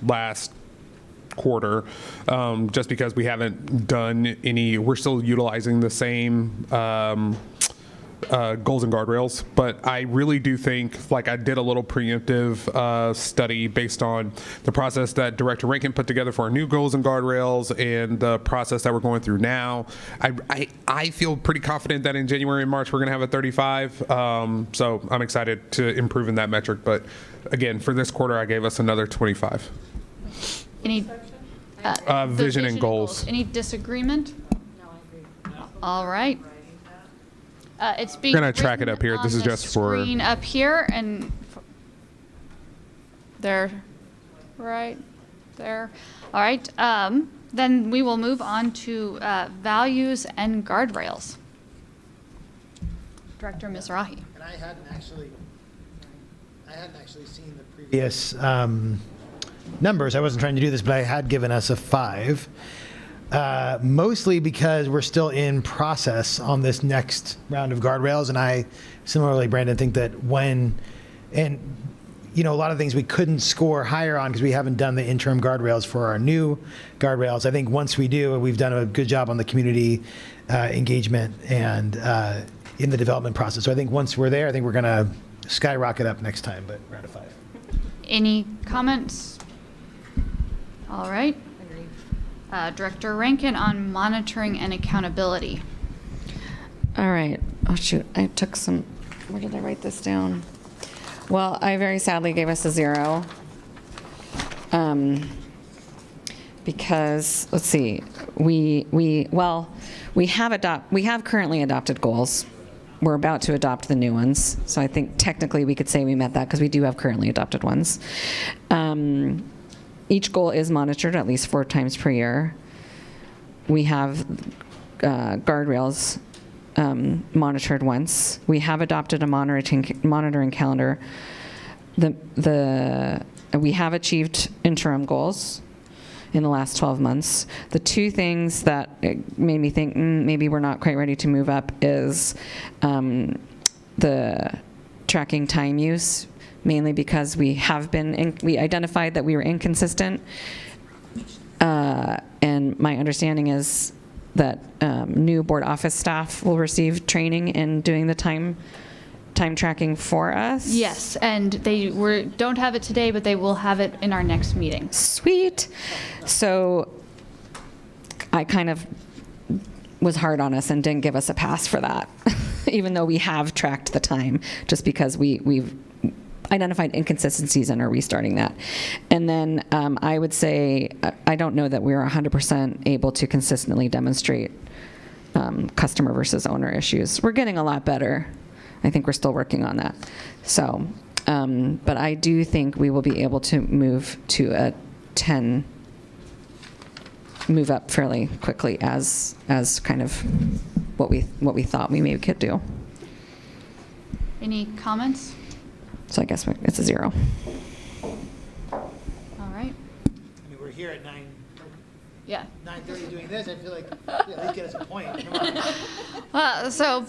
last quarter, just because we haven't done any, we're still utilizing the same goals and guardrails, but I really do think, like I did a little preemptive study based on the process that Director Rankin put together for our new goals and guardrails and the process that we're going through now. I feel pretty confident that in January and March we're going to have a 35, so I'm excited to improve in that metric, but again, for this quarter I gave us another 25. Any vision and goals. Any disagreement? No, I agree. All right. It's being We're going to track it up here. This is just for screen up here and there, right there. All right. Then we will move on to values and guardrails. Director Mizrahi. And I hadn't actually seen the previous numbers. I wasn't trying to do this, but I had given us a 5. Mostly because we're still in process on this next round of guardrails, and I, similarly, Brandon, think that a lot of things we couldn't score higher on because we haven't done the interim guardrails for our new guardrails. I think once we do, we've done a good job on the community engagement and in the development process. So I think once we're there, I think we're going to skyrocket up next time, but round of 5. Any comments? All right. Director Rankin on monitoring and accountability. All right. Oh, shoot. I took some. Where did I write this down? Well, I very sadly gave us a 0. Because, let's see, we have currently adopted goals. we're about to adopt the new ones. So I think technically we could say we met that because we do have currently adopted ones. Each goal is monitored at least 4 times per year. We have guardrails monitored once. We have adopted a monitoring calendar. We have achieved interim goals in the last 12 months. The 2 things that made me think maybe we're not quite ready to move up is the tracking time use, mainly because we identified that we were inconsistent. And my understanding is that new board office staff will receive training in doing the time tracking for us. Yes, and they don't have it today, but they will have it in our next meeting. Sweet. So I kind of was hard on us and didn't give us a pass for that, even though we have tracked the time, just because we've identified inconsistencies and are restarting that. And then I would say I don't know that we're 100% able to consistently demonstrate customer versus owner issues. We're getting a lot better. I think we're still working on that. So, but I do think we will be able to move to a 10, move up fairly quickly as kind of what we thought we maybe could do. Any comments? So I guess it's a 0. All right. I mean, we're here at 9:30 doing this. I feel like at least get us a point. Come on. So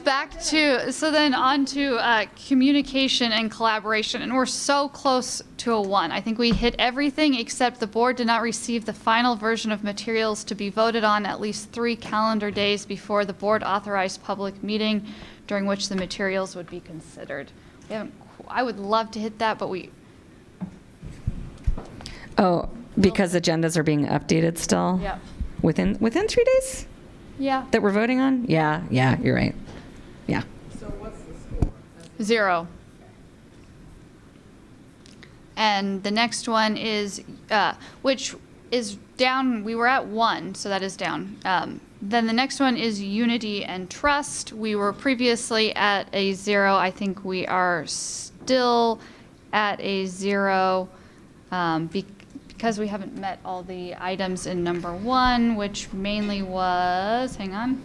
then on to communication and collaboration, and we're so close to a 1. I think we hit everything except the board did not receive the final version of materials to be voted on at least 3 calendar days before the board authorized public meeting during which the materials would be considered. I would love to hit that, but because agendas are being updated still? Yeah. Within 3 days? Yeah. That we're voting on? Yeah, you're right. Yeah. So what's the score? 0. And the next one is, which is down, we were at 1, so that is down. Then the next one is unity and trust. We were previously at a 0. I think we are still at a 0 because we haven't met all the items in number 1, which mainly was, hang on.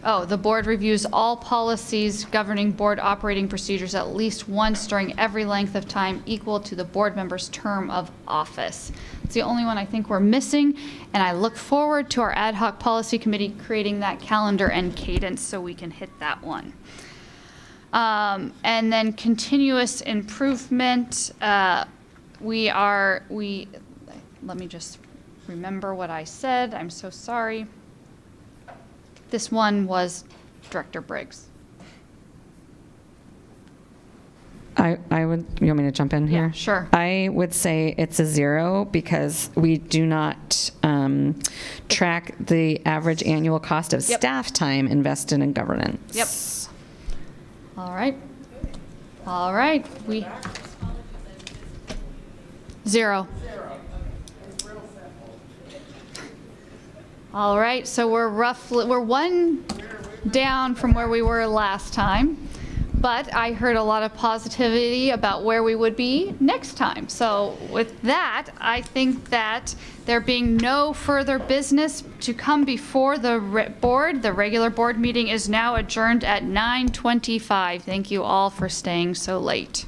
Oh, the board reviews all policies governing board operating procedures at least once during every length of time equal to the board member's term of office. It's the only one I think we're missing, and I look forward to our ad hoc policy committee creating that calendar and cadence so we can hit that one. And then continuous improvement. Let me just remember what I said. I'm so sorry. This one was Director Briggs. You want me to jump in here? Yeah, sure. I would say it's a 0 because we do not track the average annual cost of staff time invested in governance. Yep. All right. All right. 0. All right, so we're 1 down from where we were last time, but I heard a lot of positivity about where we would be next time. So with that, I think that there being no further business to come before the board, the regular board meeting is now adjourned at 9:25. Thank you all for staying so late.